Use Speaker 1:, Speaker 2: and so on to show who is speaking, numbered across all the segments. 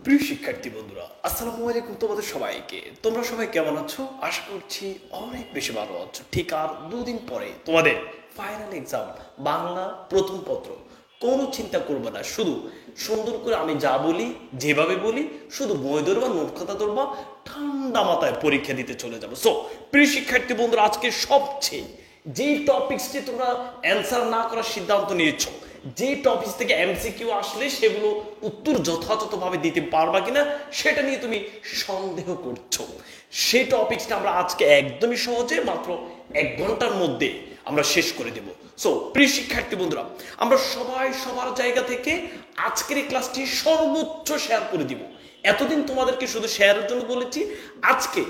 Speaker 1: প্রিয় শিক্ষার্থী বন্ধুরা, আসসালামু আলাইকুম তোমাদের সবাইকে। তোমরা সবাই কেমন আছো? আশা করছি অনেক বেশি ভালো আছো। ঠিক আর দুদিন পরে তোমাদের ফাইনাল এক্সাম, বাংলা প্রথম পত্র। কোনো চিন্তা করবে না, শুধু সুন্দর করে আমি যা বলি, যেভাবে বলি, শুধু বই ধরবা, নোট খাতা ধরবা, ঠান্ডা মাথায় পরীক্ষা দিতে চলে যাবো। সো প্রিয় শিক্ষার্থী বন্ধুরা, আজকে সবচেয়ে যেই টপিকসটি তোমরা অ্যান্সার না করার সিদ্ধান্ত নিয়েছো, যে টপিক থেকে এমসিকিউ আসলে সেগুলো উত্তর যথাযথভাবে দিতে পারবা কিনা সেটা নিয়ে তুমি সন্দেহ করছো, সেই টপিকটা আমরা আজকে একদমই সহজে মাত্র 1 ঘন্টার মধ্যে আমরা শেষ করে দেব। সো প্রিয় শিক্ষার্থী বন্ধুরা, আমরা সবাই সবার জায়গা থেকে আজকের এই ক্লাসটি সর্বোচ্চ শেয়ার করে দিব। এতদিন তোমাদেরকে শুধু শেয়ারের জন্য বলেছি, আজকে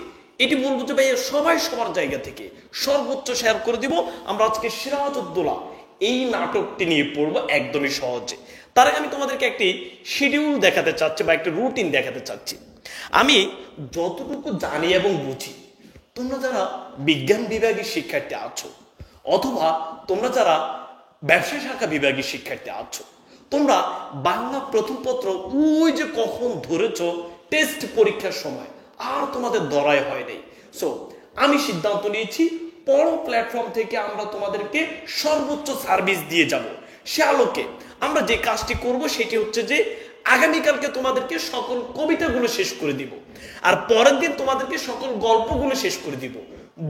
Speaker 1: এটি বলবো যে ভাইয়া সবাই সবার জায়গা থেকে সর্বোচ্চ শেয়ার করে দিব। আমরা আজকে সিরাজউদ্দৌলা এই নাটকটি নিয়ে পড়বো একদমই সহজে। তার আগে আমি তোমাদেরকে একটি শিডিউল দেখাতে চাচ্ছি বা একটা রুটিন দেখাতে চাচ্ছি। আমি যতটুকু জানি এবং বুঝি, তোমরা যারা বিজ্ঞান বিভাগের শিক্ষার্থী আছো অথবা তোমরা যারা ব্যবসা শাখা বিভাগের শিক্ষার্থী আছো, তোমরা বাংলা প্রথম পত্র ওই যে কখন ধরেছো টেস্ট পরীক্ষার সময়, আর তোমাদের ধরাই হয় নাই। সো আমি সিদ্ধান্ত নিয়েছি পড়ো প্ল্যাটফর্ম থেকে আমরা তোমাদেরকে সর্বোচ্চ সার্ভিস দিয়ে যাব। সে আলোকে আমরা যে কাজটি করব সেটি হচ্ছে যে আগামীকালকে তোমাদেরকে সকল কবিতাগুলো শেষ করে দিব, আর পরের দিন তোমাদেরকে সকল গল্পগুলো শেষ করে দিব।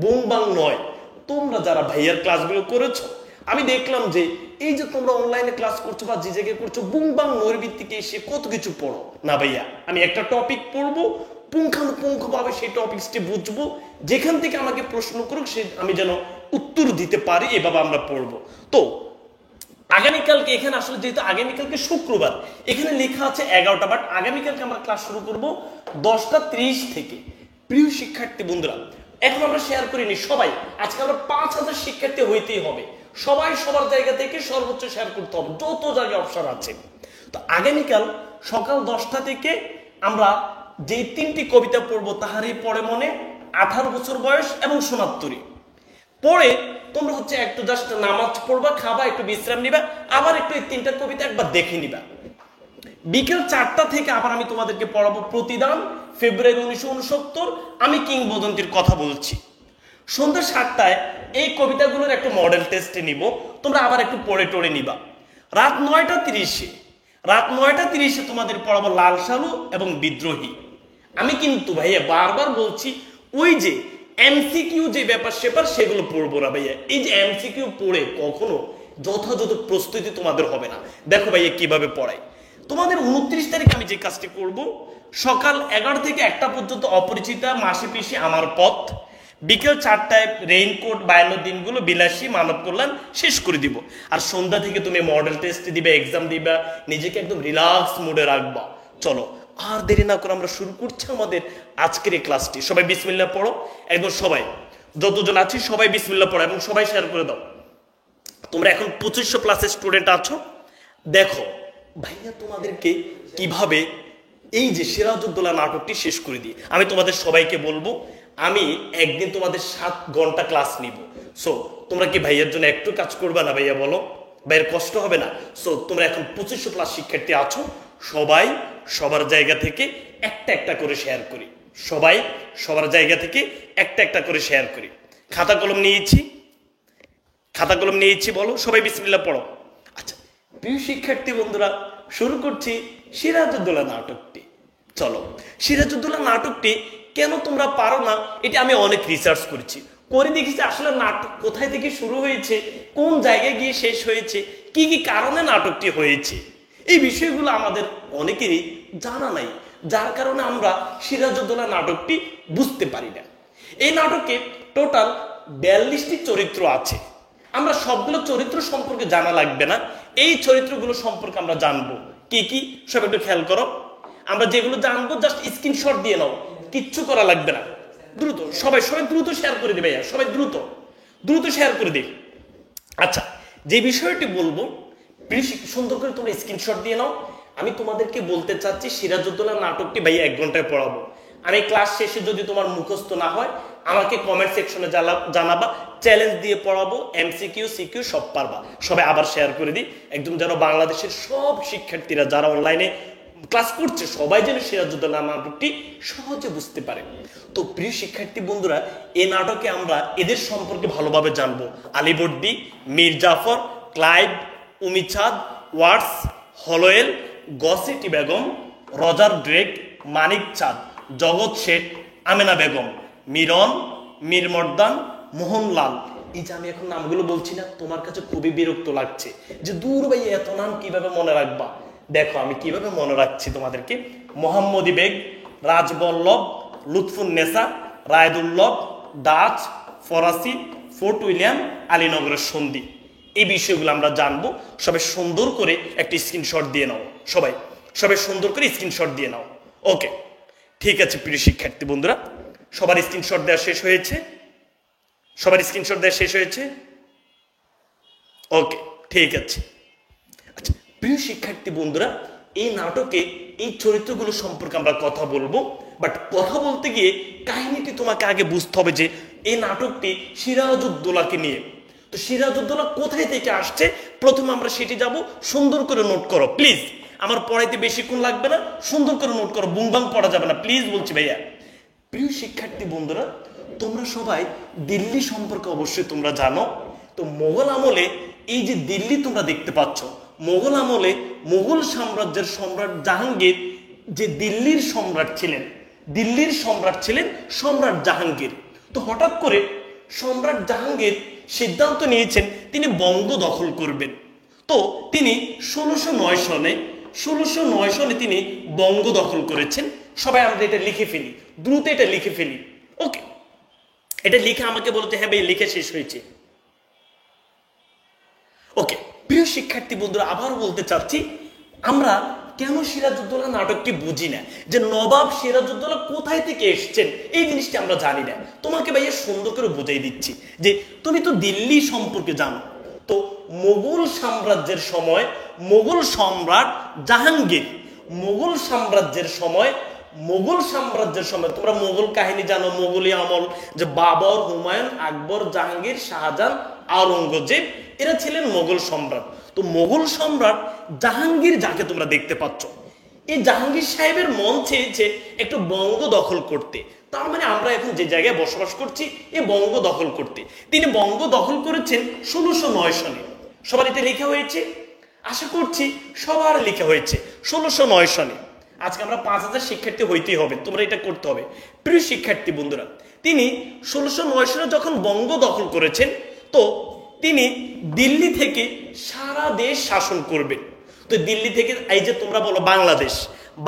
Speaker 1: বুংবাং নয়, তোমরা যারা ভাইয়ার ক্লাসগুলো করেছো, আমি দেখলাম যে এই যে তোমরা অনলাইনে ক্লাস করছো বা যে জায়গায় করছো, বুংবাং নৈর্ভিত্তিকে এসে কত কিছু পড়ো না ভাইয়া। আমি একটা টপিক পড়বো, পুঙ্খানুপুঙ্খভাবে সেই টপিকসটি বুঝবো, যেখান থেকে আমাকে প্রশ্ন করুক সে আমি যেন উত্তর দিতে পারি, এভাবে আমরা পড়বো। তো আগামীকালকে এখানে আসলে যেহেতু আগামীকালকে শুক্রবার, এখানে লেখা আছে 11টা, বাট আগামীকালকে আমরা ক্লাস শুরু করব 10টা 30 থেকে। প্রিয় শিক্ষার্থী বন্ধুরা, এখন আমরা শেয়ার করিনি সবাই, আজকে আমরা 5000 শিক্ষার্থী হইতেই হবে। সবাই সবার জায়গা থেকে সর্বোচ্চ শেয়ার করতে হবে, যত জায়গায় অপশন আছে। তো আগামীকাল সকাল 10টা থেকে আমরা যে 3টি কবিতা পড়বো, তাহারই পড়ে মনে 18 বছর বয়স এবং সোনাত্তরী পরে তোমরা হচ্ছে একটু জাস্ট নামাজ পড়বা, খাবা, একটু বিশ্রাম নিবা, আবার একটু এই 3টা কবিতা একবার দেখে নিবা। বিকেল 4টা থেকে আবার আমি তোমাদেরকে পড়াবো প্রতিদান, ফেব্রুয়ারি 1969, আমি কিংবদন্তির কথা বলছি। সন্ধ্যা 7টায় এই কবিতাগুলোর একটা মডেল টেস্টে নিব, তোমরা আবার একটু পড়ে টড়ে নিবা। রাত 9টা 30 তোমাদের পড়াবো লাল সালু এবং বিদ্রোহী। আমি কিন্তু ভাইয়া বারবার বলছি, ওই যে এমসিকিউ যে ব্যাপার সেপার সেগুলো পড়বো না ভাইয়া। এই যে এমসিকিউ পড়ে কখনো যথাযথ প্রস্তুতি তোমাদের হবে না। দেখো ভাইয়া কিভাবে পড়াই তোমাদের। 29 তারিখ আমি যে কাজটি করব, সকাল 11 থেকে 1টা পর্যন্ত অপরিচিতা, মাসি পিসি, আমার পথ। বিকেল 4টায় রেইনকোট, 52 দিনগুলো, বিলাসী, মানব কল্যাণ শেষ করে দিব। আর সন্ধ্যা থেকে তুমি মডেল টেস্ট দিবে, এক্সাম দিবা, নিজেকে একদম রিল্যাক্স মুডে রাখবা। চলো আর দেরি না করে আমরা শুরু করছি আমাদের আজকের এই ক্লাসটি। সবাই বিসমিল্লাহ পড়ো, একদম সবাই যতজন আছি সবাই বিসমিল্লাহ পড়ো এবং সবাই শেয়ার করে দাও। তোমরা এখন 2500+ স্টুডেন্ট আছো। দেখো ভাইয়া তোমাদেরকে কিভাবে এই যে সিরাজউদ্দৌলা নাটকটি শেষ করে দিই। আমি তোমাদের সবাইকে বলবো, আমি একদিন তোমাদের 7 ঘন্টা ক্লাস নিব। সো তোমরা কি ভাইয়ার জন্য একটু কাজ করবে না ভাইয়া? বলো, ভাইয়ের কষ্ট হবে না? সো তোমরা এখন 2500+ শিক্ষার্থী আছো, সবাই সবার জায়গা থেকে একটা একটা করে শেয়ার করি। সবাই সবার জায়গা থেকে একটা একটা করে শেয়ার করি। খাতা কলম নিয়েছি, বলো সবাই বিসমিল্লাহ পড়ো। আচ্ছা প্রিয় শিক্ষার্থী বন্ধুরা, শুরু করছি সিরাজউদ্দৌলা নাটকটি। চলো, সিরাজউদ্দৌলা নাটকটি কেন তোমরা পারো না, এটা আমি অনেক রিসার্চ করেছি, করে দেখেছি আসলে নাটক কোথায় থেকে শুরু হয়েছে, কোন জায়গায় গিয়ে শেষ হয়েছে, কি কি কারণে নাটকটি হয়েছে, এই বিষয়গুলো আমাদের অনেকেরই জানা নাই, যার কারণে আমরা সিরাজউদ্দৌলা নাটকটি বুঝতে পারি না। এই নাটকে টোটাল 42টি চরিত্র আছে। আমরা সবগুলো চরিত্র সম্পর্কে জানা লাগবে না, এই চরিত্রগুলো সম্পর্কে আমরা জানবো। কি কি সব একটু খেয়াল করো। আমরা যেগুলো জানবো জাস্ট স্ক্রিনশট দিয়ে নাও, কিচ্ছু করা লাগবে না। দ্রুত সবাই দ্রুত শেয়ার করে দিবে, সবাই দ্রুত শেয়ার করে দিই। আচ্ছা, যে বিষয়টি বলবো প্লিজ সুন্দর করে তোমরা স্ক্রিনশট দিয়ে নাও। আমি তোমাদেরকে বলতে চাচ্ছি সিরাজউদ্দৌলা নাটকটি ভাইয়া 1 ঘন্টায় পড়াবো। আমি ক্লাস শেষে যদি তোমার মুখস্থ না হয় আমাকে কমেন্ট সেকশনে জানাবা, চ্যালেঞ্জ দিয়ে পড়াবো, এমসিকিউ সিকিউ সব পারবা। সবাই আবার শেয়ার করে দিই, একদম যেন বাংলাদেশের সব শিক্ষার্থীরা যারা অনলাইনে ক্লাস করছে সবাই যেন সিরাজউদ্দৌলা নাটকটি সহজে বুঝতে পারে। তো প্রিয় শিক্ষার্থী বন্ধুরা, এই নাটকে আমরা এদের সম্পর্কে ভালোভাবে জানবো। আলীবর্দী, মীর জাফর, ক্লাইভ, উমিচাঁদ, ওয়াটস, হলোয়েল, গসেটি বেগম, রজার ড্রেক, মানিক চাঁদ, জগৎ শেঠ, আমেনা বেগম, মিরন, মীর মর্দান, মোহনলাল। এই যে আমি এখন নামগুলো বলছি না, তোমার কাছে খুবই বিরক্ত লাগছে যে দূর ভাই এত নাম কিভাবে মনে রাখবা। দেখো আমি কিভাবে মনে রাখছি তোমাদেরকে। মোহাম্মদী বেগ, রাজবল্লভ, লুৎফুন্নেসা, রায়দুল্লভ, ডাচ, ফরাসি, ফোর্ট উইলিয়াম, আলীনগরের সন্ধি, এই বিষয়গুলো আমরা জানবো। সবাই সুন্দর করে একটি স্ক্রিনশট দিয়ে নাও, সবাই সুন্দর করে স্ক্রিনশট দিয়ে নাও। ওকে, ঠিক আছে প্রিয় শিক্ষার্থী বন্ধুরা, সবার স্ক্রিনশট দেওয়া শেষ হয়েছে? সবার স্ক্রিনশট দেওয়া শেষ হয়েছে? ওকে, ঠিক আছে। আচ্ছা প্রিয় শিক্ষার্থী বন্ধুরা, এই নাটকে এই চরিত্রগুলো সম্পর্কে আমরা কথা বলবো, বাট কথা বলতে গিয়ে কাহিনীটি তোমাকে আগে বুঝতে হবে যে এই নাটকটি সিরাজউদ্দৌলাকে নিয়ে। তো সিরাজউদ্দৌলা কোথায় থেকে আসছে প্রথমে আমরা সেটি যাব। সুন্দর করে নোট করো প্লিজ, আমার পড়াইতে বেশিক্ষণ লাগবে না, সুন্দর করে নোট করো, বুংবাং পড়া যাবে না প্লিজ বলছি ভাইয়া। প্রিয় শিক্ষার্থী বন্ধুরা, তোমরা সবাই দিল্লি সম্পর্কে অবশ্যই তোমরা জানো। তো মোগল আমলে এই যে দিল্লি তোমরা দেখতে পাচ্ছ, মোগল আমলে মোগল সাম্রাজ্যের সম্রাট জাহাঙ্গীর যে দিল্লির সম্রাট ছিলেন সম্রাট জাহাঙ্গীর। তো হঠাৎ করে সম্রাট জাহাঙ্গীর সিদ্ধান্ত নিয়েছেন তিনি বঙ্গ দখল করবেন। তো তিনি 1609 সনে তিনি বঙ্গ দখল করেছেন। সবাই আমরা এটা লিখে ফেলি, দ্রুত এটা লিখে ফেলি। ওকে, এটা লিখে আমাকে বলতে হ্যাঁ ভাই লিখে শেষ হয়েছে। ওকে প্রিয় শিক্ষার্থী বন্ধুরা, আবার বলতে চাচ্ছি আমরা কেন সিরাজউদ্দৌলা নাটকটি বুঝি না, যে নবাব সিরাজউদ্দৌলা কোথায় থেকে এসেছেন এই জিনিসটি আমরা জানি না। তোমাকে ভাইয়া সুন্দর করে বুঝাই দিচ্ছি যে তুমি তো দিল্লি সম্পর্কে জানো। তো মোগল সাম্রাজ্যের সময় মোগল সম্রাট জাহাঙ্গীর, মোগল সাম্রাজ্যের সময় তোমরা মোগল কাহিনী জানো, মোগলী আমল, যে বাবর, হুমায়ুন, আকবর, জাহাঙ্গীর, শাহজাহান, আওরঙ্গজেব, এরা ছিলেন মোগল সম্রাট। তো মোগল সম্রাট জাহাঙ্গীর যাকে তোমরা দেখতে পাচ্ছ, এই জাহাঙ্গীর সাহেবের মন চেয়েছে একটু বঙ্গ দখল করতে। তার মানে আমরা এখন যে জায়গায় বসবাস করছি এই বঙ্গ দখল করতে। তিনি বঙ্গ দখল করেছেন 1609 সনে। সবার এটা লেখা হয়েছে? আশা করছি সবার লেখা হয়েছে 1609 সনে। আজকে আমরা 5000 শিক্ষার্থী হইতেই হবে, তোমরা এটা করতে হবে। প্রিয় শিক্ষার্থী বন্ধুরা, তিনি 1609 সনে যখন বঙ্গ দখল করেছেন, তো তিনি দিল্লি থেকে সারা দেশ শাসন করবেন। তো দিল্লি থেকে এই যে তোমরা বলো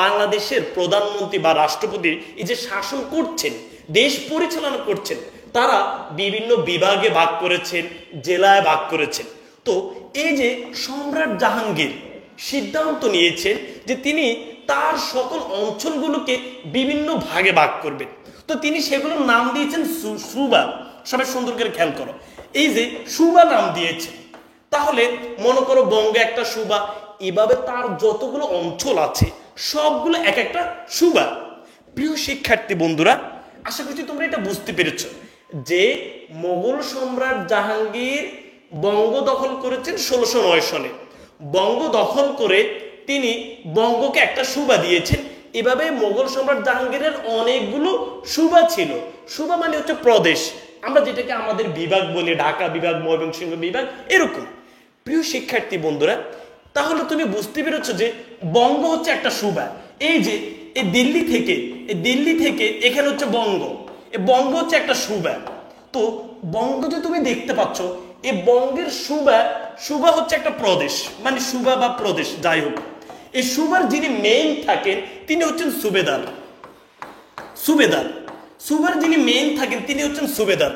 Speaker 1: বাংলাদেশের প্রধানমন্ত্রী বা রাষ্ট্রপতি এই যে শাসন করছেন, দেশ পরিচালনা করছেন, তারা বিভিন্ন বিভাগে ভাগ করেছেন, জেলায় ভাগ করেছেন। তো এই যে সম্রাট জাহাঙ্গীর সিদ্ধান্ত নিয়েছেন যে তিনি তার সকল অঞ্চলগুলোকে বিভিন্ন ভাগে ভাগ করবেন। তো তিনি সেগুলোর নাম দিয়েছেন সুবা। সবাই সুন্দর করে খেয়াল করো, এই যে সুবা নাম দিয়েছেন। তাহলে মনে করো বঙ্গে একটা সুবা, এভাবে তার যতগুলো অঞ্চল আছে সবগুলো এক একটা সুবা। প্রিয় শিক্ষার্থী বন্ধুরা, আশা করছি তোমরা এটা বুঝতে পেরেছ যে মোগল সম্রাট জাহাঙ্গীর বঙ্গ দখল করেছেন 1609 সনে। বঙ্গ দখল করে তিনি বঙ্গকে একটা সুবা দিয়েছেন। এভাবে মোগল সম্রাট জাহাঙ্গীরের অনেকগুলো সুবা ছিল। সুবা মানে হচ্ছে প্রদেশ, আমরা যেটাকে আমাদের বিভাগ বলি, ঢাকা বিভাগ, ময়মনসিংহ বিভাগ, এরকম। প্রিয় শিক্ষার্থী বন্ধুরা, তাহলে তুমি বুঝতে পেরেছো যে বঙ্গ হচ্ছে একটা সুবা। এই যে এই দিল্লি থেকে এখানে হচ্ছে বঙ্গ, এই বঙ্গ হচ্ছে একটা সুবা। তো বঙ্গ যে তুমি দেখতে পাচ্ছ, এই বঙ্গের সুবা হচ্ছে একটা প্রদেশ, মানে সুবা বা প্রদেশ যাই হোক। এই সুবার যিনি মেইন থাকেন তিনি হচ্ছেন সুবার যিনি মেইন থাকেন তিনি হচ্ছেন সুবেদার।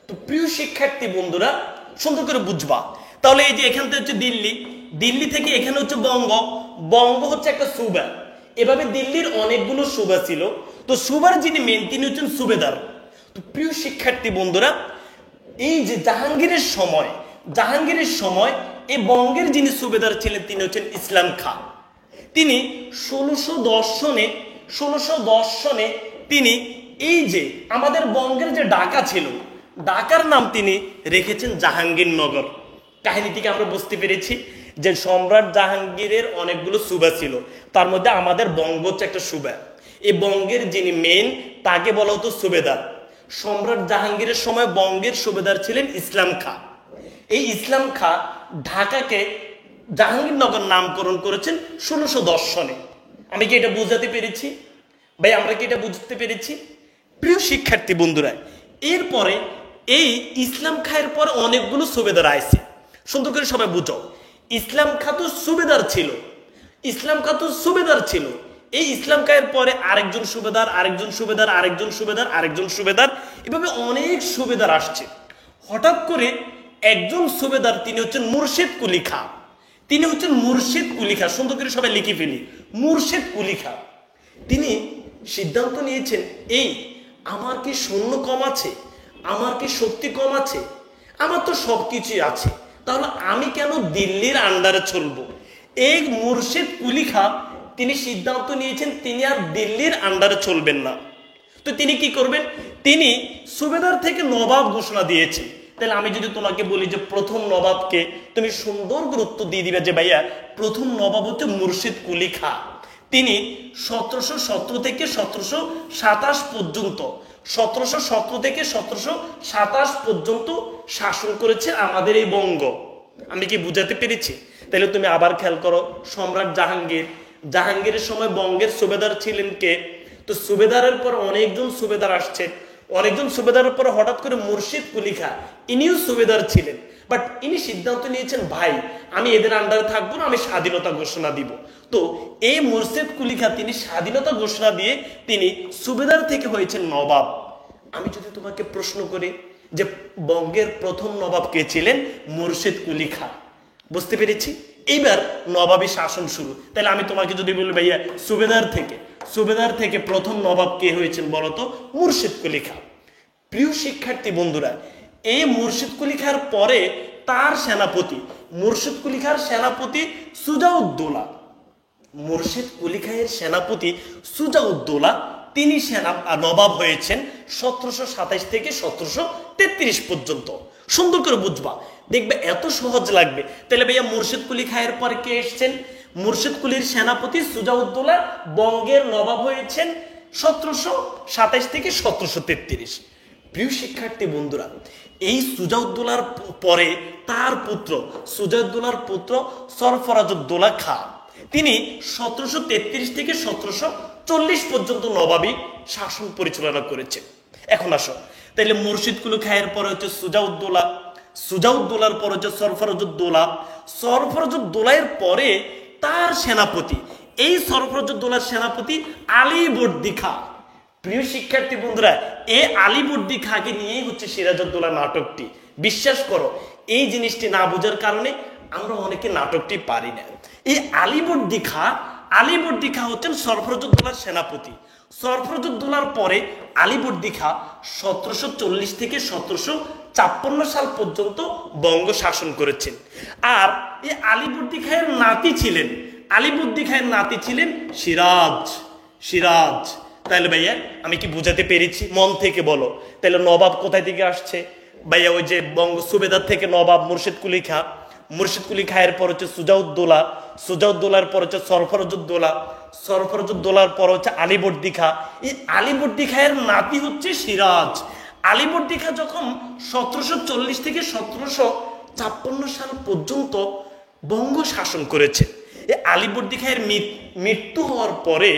Speaker 1: তো প্রিয় শিক্ষার্থী বন্ধুরা, সুন্দর করে বুঝবা। তাহলে এই যে এখান থেকে হচ্ছে দিল্লি থেকে এখানে হচ্ছে বঙ্গ হচ্ছে একটা সুবা। এভাবে দিল্লির অনেকগুলো সুবা ছিল। তো সুবার যিনি মেইন তিনি হচ্ছেন সুবেদার। তো প্রিয় শিক্ষার্থী বন্ধুরা, এই যে জাহাঙ্গীরের সময় এই বঙ্গের যিনি সুবেদার ছিলেন তিনি হচ্ছেন ইসলাম খাঁ। তিনি 1610 সনে তিনি এই যে আমাদের বঙ্গের যে ঢাকা ছিল, ঢাকার নাম তিনি রেখেছেন জাহাঙ্গীরনগর। কাহিনীটিকে আমরা বুঝতে পেরেছি যে সম্রাট জাহাঙ্গীরের অনেকগুলো সুবা ছিল, তার মধ্যে আমাদের বঙ্গ হচ্ছে একটা সুবা। এই বঙ্গের যিনি মেন তাকে বলা হতো সুবেদার। সম্রাট জাহাঙ্গীরের সময় বঙ্গের সুবেদার ছিলেন ইসলাম খাঁ। এই ইসলাম খাঁ ঢাকাকে জাহাঙ্গীরনগর নামকরণ করেছেন 1610 সনে। আমি কি এটা বুঝাতে পেরেছি ভাই? আমরা কি এটা বুঝতে পেরেছি? প্রিয় শিক্ষার্থী বন্ধুরা, এরপরে এই ইসলাম খাঁয়ের পর অনেকগুলো সুবেদার আইছে। সুন্দর করে সবাই বুঝো, ইসলাম খাঁ তো সুবেদার ছিল, ইসলাম খাঁ তো সুবেদার ছিল। এই ইসলাম খাঁয়ের পরে আরেকজন সুবেদার, আরেকজন সুবেদার, আরেকজন সুবেদার, আরেকজন সুবেদার, এভাবে অনেক সুবেদার আসছে। হঠাৎ করে একজন সুবেদার, তিনি হচ্ছেন মুর্শিদ কুলি খাঁ। তিনি হচ্ছেন মুর্শিদ কুলি খাঁ। সুন্দর করে সবাই লিখে ফেলি, মুর্শিদ কুলি খাঁ। তিনি সিদ্ধান্ত নিয়েছেন, এই আমার কি সৈন্য কম আছে, আমার কি শক্তি কম আছে, আমার তো সবকিছুই আছে, তাহলে আমি কেন দিল্লির আন্ডারে চলবো? এই মুর্শিদ কুলি খাঁ তিনি সিদ্ধান্ত নিয়েছেন তিনি আর দিল্লির আন্ডারে চলবেন না। তো তিনি কি করবেন? তিনি সুবেদার থেকে নবাব ঘোষণা দিয়েছেন। তাহলে আমি যদি তোমাকে বলি যে প্রথম নবাবকে, তুমি সুন্দর গুরুত্ব দিয়ে দিবে যে ভাইয়া প্রথম নবাব হচ্ছে মুর্শিদ কুলি খাঁ। তিনি 1717 থেকে 1727 পর্যন্ত, 1717 থেকে 1727 পর্যন্ত শাসন করেছে আমাদের এই বঙ্গ। আমি কি বুঝাতে পেরেছি? তাহলে তুমি আবার খেয়াল করো, সম্রাট জাহাঙ্গীর, জাহাঙ্গীরের সময় বঙ্গের সুবেদার ছিলেন কে? তো সুবেদারের পর অনেকজন সুবেদার আসছে, অনেকজন সুবেদারের পর হঠাৎ করে মুর্শিদ কুলি খাঁ, ইনিও সুবেদার ছিলেন। বাট ইনি সিদ্ধান্ত নিয়েছেন, ভাই আমি এদের আন্ডারে থাকবো না, আমি স্বাধীনতা ঘোষণা দিব। তো এই মুর্শিদ কুলি খাঁ তিনি স্বাধীনতা ঘোষণা দিয়ে তিনি সুবেদার থেকে হয়েছেন নবাব। আমি যদি তোমাকে প্রশ্ন করি যে বঙ্গের প্রথম নবাব কে ছিলেন? মুর্শিদ কুলি খাঁ। বুঝতে পেরেছি? এইবার নবাবী শাসন শুরু। তাহলে আমি তোমাকে যদি বলি ভাইয়া সুবেদার থেকে প্রথম নবাব কে হয়েছেন বলতো? মুর্শিদ কুলি খাঁ। প্রিয় শিক্ষার্থী বন্ধুরা, এই মুর্শিদ কুলি খাঁর পরে তার সেনাপতি, মুর্শিদ কুলি খাঁর সেনাপতি সুজাউদ্দৌলা, মুর্শিদ কুলি খাঁয়ের সেনাপতি সুজাউদ্দৌলা, তিনি নবাব হয়েছেন 1727 থেকে 1733 পর্যন্ত। সুন্দর করে বুঝবা, দেখবে এত সহজ লাগবে। তাহলে ভাইয়া মুর্শিদ কুলি খাঁয়ের পরে কে এসছেন? মুর্শিদ কুলির সেনাপতি সুজাউদ্দৌলা বঙ্গের নবাব হয়েছেন 1727 থেকে 1733। প্রিয় শিক্ষার্থী বন্ধুরা, এই সুজাউদ্দৌলার পরে তার পুত্র, সুজাউদ্দৌলার পুত্র সরফরাজউদ্দৌলা খাঁ, তিনি 1733 থেকে 1740 পর্যন্ত নবাবী শাসন পরিচালনা করেছেন। এখন আসো, তাইলে মুর্শিদ কুলি খাঁয়ের পরে হচ্ছে সুজাউদ্দৌলা, সুজাউদ্দৌলার পর হচ্ছে সরফরাজউদ্দৌলা, সরফরাজউদ্দৌলার পরে তার সেনাপতি, এই সরফরাজউদ্দৌলার সেনাপতি আলীবর্দী খাঁ। প্রিয় শিক্ষার্থী বন্ধুরা, এই আলীবর্দী খাঁকে নিয়েই হচ্ছে সিরাজউদ্দৌলা নাটকটি। বিশ্বাস করো, এই জিনিসটি না বোঝার কারণে আমরা অনেকে নাটকটি পারি না। এই আলীবর্দী খাঁ হচ্ছেন সরফরাজউদ্দৌলার সেনাপতি। সরফরাজউদ্দৌলার পরে আলীবর্দী খাঁ 1740 থেকে 1754 সাল পর্যন্ত বঙ্গ শাসন করেছেন। আর এই আলীবর্দী খাঁয়ের নাতি ছিলেন সিরাজ। তাহলে ভাইয়া আমি কি বুঝাতে পেরেছি? মন থেকে বলো। তাহলে নবাব কোথায় থেকে আসছে ভাইয়া? ওই যে বঙ্গ সুবেদার থেকে নবাব মুর্শিদ কুলি খাঁ, মুর্শিদ কুলি খাঁয়ের পর হচ্ছে সুজাউদ্দৌলা, সুজাউদ্দৌলার পর হচ্ছে সরফরাজউদ্দৌলা, সরফরাজউদ্দৌলার পর হচ্ছে আলীবর্দী খাঁ। এই আলীবর্দী খাঁয়ের নাতি হচ্ছে সিরাজ। আলীবর্দী খাঁ যখন 1740 থেকে 1754 সাল পর্যন্ত বঙ্গ শাসন করেছে, এই আলীবর্দী খাঁয়ের মৃত্যু হওয়ার পরে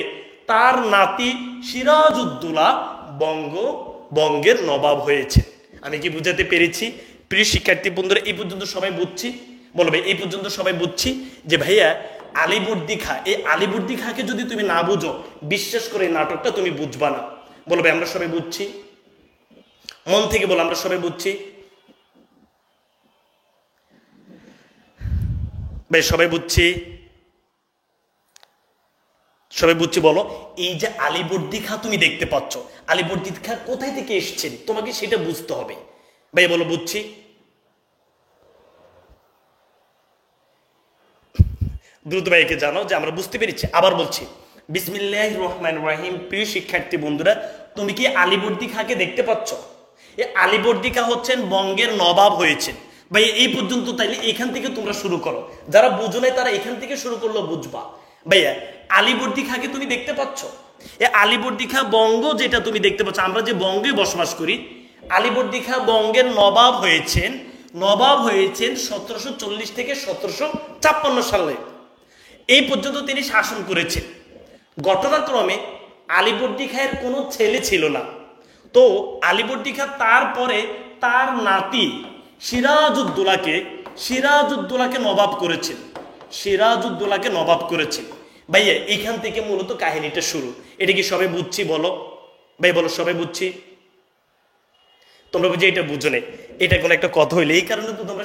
Speaker 1: তার নাতি সিরাজউদ্দৌলা বঙ্গের নবাব হয়েছে। আমি কি বুঝাতে পেরেছি? প্রিয় শিক্ষার্থী বন্ধুরা, এই পর্যন্ত সবাই বুঝছি? বলবে এই পর্যন্ত সবাই বুঝছি যে ভাইয়া আলীবর্দী খাঁ, এই আলীবর্দী খাঁকে যদি তুমি না বুঝো, বিশ্বাস করে এই নাটকটা তুমি বুঝবা না। বলবে আমরা সবাই বুঝছি? মন থেকে বলো, আমরা সবাই বুঝছি? ভাই সবাই বুঝছি? সবাই বুঝছি বলো। এই যে আলীবর্দী খাঁ তুমি দেখতে পাচ্ছ, আলীবর্দী খাঁ কোথায় থেকে এসেছেন তোমাকে সেটা বুঝতে হবে। ভাই বলো বুঝছি? দ্রুত ভাইকে জানাও যে আমরা বুঝতে পেরেছি। আবার বলছি, বিসমিল্লাহির রহমানির রহিম। প্রিয় শিক্ষার্থী বন্ধুরা, তুমি কি আলীবর্দী খাঁকে দেখতে পাচ্ছ? এই আলীবর্দী খাঁ হচ্ছেন বঙ্গের নবাব হয়েছেন ভাই এই পর্যন্ত, তাইলে এখান থেকে তোমরা শুরু করো, যারা বুঝো নাই তারা এখান থেকে শুরু করলো বুঝবা। ভাইয়া আলীবর্দী খাঁকে তুমি দেখতে পাচ্ছ, এই আলীবর্দী খাঁ বঙ্গ যেটা তুমি দেখতে পাচ্ছ, আমরা যে বঙ্গে বসবাস করি, আলীবর্দী খাঁ বঙ্গের নবাব হয়েছেন 1740 থেকে 1756 সালে, এই পর্যন্ত তিনি শাসন করেছেন। ঘটনাক্রমে আলীবর্দী খাঁয়ের কোনো ছেলে ছিল না, তো আলীবর্দী খাঁ তারপরে তার নাতি সিরাজউদ্দৌলাকে নবাব করেছেন। ভাইয়া এখান থেকে মূলত কাহিনীটা শুরু। এটা কি সবাই বুঝছি বলো? ভাই বলো সবাই বুঝছি? তোমরা বুঝে এটা বুঝো না, এটা কোনো একটা কথা হইলে এই কারণে তো তোমরা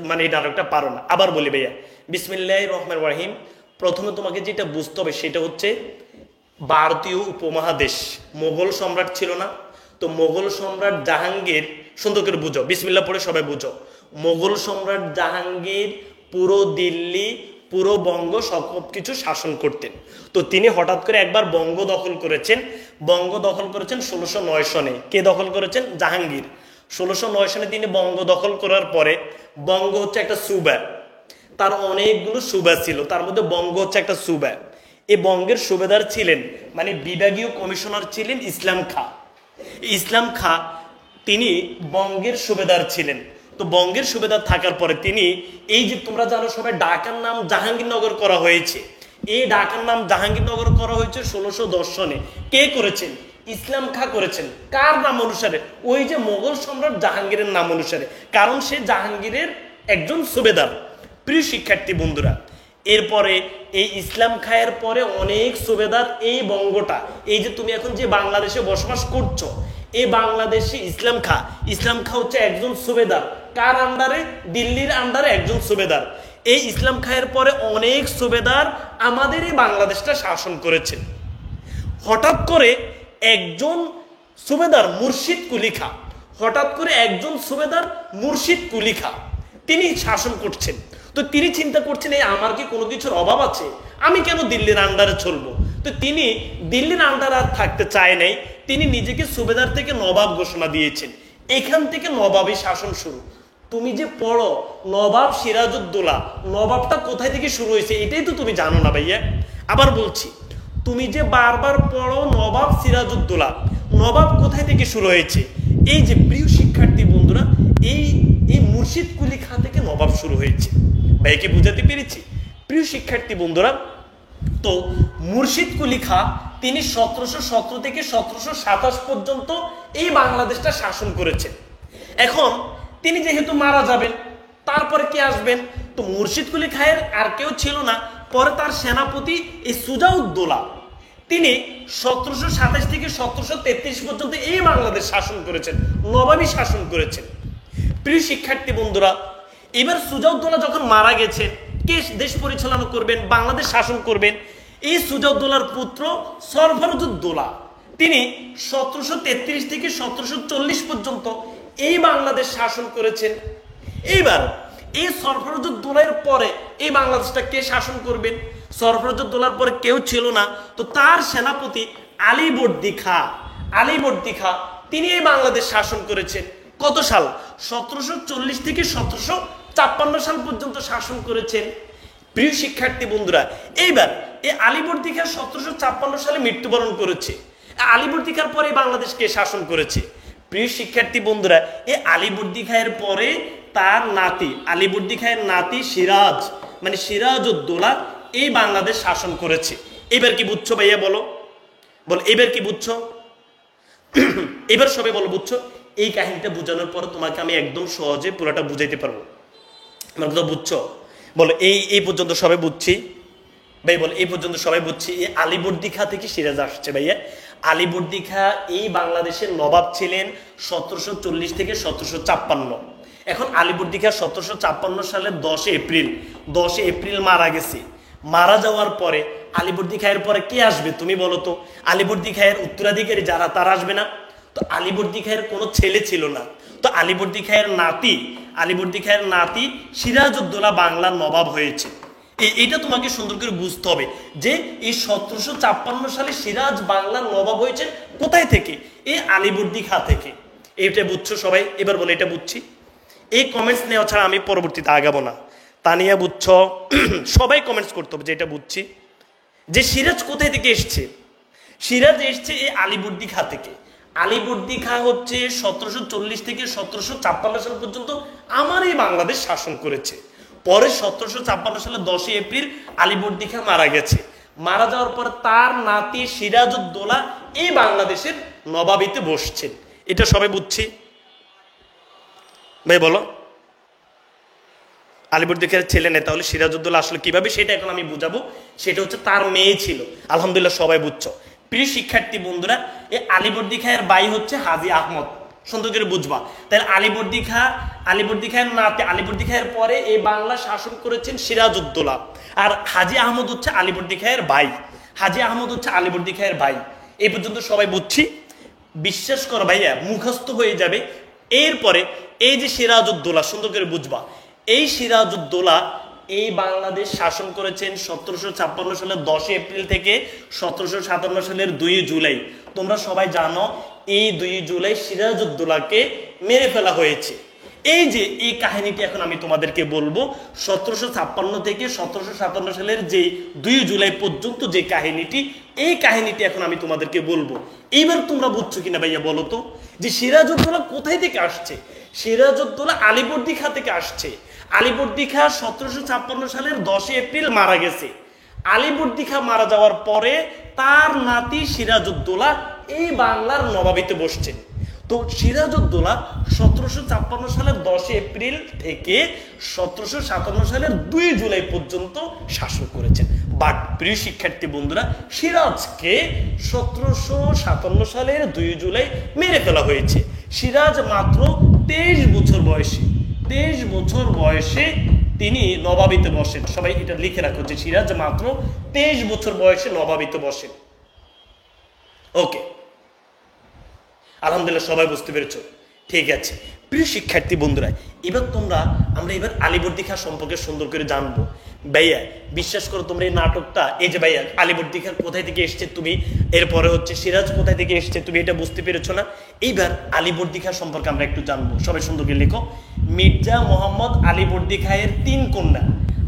Speaker 1: মানে এই নাটকটা পারো না। আবার বলি ভাইয়া, বিসমিল্লাহির রহমানির রহিম। প্রথমে তোমাকে যেটা বুঝতে হবে সেটা হচ্ছে ভারতীয় উপমহাদেশ মোগল সম্রাট ছিল না, তো মোগল সম্রাট জাহাঙ্গীর, সুন্দর করে বুঝো, বিসমিল্লাহ পড়ে সবাই বুঝো। মোগল সম্রাট জাহাঙ্গীর পুরো দিল্লি, পুরো বঙ্গ সব কিছু শাসন করতেন। তো তিনি হঠাৎ করে একবার বঙ্গ দখল করেছেন 1609 সনে। কে দখল করেছেন? জাহাঙ্গীর। 1609 সনে তিনি বঙ্গ দখল করার পরে, বঙ্গ হচ্ছে একটা সুবা, তার অনেকগুলো সুবা ছিল, তার মধ্যে বঙ্গ হচ্ছে একটা সুবা। এই বঙ্গের সুবেদার ছিলেন, মানে বিভাগীয় কমিশনার ছিলেন ইসলাম খাঁ। তিনি বঙ্গের সুবেদার ছিলেন। তো বঙ্গের সুবেদার থাকার পরে তিনি, এই যে তোমরা জানো সবাই ঢাকার নাম জাহাঙ্গীরনগর করা হয়েছে, এই ঢাকার নাম জাহাঙ্গীরনগর করা হয়েছে 1610 সনে। কে করেছেন? ইসলাম খাঁ করেছেন। কার নাম অনুসারে? ওই যে মোগল সম্রাট জাহাঙ্গীরের নাম অনুসারে, কারণ সে জাহাঙ্গীরের একজন সুবেদার। প্রিয় শিক্ষার্থী বন্ধুরা, এরপরে এই ইসলাম খাঁয়ের পরে অনেক সুবেদার এই বঙ্গটা, এই যে তুমি এখন যে বাংলাদেশে বসবাস করছো, এই বাংলাদেশে ইসলাম খাঁ হচ্ছে একজন সুবেদার। কার আন্ডারে? দিল্লির আন্ডারে একজন সুবেদার। এই ইসলাম খাঁয়ের পরে অনেক সুবেদার আমাদের এই বাংলাদেশটা শাসন করেছেন। হঠাৎ করে একজন সুবেদার মুর্শিদ কুলি খাঁ তিনি শাসন করছেন। তো তিনি চিন্তা করছেন, এই আমার কি কোনো কিছুর অভাব আছে, আমি কেন দিল্লির আন্ডারে চলবো? তো তিনি দিল্লির আন্ডারে আর থাকতে চায় নাই, তিনি নিজেকে সুবেদার থেকে নবাব ঘোষণা দিয়েছেন। এখান থেকে নবাবী শাসন শুরু। তুমি যে পড়ো নবাব সিরাজউদ্দৌলা, নবাবটা কোথায় থেকে শুরু হয়েছে এটাই তো তুমি জানো না ভাইয়া। আবার বলছি, তুমি যে বারবার পড়ো নবাব সিরাজউদ্দৌলা, নবাব কোথায় থেকে শুরু হয়েছে? এই যে প্রিয় শিক্ষার্থী বন্ধুরা, এই মুর্শিদ কুলি খাঁ থেকে নবাব শুরু হয়েছে। ভাইকে বুঝাতে পেরেছি? প্রিয় শিক্ষার্থী বন্ধুরা, তো মুর্শিদ কুলি খাঁ তিনি 1717 থেকে 1727 পর্যন্ত এই বাংলাদেশটা শাসন করেছেন। এখন তিনি যেহেতু মারা যাবেন, তারপরে কে আসবেন? তো মুর্শিদ কুলি খাঁয়ের আর কেউ ছিল না, পরে তার সেনাপতি এই সুজাউদ্দৌলা, তিনি 1727 থেকে 1733 পর্যন্ত এই বাংলাদেশ শাসন করেছেন, নবাবী শাসন করেছেন। প্রিয় শিক্ষার্থী বন্ধুরা, এবার সুজাউদ্দৌলা যখন মারা গেছেন, কে দেশ পরিচালনা করবেন, বাংলাদেশ শাসন করবেন? এই সুজাউদ্দৌলার পুত্র সরফরাজউদ্দৌলা, তিনি 1733 থেকে 1740 পর্যন্ত এই বাংলাদেশ শাসন করেছেন। এইবার এই সরফরাজউদ্দৌলার পরে এই বাংলাদেশটা কে শাসন করবেন? সরফরাজউদ্দৌলার পরে কেউ ছিল না, তো তার সেনাপতি আলীবর্দী খাঁ তিনি এই বাংলাদেশ শাসন করেছেন। কত সাল? 1740 থেকে 1756 সাল পর্যন্ত শাসন করেছেন। প্রিয় শিক্ষার্থী বন্ধুরা, এইবার এই আলীবর্দী খাঁ 1756 সালে মৃত্যুবরণ করেছে। আলীবর্দী খাঁর পরে বাংলাদেশকে শাসন করেছে। প্রিয় শিক্ষার্থী বন্ধুরা, এই আলীবর্দী খাঁয়ের পরে তার নাতি, আলীবর্দী খাঁয়ের নাতি সিরাজউদ্দৌলা এই বাংলাদেশ শাসন করেছে। এবার কি বুঝছো ভাইয়া? বলো এবার কি বুঝছো? এবার সবাই বলো বুঝছো? এই কাহিনীটা বোঝানোর পর তোমাকে আমি একদম সহজে পুরোটা বুঝাইতে পারবো। আমার কথা বুঝছো? বলো এই পর্যন্ত সবাই বুঝছি ভাই? বলো এই পর্যন্ত সবাই বুঝছি? এই আলীবর্দী খাঁ থেকে সিরাজ আসছে ভাইয়া। আলীবর্দী খাঁ এই বাংলাদেশের নবাব ছিলেন 1740 থেকে 1756। এখন আলীবর্দী খাঁ 1756 সালের 10 এপ্রিল মারা গেছে। মারা যাওয়ার পরে আলীবর্দী খাঁয়ের পরে কে আসবে তুমি বলো তো? আলীবর্দী খাঁয়ের উত্তরাধিকারী যারা, তারা আসবে না? তো আলীবর্দী খাঁয়ের কোনো ছেলে ছিল না, তো আলীবর্দী খাঁয়ের নাতি সিরাজউদ্দৌলা বাংলার নবাব হয়েছে। এইটা তোমাকে সুন্দর করে বুঝতে হবে যে এই 1756 সালে সিরাজ বাংলার নবাব হয়েছে কোথায় থেকে? এই আলীবর্দী খাঁ থেকে। এইটা বুঝছো সবাই? এবার বলে এটা বুঝছি। এই কমেন্টস নেওয়া ছাড়া আমি পরবর্তীতে আগাবো না। তানিয়া বুঝছো, সবাই কমেন্টস করতে হবে, যেটা বুঝছি যে সিরাজ কোথায় থেকে এসছে। সিরাজ এসছে এই আলিবর্দী খাঁ থেকে। আলিবর্দী খাঁ হচ্ছে 1740 থেকে 1756 সাল পর্যন্ত আমার এই বাংলাদেশ শাসন করেছে। পরে 1756 সালে 10 এপ্রিল আলিবর্দী খাঁ মারা গেছে। মারা যাওয়ার পর তার নাতি সিরাজউদ্দৌলা এই বাংলাদেশের নবাবিতে বসছেন। এটা সবাই বুঝছি ভাই, বলো। আলিবর্দী খাঁর ছেলে নেতা হলে সিরাজউদ্দৌলা আসলে কিভাবে, সেটা এখন আমি বুঝাবো। সেটা হচ্ছে তার মেয়ে ছিল। আলহামদুলিল্লাহ সবাই বুঝছো। প্রিয় শিক্ষার্থী বন্ধুরা, এই আলিবর্দী খাঁর ভাই হচ্ছে হাজী আহমদ, সুন্দর করে বুঝবা। তাহলে আলিবর্দী খাঁর নাতে, আলিবর্দী খাঁর পরে এই বাংলা শাসন করেছেন সিরাজউদ্দৌলা। আর হাজী আহমদ হচ্ছে আলিবর্দী খাঁর ভাই। হাজী আহমদ হচ্ছে আলিবর্দী খাঁর ভাই। এই পর্যন্ত সবাই বুঝছি। বিশ্বাস করো ভাইয়া, মুখস্থ হয়ে যাবে। এরপরে এই যে সিরাজউদ্দৌলা, সুন্দর করে বুঝবা, এই সিরাজউদ্দৌলা এই বাংলাদেশ শাসন করেছেন 1756 সালের 10 এপ্রিল থেকে 1757 সালের 2 জুলাই। তোমরা সবাই জানো এই 2 জুলাই সিরাজউদ্দৌলাকে মেরে ফেলা হয়েছে। এই যে এই কাহিনীটি এখন আমি তোমাদেরকে বলবো, 1756 থেকে 1757 সালের যে 2 জুলাই পর্যন্ত যে কাহিনীটি, এই কাহিনীটি এখন আমি তোমাদেরকে বলবো। এইবার তোমরা বুঝছো কিনা ভাইয়া বলো তো, যে সিরাজউদ্দৌলা কোথায় থেকে আসছে। সিরাজউদ্দৌলা আলিবর্দী খাঁ থেকে আসছে। আলিবর্দী খাঁ 1756 সালের 10 এপ্রিল মারা গেছে। আলিবর্দী খাঁ মারা যাওয়ার পরে তার নাতি সিরাজউদ্দৌলা এই বাংলার নবাবিতে বসছেন। তো সিরাজউদ্দৌলা 1756 সালের 10 এপ্রিল থেকে 1757 সালের 2 জুলাই পর্যন্ত শাসন করেছেন। বাট প্রিয় শিক্ষার্থী বন্ধুরা, সিরাজকে 1757 সালের 2 জুলাই মেরে ফেলা হয়েছে। সিরাজ মাত্র 23 বছর বয়সে, 23 বছর বয়সে তিনি নবাবিতে বসেন। সবাই এটা লিখে রাখো যে সিরাজ মাত্র 23 বছর বয়সে নবাবিতে বসেন। ওকে, আলহামদুলিল্লাহ সবাই বুঝতে পেরেছো। ঠিক আছে প্রিয় শিক্ষার্থী বন্ধুরা, আমরা এবার আলিবর্দী খাঁ সম্পর্কে সুন্দর করে জানবো। ভাইয়া বিশ্বাস করো, তোমরা এই নাটকটা, এই যে ভাইয়া আলিবর্দী খাঁ কোথায় থেকে এসছে তুমি, এরপরে হচ্ছে সিরাজ কোথায় থেকে এসছে তুমি, এটা বুঝতে পেরেছো না। এইবার আলিবর্দী খাঁ সম্পর্কে আমরা একটু জানবো। সবাই সুন্দর করে লেখো। মির্জা মোহাম্মদ আলিবর্দী খাঁয়ের 3 কন্যা।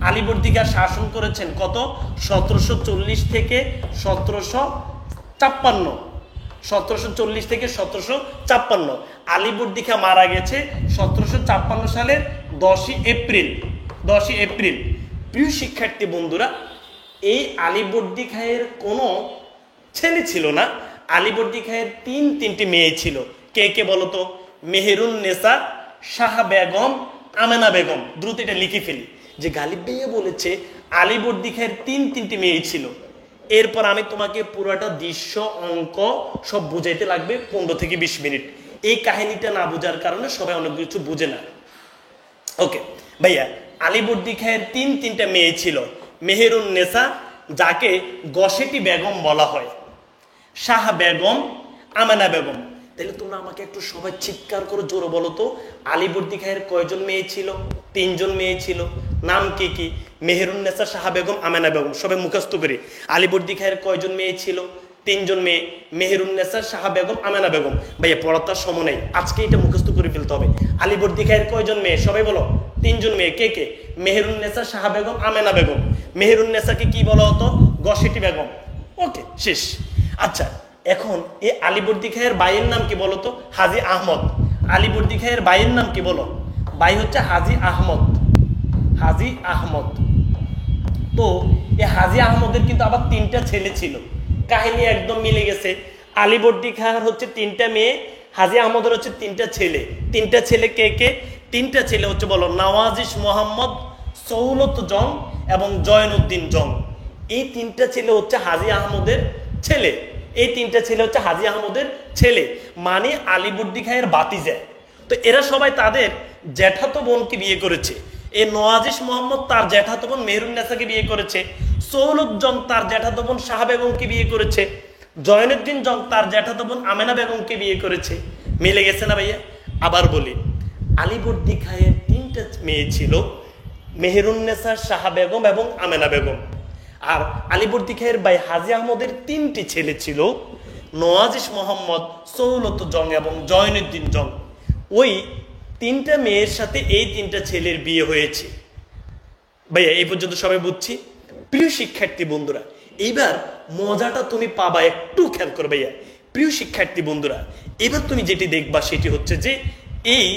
Speaker 1: আলিবর্দী খাঁ শাসন করেছেন কত, 1740 থেকে 1756। 1740 থেকে 1756। আলিবর্দী খাঁ মারা গেছে 1756 সালের 10 এপ্রিল। প্রিয় শিক্ষার্থী বন্ধুরা, এই আলিবর্দী খাঁয়ের কোনো ছেলে ছিল না। আলিবর্দী খাঁয়ের তিনটি মেয়ে ছিল। কে কে বলতো? মেহেরুন্নেসা, শাহ বেগম, আমেনা বেগম। দ্রুত এটা লিখে ফেলি যে গালিব ভাইয়া বলেছে আলিবর্দী খাঁয়ের তিনটি মেয়ে ছিল। এরপর আমি তোমাকে পুরোটা দৃশ্য, অঙ্ক সব বুঝাইতে লাগবে 15 থেকে 20 মিনিট। এই কাহিনীটা না বোঝার কারণে সবাই অনেক কিছু বুঝে না। ওকে ভাইয়া, আলিবর্দী খাঁয়ের তিনটা মেয়ে ছিল। মেহেরুন্নেসা, যাকে গসেটি বেগম বলা হয়, শাহ বেগম, আমেনা বেগম। তাহলে তোমরা আমাকে একটু সবাই চিৎকার করে জোরে বলো তো, আলিবর্দী খাঁয়ের কয়জন মেয়ে ছিল? 3 জন মেয়ে ছিল। নাম কি কি? মেহেরুন্নেসা, শাহ বেগম, আমেনা বেগম। সবাই মুখস্থ করি। আলিবর্দী খাঁয়ের কয়জন মেয়ে ছিল? 3 জন মেয়ে, মেহেরুন্নেসা, শাহ বেগম, আমেনা বেগম। ভাইয়া পড়ার তার সময় নেই, আজকে এটা মুখস্থ করে ফেলতে হবে। আলিবর্দী খাঁয়ের কয়জন মেয়ে? সবাই বলো। 3 জন মেয়ে। কে কে? মেহেরুন্নেসা, শাহ বেগম, আমেনা বেগম। মেহেরুন্নেসাকে কি বলা হতো? গসেটি বেগম। ওকে, শেষ। আচ্ছা, এখন এই আলিবর্দী খাঁয়ের ভাইয়ের নাম কি বলো তো? হাজী আহমদ। আলিবর্দী খাঁয়ের ভাইয়ের নাম কি বলো? ভাই হচ্ছে হাজী আহমদ। হাজী আহমদ। তো এই হাজী আহমদের কিন্তু আবার 3টা ছেলে ছিল। কাহিনী একদম মিলে গেছে। আলিবর্দী খাঁর হচ্ছে 3টা মেয়ে, হাজী আহমদের হচ্ছে 3টা ছেলে। 3টা ছেলে কে কে? 3টা ছেলে হচ্ছে বলো, নওয়াজিশ মোহাম্মদ, সৌলত জং এবং জয়নুদ্দিন জং। এই 3টা ছেলে হচ্ছে হাজী আহমদের ছেলে। এই 3টা ছেলে হচ্ছে হাজী আহমদের ছেলে, মানে আলিবর্দী খাঁয়ের ভাতিজা। তো এরা সবাই তাদের জ্যাঠাতো বোনকে বিয়ে করেছে। এই নওয়াজিশ মোহাম্মদ তার জ্যাঠাতো বোন মেহেরুন্নেসাকে বিয়ে করেছে। সৌলত জং তার জ্যাঠাতো বোন শাহ বেগমকে বিয়ে করেছে। জয়নুদ্দিন জং তার জ্যাঠাতো বোন আমেনা বেগমকে বিয়ে করেছে। মিলে গেছে না ভাইয়া? আবার বলি, আলিবর্দী খাঁয়ের 3টা মেয়ে ছিল, মেহেরুন্নেসা, শাহ বেগম এবং আমেনা বেগম। আর আলিবর্দী খাঁয়ের ভাই হাজী আহমদের 3টি ছেলে ছিল, নওয়াজিশ মোহাম্মদ, সৌলত জং এবং জয়নুদ্দিন জং। ওই তিনটা মেয়ের সাথে এই তিনটা ছেলের বিয়ে হয়েছে। ভাইয়া এই পর্যন্ত সবাই বুঝছি? প্রিয় শিক্ষার্থী বন্ধুরা, এইবার মজাটা তুমি পাবা, একটু খেয়াল করো ভাইয়া। প্রিয় শিক্ষার্থী বন্ধুরা, এবার তুমি যেটি দেখবা সেটি হচ্ছে যে এই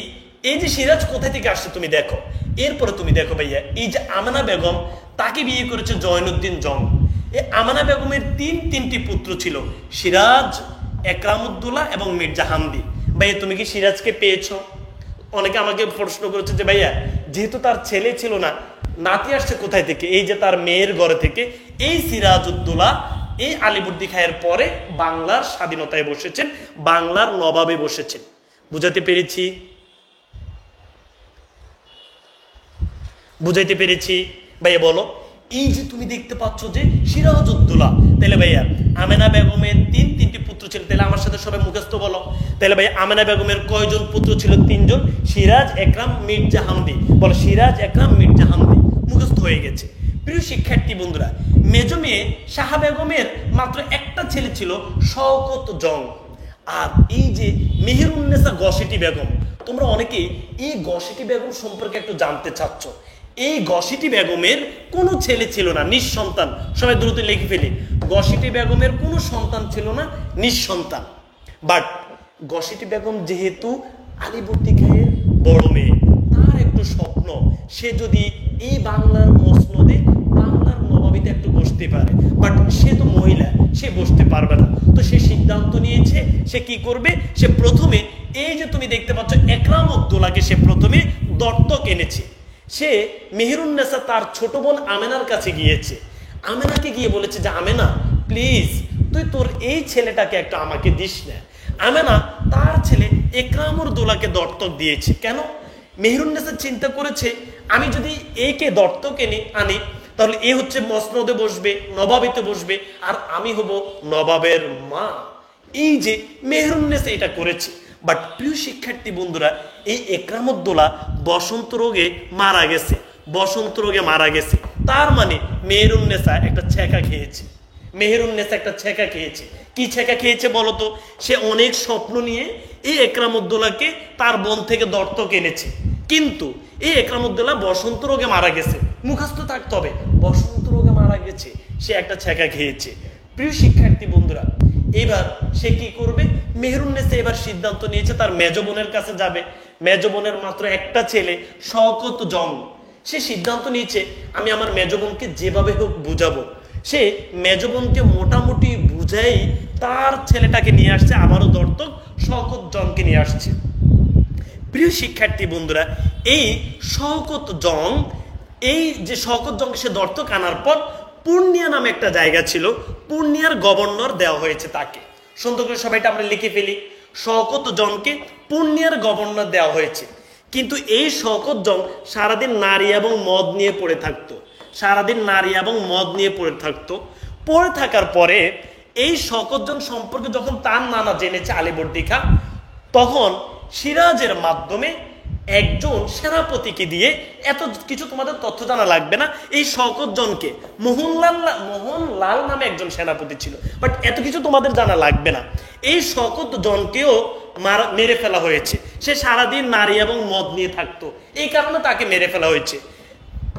Speaker 1: এই যে সিরাজ কোথা থেকে আসছে তুমি দেখো। এরপরে তুমি দেখো ভাইয়া, এই যে আমানা বেগম, তাকে বিয়ে করেছে জয়নুদ্দিন জং। এই আমানা বেগমের তিনটি পুত্র ছিল, সিরাজ, একরামউদ্দৌলা এবং মির্জা হামদি। ভাইয়া তুমি কি সিরাজকে পেয়েছো? অনেকে আমাকে প্রশ্ন করেছে যে ভাইয়া যেহেতু তার ছেলে ছিল না, নাতি আসছে কোথায় থেকে? এই যে তার মেয়ের ঘরে থেকে। এই সিরাজউদ্দৌলা এই আলীবর্দী খাঁয়ের পরে বাংলার স্বাধীনতায় বসেছেন, বাংলার নবাবে বসেছেন। বুঝাতে পেরেছি? বুঝাইতে পেরেছি? ভাইয়া বলো। এই যে তুমি দেখতে পাচ্ছ যে সিরাজউদ্দৌলা, তাহলে ভাইয়া আমেনা বেগমের তিনটি পুত্র ছিল, তাহলে আমার সাথে সবাই মুখস্থ বলো। তাহলে ভাইয়া আমেনা বেগমের কয়জন পুত্র ছিল? 3 জন, সিরাজ, একরাম, মির্জা হামদি। বলো সিরাজ, একরাম, মির্জা হামদি। মুখস্থ হয়ে গেছে। প্রিয় শিক্ষার্থী বন্ধুরা, মেজো মেয়ে শাহা বেগমের মাত্র একটা ছেলে ছিল, শওকত জং। আর এই যে মেহেরুন্নেসা গসেটি বেগম, তোমরা অনেকেই এই গসেটি বেগম সম্পর্কে একটু জানতে চাচ্ছ। এই গসেটি বেগমের কোনো ছেলে ছিল না, নিঃসন্তান। সবাই দ্রুত লিখে ফেলি, গসেটি বেগমের কোনো সন্তান ছিল না, নিঃসন্তান। বাট গসেটি বেগম যেহেতু আলীবর্দী খাঁয়ের বড় মেয়ে, তার একটু স্বপ্ন সে যদি এই বাংলার মসনদে, বাংলার নবাবিতে একটু বসতে পারে। বাট সে তো মহিলা, সে বসতে পারবে না। তো সে সিদ্ধান্ত নিয়েছে সে কি করবে। সে প্রথমে এই যে তুমি দেখতে পাচ্ছ একরামউদ্দৌলাকে সে প্রথমে দত্তক এনেছে। সে মেহেরুন্নেসা তার ছোট বোন আমেনার কাছে গিয়েছে। আমেনাকে গিয়ে বলেছে যে আমেনা প্লিজ তুই তোর এই ছেলেটাকে একটা আমাকে দিস না। আমেনা তার ছেলে একরামউদ্দৌলাকে দত্তক দিয়েছে। কেন? মেহেরুন্নেসা চিন্তা করেছে আমি যদি একে দত্তক আনি তাহলে এ হচ্ছে মসনদে বসবে, নবাবিতে বসবে, আর আমি হব নবাবের মা। এই যে মেহেরুন্নেসা এটা করেছে। বাট প্রিয় শিক্ষার্থী বন্ধুরা, এই একরামউদ্দৌলা বসন্ত রোগে মারা গেছে। বসন্ত রোগে মারা গেছে, তার মানে মেহেরুন্নেসা একটা ছ্যাঁকা খেয়েছে। মেহেরুন্নেসা একটা ছ্যাঁকা খেয়েছে। কি ছ্যাঁকা খেয়েছে বলতো? সে অনেক স্বপ্ন নিয়ে এই একরামউদ্দৌলাকে তার বোন থেকে দত্তক এনেছে, কিন্তু এই একরামউদ্দৌলা বসন্ত রোগে মারা গেছে। মুখস্থ থাকতে হবে, বসন্ত রোগে মারা গেছে, সে একটা ছ্যাঁকা খেয়েছে। প্রিয় শিক্ষার্থী বন্ধুরা, এবার সে কি করবে? মেহেরুন্নেসা এবার সিদ্ধান্ত নিয়েছে তার মেজ বোনের কাছে যাবে। মেজ বোনের মাত্র একটা ছেলে শওকত জং। সে সিদ্ধান্ত নিয়েছে আমি আমার মেজ বোনকে যেভাবে হোক বুঝাবো। সে মেজ বোনকে মোটামুটি বুঝাই তার ছেলেটাকে নিয়ে আসছে, আবারও দত্তক শওকত জংকে নিয়ে আসছে। প্রিয় শিক্ষার্থী বন্ধুরা, এই শওকত জং, এই যে শওকত জংকে সে দত্তক আনার পর পূর্ণিয়া নামে একটা জায়গা ছিল, পূর্ণিয়ার গভর্নর দেওয়া হয়েছে তাকে। সুন্দর করে সবাইটা আমরা লিখে ফেলি, শওকত জংকে পূর্ণিয়ার গভর্নর দেওয়া হয়েছে। কিন্তু এই শওকত জং সারাদিন নারী এবং মদ নিয়ে পড়ে থাকতো। সারাদিন নারী এবং মদ নিয়ে পড়ে থাকতো। পড়ে থাকার পরে এই শওকত জং সম্পর্কে যখন তার নানা জেনেছে আলীবর্দী খাঁ, তখন সিরাজের মাধ্যমে একজন সেনাপতিকে দিয়ে, এত কিছু তোমাদের তথ্য জানা লাগবে না, এই শওকত জংকে মোহনলাল নামে একজন সেনাপতি ছিল, বাট এত কিছু তোমাদের জানা লাগবে না। এই শওকত জংকেও মেরে ফেলা হয়েছে। সে সারাদিন নারী এবং মদ নিয়ে থাকতো, এই কারণে তাকে মেরে ফেলা হয়েছে।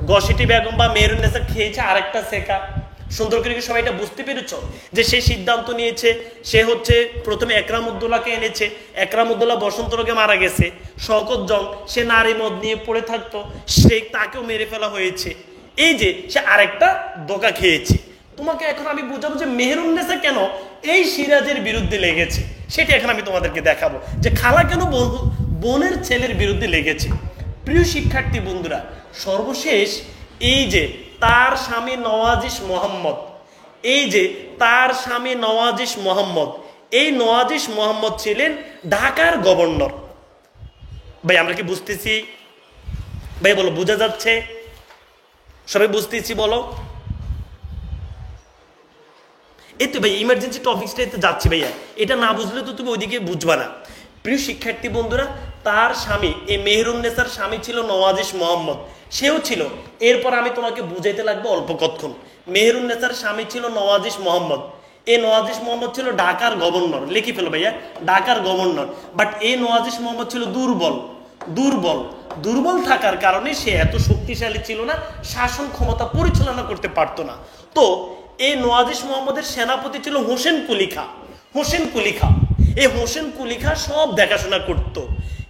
Speaker 1: গসেটি বেগম বা মেহেরুন্নেসা খেয়েছে আরেকটা শেখা। সুন্দর করে সবাই এটা বুঝতে পেরেছ যে সে সিদ্ধান্ত নিয়েছে, সে হচ্ছে প্রথমে একরামউদ্দৌলাকে এনেছে। একরামউদ্দৌলা বসন্ত রোগে মারা গেছে। শওকত জং সে নারী মদ নিয়ে পড়ে থাকতো, সে তাকেও মেরে ফেলা হয়েছে। এই যে সে আরেকটা ধোঁকা খেয়েছে। তোমাকে এখন আমি বুঝাবো যে মেহেরুন্নেসা কেন এই সিরাজের বিরুদ্ধে লেগেছে, সেটা এখন আমি তোমাদেরকে দেখাবো যে খালা কেন বোনের ছেলের বিরুদ্ধে লেগেছে। প্রিয় শিক্ষার্থী বন্ধুরা, সর্বশেষ এই যে তার স্বামী নওয়াজিশ মোহাম্মদ, এই যে তার স্বামী নওয়াজিশ মোহাম্মদ, এই নওয়াজিশ মোহাম্মদ ছিলেন ঢাকার গভর্নর। ভাই আমরা কি বুঝতেছি? ভাই বলো, বোঝা যাচ্ছে? সবাই বুঝতেছি বলো? এই তো ভাই ইমার্জেন্সি টপিক্সটাতে যাচ্ছি ভাইয়া, এটা না বুঝলে তো তুমি ওইদিকে বুঝবা না। প্রিয় শিক্ষার্থী বন্ধুরা, তার স্বামী এই মেহেরুন্নেসার স্বামী ছিল নওয়াজিশ মোহাম্মদ, সেও ছিল। এরপর আমি তোমাকে বুঝাইতে লাগবে অল্প কতক্ষণ। মেহেরুন্নেসার স্বামী ছিল নওয়াজিশ মোহাম্মদ। এই নওয়াজিশ মোহাম্মদ ছিল ঢাকার গভর্নর। লিখি ফেলো ভাইয়া, ঢাকার গভর্নর। বাট এই নওয়াজিশ মোহাম্মদ ছিল দুর্বল। দুর্বল। দুর্বল থাকার কারণে সে এত শক্তিশালী ছিল না, শাসন ক্ষমতা পরিচালনা করতে পারতো না। তো এই নওয়াজিশ মোহাম্মদের সেনাপতি ছিল হোসেন কুলি খাঁ। হোসেন কুলি খাঁ, এই হোসেন কুলি খাঁ সব দেখাশোনা করত।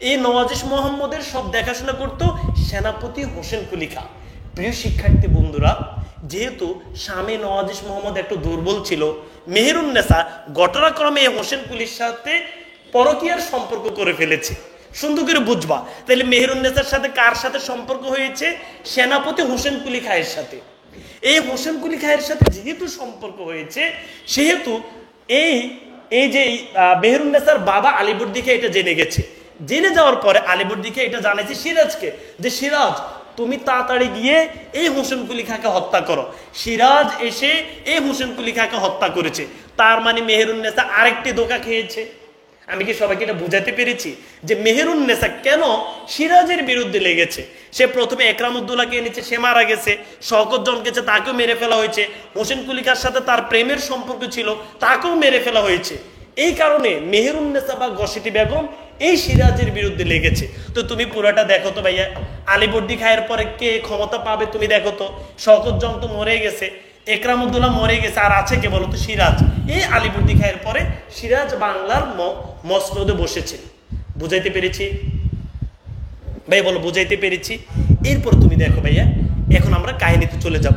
Speaker 1: এই নওয়াজিশ মোহাম্মদের সব দেখাশোনা করত সেনাপতি হোসেন কুলি খাঁ। প্রিয় শিক্ষার্থী বন্ধুরা, যেহেতু স্বামী নওয়াজিশ মোহাম্মদ একটু দুর্বল ছিল, মেহেরুন্নেসা ঘটনাক্রমে হোসেন কুলির সাথে পরকীয়ার সম্পর্ক করে ফেলেছে। সুন্দর করে বুঝবা, তাহলে মেহেরুন্নেসার সাথে কার সাথে সম্পর্ক হয়েছে? সেনাপতি হোসেন কুলি খাঁয়ের সাথে। এই হোসেন কুলি খাঁয়ের সাথে যেহেতু সম্পর্ক হয়েছে, সেহেতু এই যে মেহেরুন্নেসার বাবা আলীবর্দী খাঁ এটা জেনে গেছে। জেনে যাওয়ার পরে আলীবর্দী খাঁ এটা জানাইছে সিরাজকে, যে সিরাজ তুমি তাড়াতাড়ি গিয়ে এই হোসেন কুলি খাঁকে হত্যা করো। সিরাজ এসে এই হোসেন কুলি খাঁকে হত্যা করেছে। তার মানে মেহেরুন্নেসা আরেকটি ধোঁকা খেয়েছে। আমি কি সবাইকে এটা বুঝাতে পেরেছি যে মেহেরুন্নেসা কেন সিরাজের বিরুদ্ধে লেগেছে? সে প্রথমে একরামউদ্দৌলাকে এনেছে, সে মারা গেছে। শওকত জন্মেছে, তাকেও মেরে ফেলা হয়েছে। হোসেন কুলি খাঁর সাথে তার প্রেমের সম্পর্ক ছিল, তাকেও মেরে ফেলা হয়েছে। এই কারণে মেহেরুন্নেসা বা গসেটি বেগম এই সিরাজের বিরুদ্ধে লেগেছে। তো তুমি পুরোটা দেখো তো ভাইয়া, আলীবর্দী খাঁয়ের পরে কে ক্ষমতা পাবে তুমি দেখো তো। শওকত জং তো মরে গেছে, একরামউদ্দৌলা মরে গেছে, আর আছে কে বলো তো? সিরাজ। এই আলীবর্দী খাঁয়ের পরে সিরাজ বাংলার মসনদে বসেছে। বুঝাইতে পেরেছি ভাই? বলো, বুঝাইতে পেরেছি? এরপর তুমি দেখো ভাইয়া, এখন আমরা কাহিনীতে চলে যাব।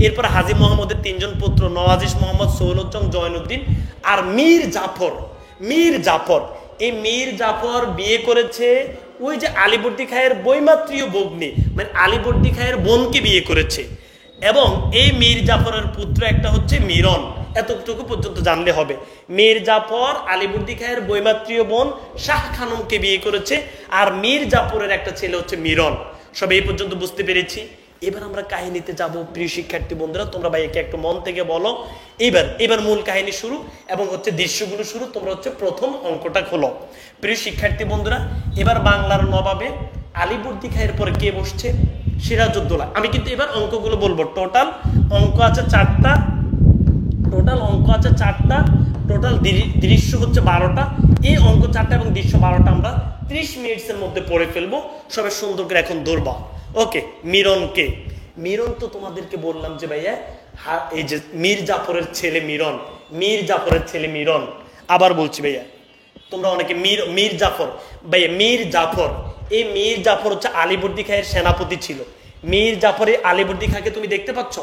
Speaker 1: এরপর হাজী মোহাম্মদের তিনজন পুত্র নওয়াজিশ মোহাম্মদ, সৌলত জং, জয়নুদ্দিন আর মীর জাফর। মীর জাফর, এই মীর জাফর বিয়ে করেছে ওই যে আলীবর্দী খাঁয়ের বৈমাত্রীয় ভগ্নী, মানে আলীবর্দী খাঁয়ের বোনকে বিয়ে করেছে। এবং এই মীর জাফরের পুত্র একটা হচ্ছে মিরন। এতটুকু পর্যন্ত জানলে হবে। মীর জাফর আলীবর্দী খাঁয়ের বৈমাত্রীয় বোন শাহ খানমকে বিয়ে করেছে, আর মীর জাফরের একটা ছেলে হচ্ছে মিরন। সব এই পর্যন্ত বুঝতে পেরেছি। এবার আমরা কাহিনীতে যাব। প্রিয় শিক্ষার্থী বন্ধুরা, তোমরা ভাইকে একটু মন থেকে বলো। এবার মূল কাহিনী শুরু এবং হচ্ছে দৃশ্যগুলো শুরু। তোমরা হচ্ছে প্রথম অঙ্কটা খোলো। প্রিয় শিক্ষার্থী বন্ধুরা, এবার বাংলার নবাবে আলীবর্দী খাঁয়ের পরে কে বসছে? সিরাজউদ্দৌলা। আমি কিন্তু এবার অঙ্কগুলো বলবো। টোটাল অঙ্ক আছে 4টা, টোটাল দৃশ্য হচ্ছে 12টা। এই অঙ্ক 4টা এবং দৃশ্য 12টা আমরা 30 মিনিটসের মধ্যে পড়ে ফেলবো। সবাই সুন্দর করে এখন ধরবা। ওকে, মিরনকে। মিরন তো তোমাদেরকে বললাম যে ভাইয়া, এই যে মীর জাফরের ছেলে মিরন, মীর জাফরের ছেলে মিরন। আবার বলছি ভাইয়া, তোমরা অনেকে মীর জাফর ভাইয়া, মীর জাফর, এই মীর জাফর হচ্ছে আলীবর্দী খাঁয়ের সেনাপতি ছিল। মীর জাফরে আলীবর্দী খাঁকে তুমি দেখতে পাচ্ছ?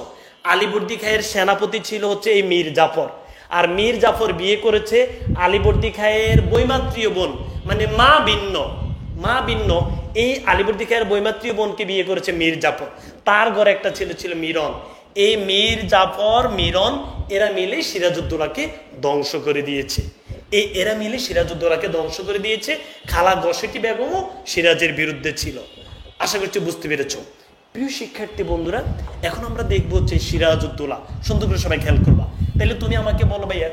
Speaker 1: আলীবর্দী খাঁয়ের সেনাপতি ছিল হচ্ছে এই মীর জাফর। আর মীর জাফর বিয়ে করেছে আলীবর্দী খাঁয়ের বৈমাত্রীয় বোন, মানে মা ভিন্ন। এই আলীবর্দী খাঁয়ের বৈমাত্রীয় বোনকে বিয়ে করেছে মীর জাফর। তার ঘরে একটা ছেলে ছিল মিরন। এই মীর জাফর, মিরন এরা মিলে সিরাজউদ্দৌলাকে ধ্বংস করে দিয়েছে। এরা মিলে সিরাজউদ্দৌলাকে ধ্বংস করে দিয়েছে। খালা গসেটি বেগমও সিরাজের বিরুদ্ধে ছিল। আশা করছি বুঝতে পেরেছ। প্রিয় শিক্ষার্থী বন্ধুরা, এখন আমরা দেখবো হচ্ছে সিরাজউদ্দৌলা। সুন্দর করে সবাই খেয়াল করবা। তাহলে তুমি আমাকে বলো ভাইয়া,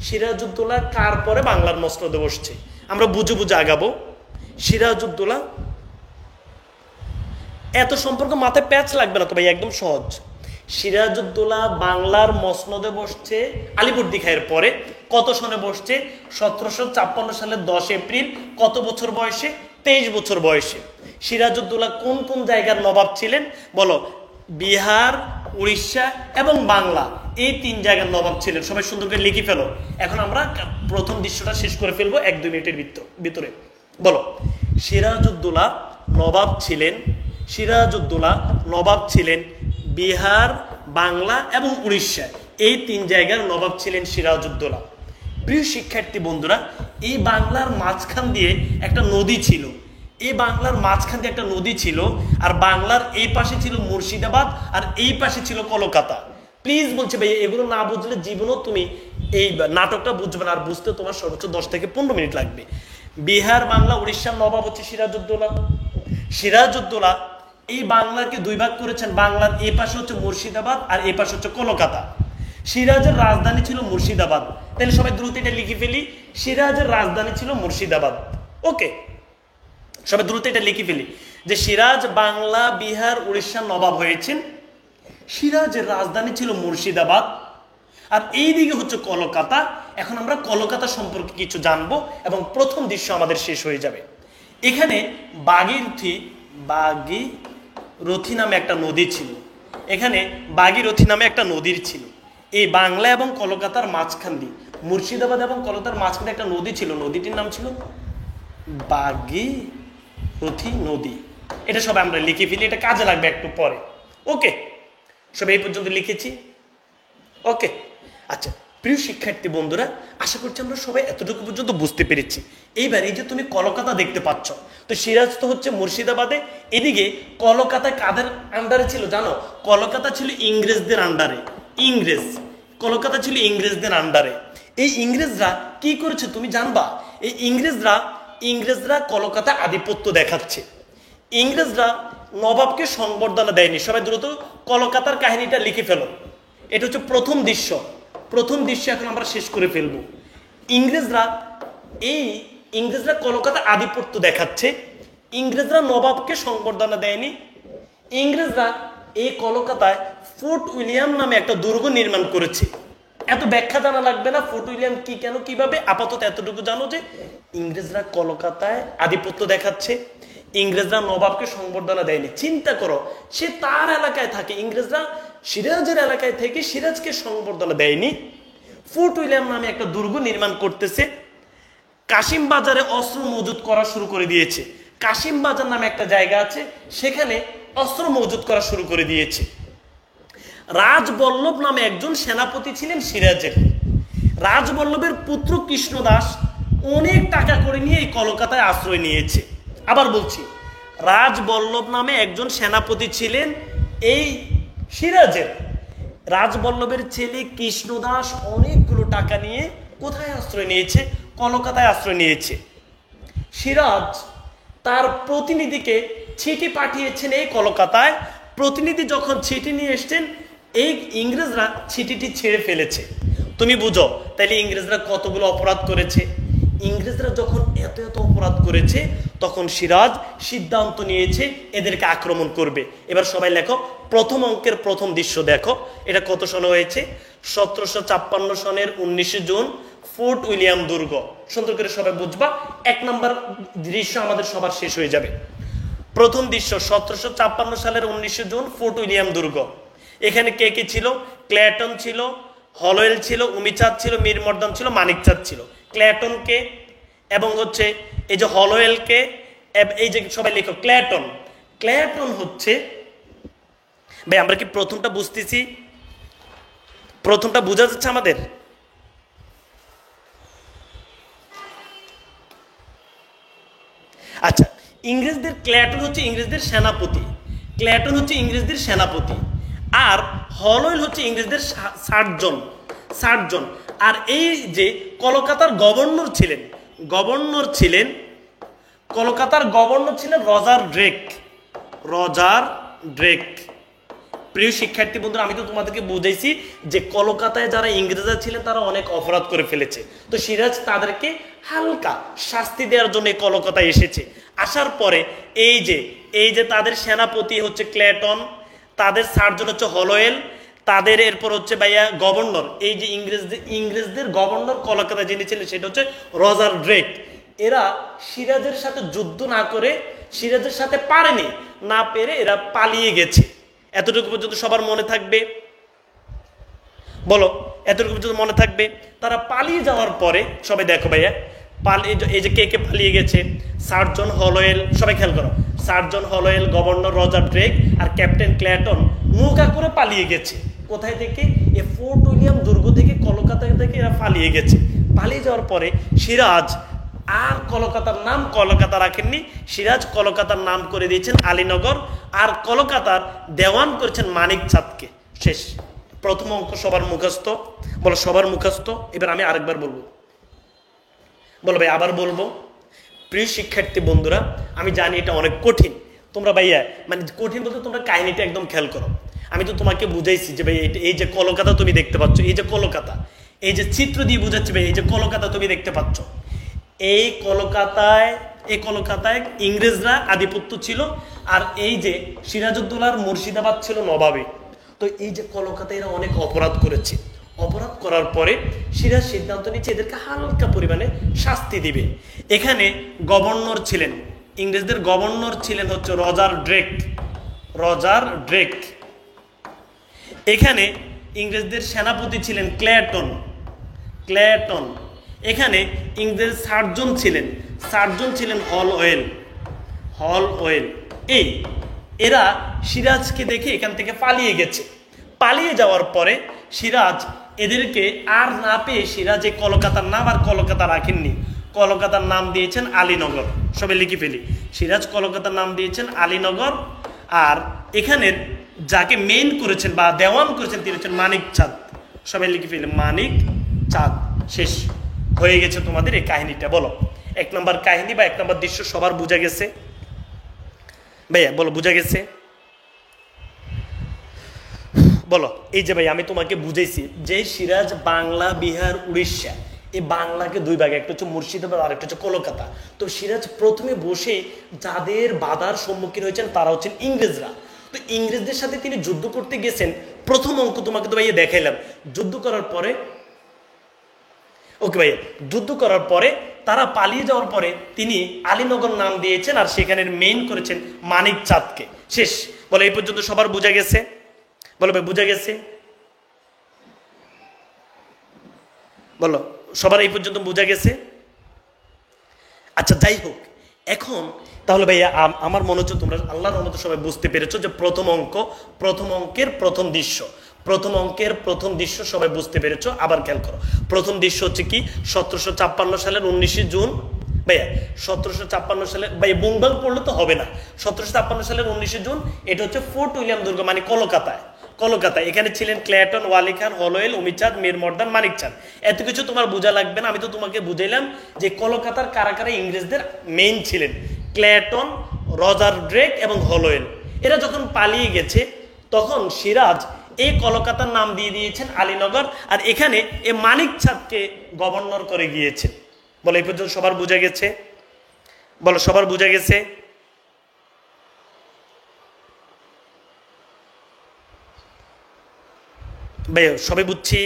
Speaker 1: সিরাজউদ্দৌলা কার পরে বাংলার মসনদে বসছে? আমরা বুঝে আগাবো। সিরাজউদ্দৌলা, এত সম্পর্ক মাথায় প্যাচ লাগবে না তো ভাই, একদম সহজ। সিরাজউদ্দৌলা বাংলার মসনদে বসছে আলীবর্দী খাঁয়ের পরে। কত সনে বসছে? 1756 সালের 10 এপ্রিল। কত বছর বয়সে? 23 বছর বয়সে। সিরাজউদ্দৌলা কোন কোন জায়গার নবাব ছিলেন বলো? বিহার, উড়িষ্যা এবং বাংলা, এই 3 জায়গার নবাব ছিলেন। সবাই সুন্দর করে লিখে ফেলো। এখন আমরা প্রথম দৃশ্যটা শেষ করে ফেলবো 1-2 মিনিটের ভিতরে। বলো, সিরাজউদ্দৌলা নবাব ছিলেন বিহার, বাংলা এবং উড়িষ্যা, এই 3 জায়গার নবাব ছিলেন সিরাজউদ্দৌলা। প্রিয় শিক্ষার্থী বন্ধুরা, এই বাংলার মাঝখান দিয়ে একটা নদী ছিল। আর বাংলার এই পাশে ছিল মুর্শিদাবাদ, আর এই পাশে ছিল কলকাতা। প্লিজ বলছি ভাই, এগুলো না বুঝলে জীবনও তুমি এই নাটকটা বুঝবে না। আর বুঝতে তোমার সর্বোচ্চ 10 থেকে 15 মিনিট লাগবে। বিহার, বাংলা, উড়িষ্যার নবাব হচ্ছে সিরাজউদ্দৌলা এই বাংলাকে 2 ভাগ করেছেন। বাংলার এই পাশে হচ্ছে মুর্শিদাবাদ, আর এই পাশে হচ্ছে কলকাতা। সিরাজের রাজধানী ছিল মুর্শিদাবাদ। তাহলে সবাই দ্রুত এটা লিখে ফেলি, সিরাজের রাজধানী ছিল মুর্শিদাবাদ। ওকে, সবাই দ্রুত এটা লিখে ফেলি যে সিরাজ বাংলা, বিহার, উড়িষ্যার নবাব হয়েছেন। সিরাজের রাজধানী ছিল মুর্শিদাবাদ, আর এইদিকে হচ্ছে কলকাতা। এখন আমরা কলকাতা সম্পর্কে কিছু জানবো এবং প্রথম দৃশ্য আমাদের শেষ হয়ে যাবে। এখানে বাগীরথী নামে একটা নদী ছিল। এখানে বাগীরথী নামে একটা নদীর ছিল। এই বাংলা এবং কলকাতার মাঝখান দিয়ে, মুর্শিদাবাদ এবং কলকাতার মাঝখানে একটা নদী ছিল, নদীটির নাম ছিল বাগীরথী নদী। এটা সবাই আমরা লিখে ফেলি, এটা কাজে লাগবে একটু পরে। ওকে, সবাই এই পর্যন্ত লিখেছি। ওকে, আচ্ছা প্রিয় শিক্ষার্থী বন্ধুরা, আশা করছি আমরা সবাই এতটুকু পর্যন্ত বুঝতে পেরেছি। এইবার এই যে তুমি কলকাতা দেখতে পাচ্ছ, তো সিরাজ তো হচ্ছে মুর্শিদাবাদে। এদিকে কলকাতা কাদের আন্ডারে ছিল জানো? কলকাতা ছিল ইংরেজদের আন্ডারে। কলকাতা ছিল ইংরেজদের আন্ডারে। এই ইংরেজরা কি করেছে তুমি জানবা? এই ইংরেজরা কলকাতায় আধিপত্য দেখাচ্ছে। ইংরেজরা নবাবকে সংবর্ধনা দেয়নি। সবাই দ্রুত কলকাতার কাহিনীটা লিখে ফেলো। এটা হচ্ছে প্রথম দৃশ্য এখন আমরা শেষ করে ফেলবো। ইংরেজরা কলকাতা আধিপত্য দেখাচ্ছে। ইংরেজরা নবাবকে সংবর্ধনা দেয়নি। ইংরেজরা এই কলকাতায় ফোর্ট উইলিয়াম নামে একটা দুর্গ নির্মাণ করেছে। এত ব্যাখ্যা জানা লাগবে না, ফোর্ট উইলিয়াম কি, কেন, কিভাবে। আপাতত এতটুকু জানো যে ইংরেজরা কলকাতায় আধিপত্য দেখাচ্ছে, ইংরেজরা নবাবকে সংবর্ধনা দেয়নি। চিন্তা করো, সে তার এলাকায় থাকে, ইংরেজরা সিরাজের এলাকায় থেকে সিরাজকে সংবর্ধনা দেয়নি। ফোর্ট উইলিয়াম নামে একটা দুর্গ নির্মাণ করতেছে। কাশিম বাজারে অস্ত্র মজুত করা শুরু করে দিয়েছে। কাশিম বাজার নামে একটা জায়গা আছে, সেখানে অস্ত্র মজুত করা শুরু করে দিয়েছে। রাজবল্লভ নামে একজন সেনাপতি ছিলেন সিরাজের। রাজবল্লভের পুত্র কৃষ্ণদাস অনেক টাকা করে নিয়ে এই কলকাতায় আশ্রয় নিয়েছে। আবার বলছি, রাজবল্লভ নামে একজন সেনাপতি ছিলেন এই সিরাজের। রাজবল্লভের ছেলে কৃষ্ণদাস অনেকগুলো টাকা নিয়ে কোথায় আশ্রয় নিয়েছে? কলকাতায় আশ্রয় নিয়েছে। সিরাজ তার প্রতিনিধিকে চিঠি পাঠিয়েছেন এই কলকাতায়। প্রতিনিধি যখন চিঠি নিয়ে এসছেন, এই ইংরেজরা চিঠিটি ছেড়ে ফেলেছে। তুমি বুঝো তাইলে ইংরেজরা কতগুলো অপরাধ করেছে। ইংরেজরা যখন এত অপরাধ করেছে, তখন সিরাজ সিদ্ধান্ত নিয়েছে এদেরকে আক্রমণ করবে। এবার সবাই লেখো, প্রথম অঙ্কের প্রথম দৃশ্য দেখো। এটা কত সনে হয়েছে? 1756 সনের 19 জুন, ফোর্ট উইলিয়াম দুর্গ। সুন্দর করে সবাই বুঝবা, 1 নম্বর দৃশ্য আমাদের সবার শেষ হয়ে যাবে। প্রথম দৃশ্য 1756 সালের 19 জুন, ফোর্ট উইলিয়াম দুর্গ। এখানে কে কে ছিল? ক্ল্যাটন ছিল, হলওয়েল ছিল, উমিচাঁদ ছিল, মীর মর্দান ছিল, মানিকচাঁদ ছিল। ক্ল্যাটনকে এবং হচ্ছে এই যে হলওয়েলকে, এই যে সবাই লেখো ক্ল্যাটন হচ্ছে, ভাই আমরা কি প্রথমটা বুঝতেছি? প্রথমটা বোঝা যাচ্ছে আমাদের? আচ্ছা, ক্ল্যাটন হচ্ছে ইংরেজদের সেনাপতি। আর হলওয়েল হচ্ছে ইংরেজদের সার্জন। আর এই যে কলকাতার গভর্নর ছিলেন কলকাতার গভর্নর ছিলেন রজার ড্রেক। প্রিয় শিক্ষার্থী বন্ধুরা, আমি তো তোমাদেরকে বুঝাইছি যে কলকাতায় যারা ইংরেজরা ছিলেন তারা অনেক অপরাধ করে ফেলেছে। তো সিরাজ তাদেরকে হালকা শাস্তি দেওয়ার জন্য কলকাতায় এসেছে। আসার পরে এই যে তাদের সেনাপতি হচ্ছে ক্ল্যাটন, তাদের সার্জন হচ্ছে হলওয়েল, তাদের এরপর হচ্ছে ভাইয়া গভর্নর, এই যে ইংরেজদের গভর্নর কলকাতায় যিনি ছিলেন সেটা হচ্ছে রজার ড্রেক। এরা সিরাজের সাথে যুদ্ধ না করে, সিরাজের সাথে না পেরে এরা পালিয়ে গেছে। এতটুকু পর্যন্ত সবার মনে থাকবে? বলো, এতটুকু পর্যন্ত মনে থাকবে? তারা পালিয়ে যাওয়ার পরে সবাই দেখো ভাইয়া, এই যে কে পালিয়ে গেছে? সার্জন হলওয়েল, সবাই খেয়াল করো, surgeon Holwell, governor Roger Drake আর ক্যাপ্টেন ক্ল্যাটন নৌকা করে পালিয়ে গেছে। কোথায় থেকে? এই ফোর্ট উইলিয়াম দুর্গ থেকে, কলকাতা থেকে এরা পালিয়ে গেছে। পালিয়ে যাওয়ার পরে সিরাজ আর কলকাতার নাম কলকাতা রাখেননি, সিরাজ কলকাতার নাম করে দিয়েছেন আলীনগর, আর কলকাতার দেওয়ান করেছেন মানিকচাঁদকে। শেষ। প্রথম অঙ্ক সবার মুখস্থ? বলো সবার মুখস্থ। এবার আমি আরেকবার বলবো, বলো ভাই আবার বলবো। প্রিয় শিক্ষার্থী বন্ধুরা, আমি জানি এটা অনেক কঠিন, তোমরা ভাইয়া মানে কঠিন বলতে তোমরা কাহিনীটা একদম খেয়াল করো। আমি তো তোমাকে বুঝাইছি যে ভাই এই যে কলকাতা তুমি দেখতে পাচ্ছ, এই যে কলকাতা, এই যে চিত্র দিয়ে বুঝাচ্ছি ভাই, এই যে কলকাতা তুমি দেখতে পাচ্ছ, এই কলকাতায় ইংরেজরা আধিপত্য ছিল। আর এই যে সিরাজউদ্দৌলার মুর্শিদাবাদ ছিল নবাবে। তো এই যে কলকাতায় এরা অনেক অপরাধ করেছে। অপরাধ করার পরে সিরাজ সিদ্ধান্ত নিচ্ছে এদেরকে হালকা পরিমাণে শাস্তি দিবে। এখানে গভর্নর ছিলেন ইংরেজদের গভর্নর ছিলেন হচ্ছে রজার ড্রেক। Roger Drake. এখানে ইংরেজদের সেনাপতি ছিলেন ক্লেটন। ক্লেটন। এখানে ইংরেজ সার্জন ছিলেন হল ওয়েল। হল ওয়েল। এরা সিরাজকে দেখে এখান থেকে পালিয়ে গেছে। পালিয়ে যাওয়ার পরে সিরাজ এদেরকে আর না পেয়ে সিরাজে কলকাতার নাম আর কলকাতা রাখেননি, কলকাতার নাম দিয়েছেন আলীনগর। সবাই লিখে ফেলি, সিরাজ কলকাতার নাম দিয়েছেন আলীনগর। আর এখানের যাকে মেইন করেছেন বা দেওয়ান করেছেন তিনি হচ্ছেন মানিক চাঁদ। সবাই লিখে ফেলি, মানিক চাঁদ। শেষ হয়ে গেছে তোমাদের এই কাহিনীটা। বলো 1 নম্বর কাহিনী বা 1 নম্বর দৃশ্য সবার বোঝা গেছে? ভাইয়া বলো বোঝা গেছে? বলো। এই যে ভাই আমি তোমাকে বুঝাইছি যে সিরাজ বাংলা, বিহার, উড়িষ্যা, এই বাংলাকে 2 ভাগে, একটা হচ্ছে মুর্শিদাবাদ আর একটা হচ্ছে কলকাতা। তো সিরাজ প্রথমে বসে যাদের বাধার সম্মুখীন হয়েছেন তারা হচ্ছেন ইংরেজরা। তো ইংরেজদের সাথে তিনি যুদ্ধ করতে গেছেন। প্রথম অঙ্ক তোমাকে তো ভাইয়া দেখাইলাম। যুদ্ধ করার পরে ওকে ভাইয়া, যুদ্ধ করার পরে তারা পালিয়ে যাওয়ার পরে তিনি আলীনগর নাম দিয়েছেন আর সেখানের মেইন করেছেন মানিক চাঁদকে। শেষ। বলে এই পর্যন্ত সবার বোঝা গেছে? বলো ভাই বোঝা গেছে? বলো সবার এই পর্যন্ত বোঝা গেছে? আচ্ছা যাই হোক, এখন তাহলে ভাইয়া আমার মনে হচ্ছে তোমরা আল্লাহর রহমতে সবাই বুঝতে পেরেছো যে প্রথম অঙ্কের প্রথম দৃশ্য, প্রথম অঙ্কের প্রথম দৃশ্য সবাই বুঝতে পেরেছো। আবার খেয়াল করো, প্রথম দৃশ্য হচ্ছে কি 1756 সালের 19 জুন। ভাইয়া 1756 সালে ভাই বুংবাং পড়লে তো হবে না। 1756 সালের 19 জুন এটা হচ্ছে ফোর্ট উইলিয়াম দুর্গ, মানে কলকাতায়। এখানে ছিলেন ক্লেটন, ওয়ালি খান, হলওয়েল, উমিচাঁদ, মীর মর্দান, মানিক চাঁদ। এত কিছু তোমার বোঝা লাগবে না, আমি তো তোমাকে বুঝাইলাম যে কলকাতার কারা কারা ইংরেজদের মেইন ছিলেন। ক্লেটন, রজার ড্রেক এবং হলওয়েল। এরা যখন পালিয়ে গেছে তখন সিরাজ এই কলকাতার নাম দিয়ে দিয়েছেন আলীনগর, আর এখানে এ মানিক চাঁদকে গভর্নর করে গিয়েছেন। বলো এই পর্যন্ত সবার বোঝা গেছে? বলো সবার বোঝা গেছে? ভাই সবাই বুঝছি?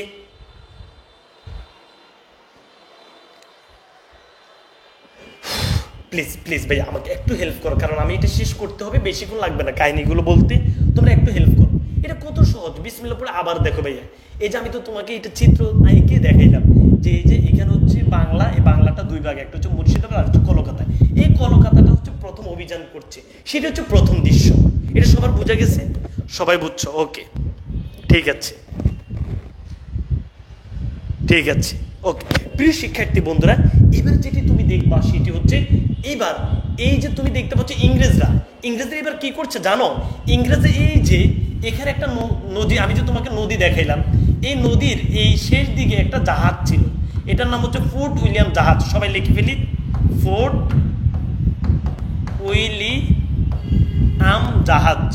Speaker 1: প্লিজ প্লিজ ভাই আমাকে একটু হেল্প করো, কারণ আমি এটা শেষ করতে হবে, বেশিক্ষণ লাগবে না কাহিনীগুলো বলতে। তোমরা একটু হেল্প করো, এটা কত সহজ। বিসমিল্লাহ পড়ে আবার দেখো ভাইয়া, এই যে আমি তো তোমাকে এটা চিত্র এঁকে দেখাইলাম যে এই যে এখানে হচ্ছে বাংলা, এই বাংলাটা 2 ভাগে, একটা হচ্ছে মুর্শিদাবাদ আর হচ্ছে কলকাতা। এই কলকাতাটা হচ্ছে প্রথম অভিযান করছে, সেটা হচ্ছে প্রথম দৃশ্য। এটা সবার বোঝা গেছে? সবাই বুঝছো? ওকে ঠিক আছে, ঠিক আছে ওকে। প্রিয় শিক্ষার্থী বন্ধুরা, এবার যেটি তুমি দেখবা সেটি হচ্ছে এবার এই যে তুমি দেখতে পাচ্ছ ইংরেজরা এবার কি করছে জানো? ইংরেজরা এই যে এখানে একটা নদী, আমি যে তোমাকে নদী দেখাইলাম, এই নদীর এই শেষ দিকে একটা জাহাজ ছিল, এটার নাম হচ্ছে ফোর্ট উইলিয়াম জাহাজ। সবাই লিখে ফেলি, ফোর্ট উইলিয়াম জাহাজ।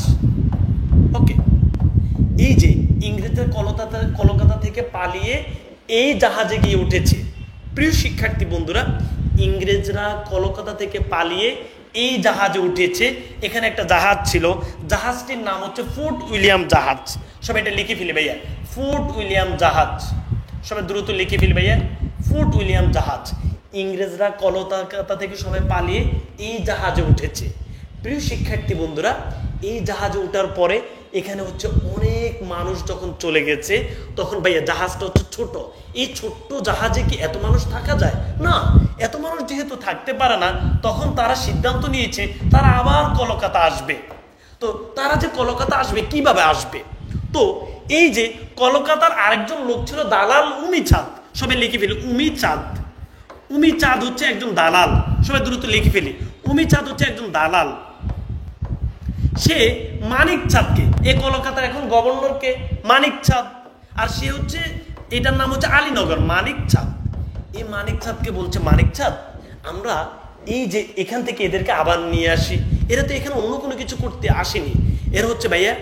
Speaker 1: ওকে। এই যে ইংরেজরা কলকাতা থেকে পালিয়ে এই জাহাজে গিয়ে উঠেছে। প্রিয় শিক্ষার্থী বন্ধুরা, ইংরেজরা কলকাতা থেকে পালিয়ে এই জাহাজে উঠেছে। এখানে একটা জাহাজ ছিল, জাহাজটির নাম হচ্ছে ফোর্ট উইলিয়াম জাহাজ। সবাই এটা লিখে ফেলি ভাইয়া, ফোর্ট উইলিয়াম জাহাজ। সবাই দ্রুত লিখে ফেলি ভাইয়া, ফোর্ট উইলিয়াম জাহাজ। ইংরেজরা কলকাতা থেকে সবাই পালিয়ে এই জাহাজে উঠেছে। প্রিয় শিক্ষার্থী বন্ধুরা, এই জাহাজে ওঠার পরে এখানে হচ্ছে অনেক মানুষ যখন চলে গেছে, তখন ভাইয়া জাহাজটা হচ্ছে ছোট। এই ছোট্ট জাহাজে কি এত মানুষ থাকা যায় না? এত মানুষ যেহেতু থাকতে পারে না, তখন তারা সিদ্ধান্ত নিয়েছে তারা আবার কলকাতা আসবে। তো তারা যে কলকাতা আসবে, কিভাবে আসবে? তো এই যে কলকাতার আরেকজন লোক ছিল দালাল উমিচাঁদ। সবাই লিখে ফেলি, উমিচাঁদ হচ্ছে একজন দালাল। সবাই দ্রুত লিখে ফেলি, উমিচাঁদ হচ্ছে একজন দালাল। সে মানিক চাঁদকে, এ কলকাতার এখন গভর্নরকে মানিক চাঁদ, আর সে হচ্ছে এটার নাম হচ্ছে আলীনগর। মানিক চাঁদ, এই মানিক চাঁদকে বলছে, মানিক চাঁদ আমরা এই যে এখান থেকে এদেরকে আবার নিয়ে আসি, এরা তো এখানে অন্য কোনো কিছু করতে আসেনি, এরা হচ্ছে ভাইয়া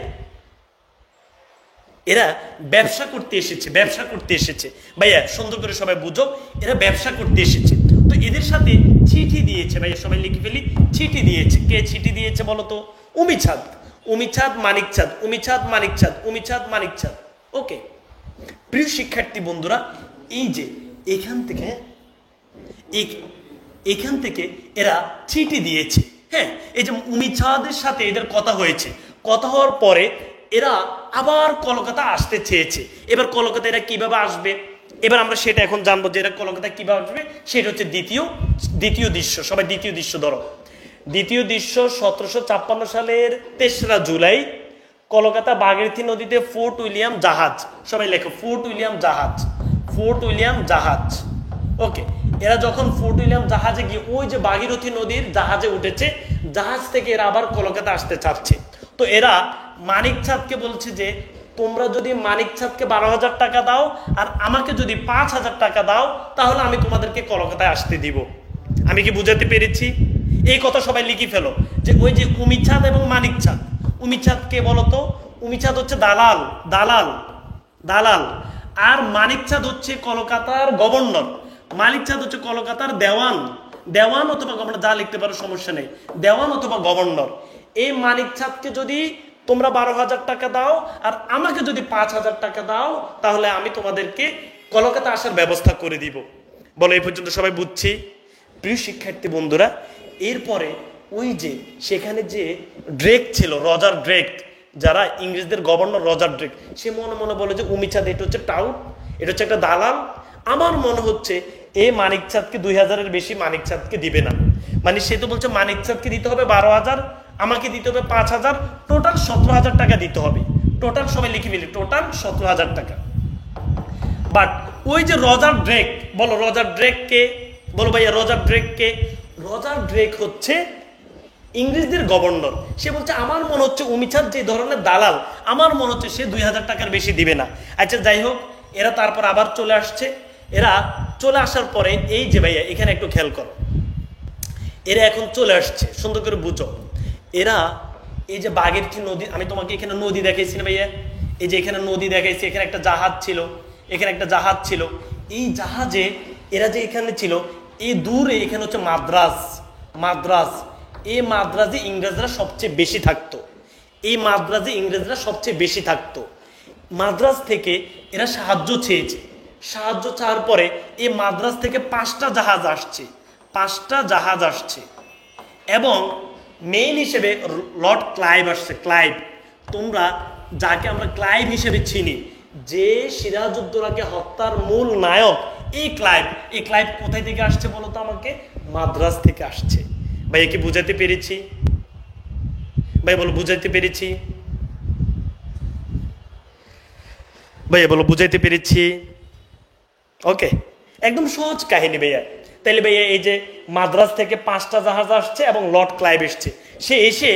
Speaker 1: এরা ব্যবসা করতে এসেছে। ভাইয়া সুন্দর করে সবাই বুঝো, এরা ব্যবসা করতে এসেছে। তো এদের সাথে চিঠি দিয়েছে ভাইয়া, সবাই লিখে ফেলি, চিঠি দিয়েছে। কে চিঠি দিয়েছে বলো তো? উমিচাঁদ মানিক চাঁদ। ওকে। প্রিয় শিক্ষার্থী বন্ধুরা, এই যে এখান থেকে এরা চিঠি দিয়েছে। হ্যাঁ, এই যে উমিচাঁদের সাথে এদের কথা হয়েছে, কথা হওয়ার পরে এরা আবার কলকাতা আসতে চেয়েছে। এবার কলকাতা এরা কিভাবে আসবে, এবার আমরা সেটা এখন জানবো যে এরা কলকাতা কিভাবে আসবে। সেটা হচ্ছে দ্বিতীয় দৃশ্য। সবাই দ্বিতীয় দৃশ্য ধরো। দ্বিতীয় দৃশ্য 1756 সালের 3রা জুলাই কলকাতা ভাগীরথী নদীতে ফোর্ট উইলিয়াম জাহাজ, সবাই লেখো ফোর্ট উইলিয়াম জাহাজ, ফোর্ট উইলিয়াম জাহাজ। ওকে, এরা যখন ফোর্ট উইলিয়াম জাহাজে গিয়ে ওই যে ভাগীরথী নদীর জাহাজে উঠেছে, জাহাজ থেকে এরা আবার কলকাতা আসতে চাচ্ছে। তো এরা মানিকচাঁদকে বলছে যে তোমরা যদি মানিকচাঁদকে 12,000 টাকা দাও আর আমাকে যদি 5,000 টাকা দাও তাহলে আমি তোমাদেরকে কলকাতায় আসতে দিব। আমি কি বুঝাতে পেরেছি? এই কথা সবাই লিখে ফেলো যে ওই যে উমিচাঁদ এবং মানিকচাঁদ। উমিচাঁদ কে বলতো? উমিচাঁদ হচ্ছে দালাল, দালাল, দালাল। আর মানিকচাঁদ হচ্ছে কলকাতার গভর্নর। মানিকচাঁদ হচ্ছে কলকাতার দেওয়ান, দেওয়ান অথবা গভর্নর, যা লিখতে পারো সমস্যা নেই, দেওয়ান অথবা গভর্নর। এই মানিকচাঁদকে যদি তোমরা 12,000 টাকা দাও আর আমাকে যদি 5,000 টাকা দাও তাহলে আমি তোমাদেরকে কলকাতা আসার ব্যবস্থা করে দিব। বলো এই পর্যন্ত সবাই বুঝছি? প্রিয় শিক্ষার্থী বন্ধুরা, এরপরে ওই যে সেখানে যে ড্রেক ছিল, রজার ড্রেক, যারা ইংরেজদের গভর্নর রজার ড্রেক, সে মনে মনে বলে যে উমিচাঁদ এটা হচ্ছে টাউট, এটা হচ্ছে একটা দালাল। আমার মনে হচ্ছে এ মানিকচাঁদকে 2,000-এর বেশি মানিকচাঁদকে দিবে না। মানে সে তো বলছে মানিকচাঁদকে দিতে হবে 12,000, আমাকে দিতে হবে 5,000, টোটাল 17,000 টাকা দিতে হবে। টোটাল সবাই লিখে মিলি, টোটাল 17,000 টাকা। বাট ওই যে রজার ড্রেক, বলো রজার ড্রেক কে? বলো ভাইয়া রজার ড্রেক কে? রজার ড্রেক হচ্ছে ইংরেজদের গভর্নর। সে বলছে আমার মনে হচ্ছে উমিচাঁদ যে ধরনের দালাল, আমার মনে হচ্ছে সে 2,000 টাকার বেশি দিবে না। আচ্ছা যাই হোক, এরা তারপর আবার চলে আসছে। এরা চলে আসার পরে এই যে ভাইয়া এখানে একটু খেয়াল করো, এরা এখন চলে আসছে, সুন্দর করে বুঝো। এরা এই যে ভাগীরথী নদী, আমি তোমাকে এখানে নদী দেখাইছি না ভাইয়া, এই যে এখানে নদী দেখাইছি, এখানে একটা জাহাজ ছিল, এখানে একটা জাহাজ ছিল। এই জাহাজে এরা যে এখানে ছিল, এই দূরে এখানে হচ্ছে মাদ্রাজ, মাদ্রাজ। এই মাদ্রাজে ইংরেজরা সবচেয়ে বেশি থাকতো, এই মাদ্রাজে ইংরেজরা সবচেয়ে বেশি থাকতো। মাদ্রাজ থেকে এরা সাহায্য চেয়েছে, সাহায্য চাওয়ার পরে এই মাদ্রাজ থেকে 5টা জাহাজ আসছে, 5টা জাহাজ আসছে। এবং মেইন হিসেবে লর্ড ক্লাইভ আসছে। ক্লাইভ, তোমরা যাকে আমরা ক্লাইভ হিসেবে চিনি, যে সিরাজউদ্দৌলাকে হত্যার মূল নায়ক, এই ক্লাইভ। এই ক্লাইভ কোথায় থেকে আসছে বলো তো আমাকে? মাদ্রাজ থেকে আসছে। ভাইয়া কি বুঝাতে পেরেছি? ভাই বলো বুঝাইতে পেরেছি? ভাইয়া বলো বুঝাইতে পেরেছি? ওকে, একদম সহজ কাহিনী ভাইয়া। তাইলে ভাইয়া এই যে মাদ্রাজ থেকে 5টা জাহাজ আসছে এবং লর্ড ক্লাইভ এসছে। সে এসে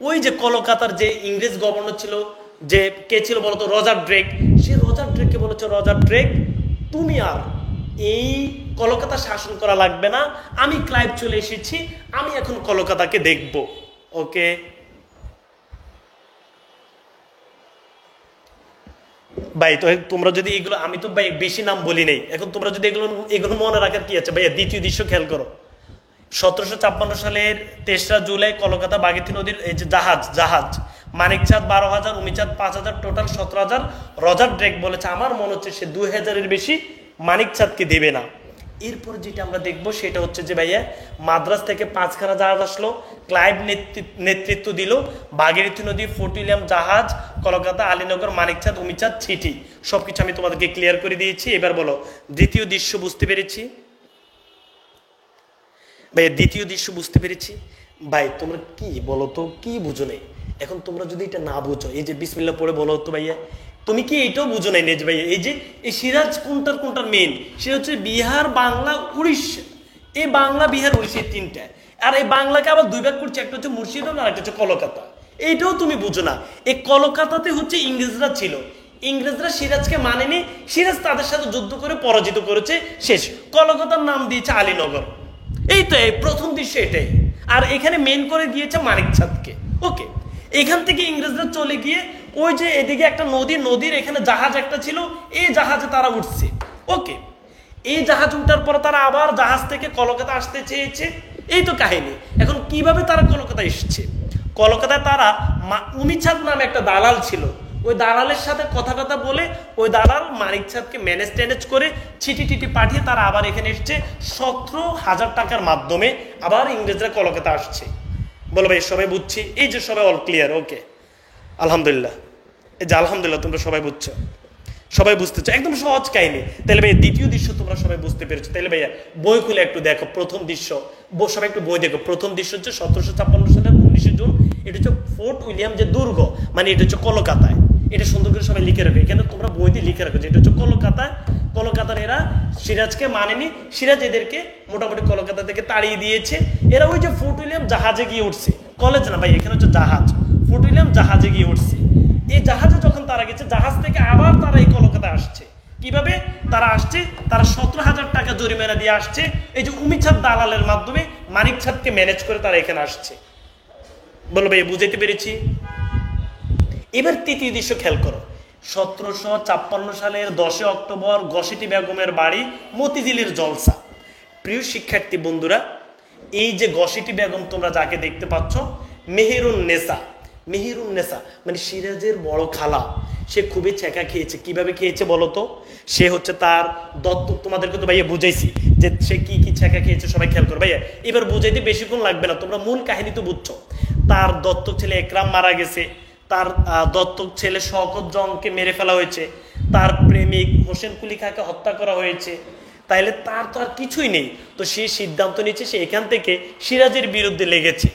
Speaker 1: ওই যে কলকাতার যে ইংরেজ গভর্নর ছিল, যে কে ছিল বলতো? Roger Drake. সে রজার ড্রেককে বলেছে, রজার ড্রেক তুমি আর এই কলকাতা শাসন করা লাগবে না, আমি ক্লাইভ চলে এসেছি, আমি এখন কলকাতাকে দেখব। ওকে, ভাই তো তোমরা যদি এগুলো, আমি তো ভাই বেশি নাম বলি নাই, এখন তোমরা যদি এগুলো মনে রাখার কি আছে ভাইয়া? দ্বিতীয় দৃশ্য খেয়াল করো। 1756 সালের 3রা জুলাই কলকাতা ভাগীরথী নদীর এই যে জাহাজ, Manikchand 12,000, Umichand 5,000, total 17,000। Roger Drake বলেছে আমার মনে হচ্ছে সে 2,000-এর বেশি মানিকচাঁদকে দেবে না। এরপর যেটা আমরা দেখবো সেটা হচ্ছে যে ভাইয়া মাদ্রাজ থেকে 5খানা জাহাজ আসলো, ক্লাইভ নেতৃত্ব দিল, ভাগীরথী নদী, ফোর্ট উইলিয়াম জাহাজ, কলকাতা, আলীনগর, মানিকচাঁদ, উমিচাঁদ, চিঠি, সবকিছু আমি তোমাদেরকে ক্লিয়ার করে দিয়েছি। এবার বলো দ্বিতীয় দৃশ্য বুঝতে পেরেছি? ভাই দ্বিতীয় দৃশ্য বুঝতে পেরেছি। ভাই তোমরা কি বলো তো, কি বুঝো নাই? এখন তোমরা যদি এটা না বুঝো, এই যে বিসমিল্লাহ পড়ে বলো তো ভাইয়া, তুমি কি এটাও বুঝো নাই নেজ ভাইয়া? এই যে এই সিরাজ কোনটার মেন, সে হচ্ছে বিহার, বাংলা, উড়িষ্যা। এই বাংলা, বিহার, উড়িষ্যা 3টা। আর এই বাংলাকে আবার 2 ভাগ করছে, একটা হচ্ছে মুর্শিদাবাদ আর একটা হচ্ছে কলকাতা। এইটাও তুমি বুঝো না। এই কলকাতাতে হচ্ছে ইংরেজরা ছিল, ইংরেজরা সিরাজকে মানেনি, সিরাজ তাদের সাথে যুদ্ধ করে পরাজিত করেছে, শেষ। কলকাতার নাম দিয়েছে আলীনগর। এই তো এই প্রথম দৃশ্য এটাই। আর এখানে মেন করে দিয়েছে মানিকচাঁদকে। ওকে, এখান থেকে ইংরেজরা চলে গিয়ে ওই যে এদিকে একটা নদীর এখানে জাহাজ একটা ছিল, এই জাহাজে তারা উঠছে। ওকে, এই জাহাজ উঠার পর তারা আবার জাহাজ থেকে কলকাতা আসতে চেয়েছে। এই তো কাহিনী। এখন কিভাবে তারা কলকাতা এসছে? কলকাতায় তারা উমিচাঁদ নামে একটা দালাল ছিল, ওই দালালের সাথে কথা বলে ওই দালাল মানিকচাঁদকে ম্যানেজ করে চিঠি পাঠিয়ে তারা আবার এখানে এসছে 17,000 টাকার মাধ্যমে। আবার ইংরেজরা কলকাতা আসছে। বলো ভাই সবাই বুঝছি? এই যে সবাই অল ক্লিয়ার, ওকে আলহামদুলিল্লাহ। এই যে আলহামদুলিল্লাহ তোমরা সবাই বুঝছো, সবাই বুঝতেছো, একদম সহজ কাহিনী। তাহলে ভাই দ্বিতীয় দৃশ্য তোমরা সবাই বুঝতে পেরেছো। তাহলে ভাইয়া বই খুলে একটু দেখো প্রথম দৃশ্য, সবাই একটু বই দেখো। প্রথম দৃশ্য হচ্ছে 1756 সালের 19 জুন। এটা হচ্ছে ফোর্ট উইলিয়াম যে দুর্গ, মানে এটা হচ্ছে কলকাতায়। এটা সুন্দর করে সবাই লিখে রাখো, এখানে তোমরা বইতে লিখে রাখো যে এটা হচ্ছে কলকাতায়। কলকাতার এরা সিরাজকে মানেনি, সিরাজ এদেরকে মোটামুটি কলকাতা থেকে তাড়িয়ে দিয়েছে। এরা ওই যে ফোর্ট উইলিয়াম জাহাজে গিয়ে উঠছে, কলেজ না ভাই, এখানে হচ্ছে জাহাজ। ফোর্ট উইলিয়াম জাহাজে গিয়ে উঠছে। এই জাহাজে যখন তারা গেছে, জাহাজ থেকে আবার তারা এই কলকাতায় আসছে। কিভাবে তারা আসছে? তারা 17,000 টাকা জরিমানা দিয়ে আসছে। এই যে উমিচাঁদ দালালের মাধ্যমে মানিক চাঁদকে ম্যানেজ করে তারা এখানে আসছে। বলো ভাই বুঝাইতে পেরেছি? এবার তৃতীয় দৃশ্য খেয়াল করো। 1756 সালের 10 অক্টোবর গসিটি বেগমের বাড়ি মতিঝিলের জলসা। প্রিয় শিক্ষার্থী বন্ধুরা, এই যে গসিটি বেগম তোমরা যাকে দেখতে পাচ্ছ, মেহেরুন্নেসা, মেহেরুন্নেসা মানে সিরাজের বড় খালা। সে খুবই ছেঁকা খেয়েছে। কিভাবে খেয়েছে বলো তো? সে হচ্ছে তার দত্তক, তোমাদেরকে তো ভাইয়া বুঝাইছি যে সে কি কি ছেঁকা খেয়েছে, সবাই খেয়াল করো ভাইয়া। এবার বুঝাইতে বেশিক্ষণ লাগবে না, তোমরা মূল কাহিনী তো বুঝছো। তার দত্তক ছেলে একরাম মারা গেছে, তার দত্তক ছেলে শওকত জংকে মেরে ফেলা হয়েছে, তার প্রেমিক হোসেন কুলি খাঁকে হত্যা করা হয়েছে। তাইলে তার তো আর কিছুই নেই। তো সে সিদ্ধান্ত নিচ্ছে সে এখান থেকে সিরাজের বিরুদ্ধে লেগেছে।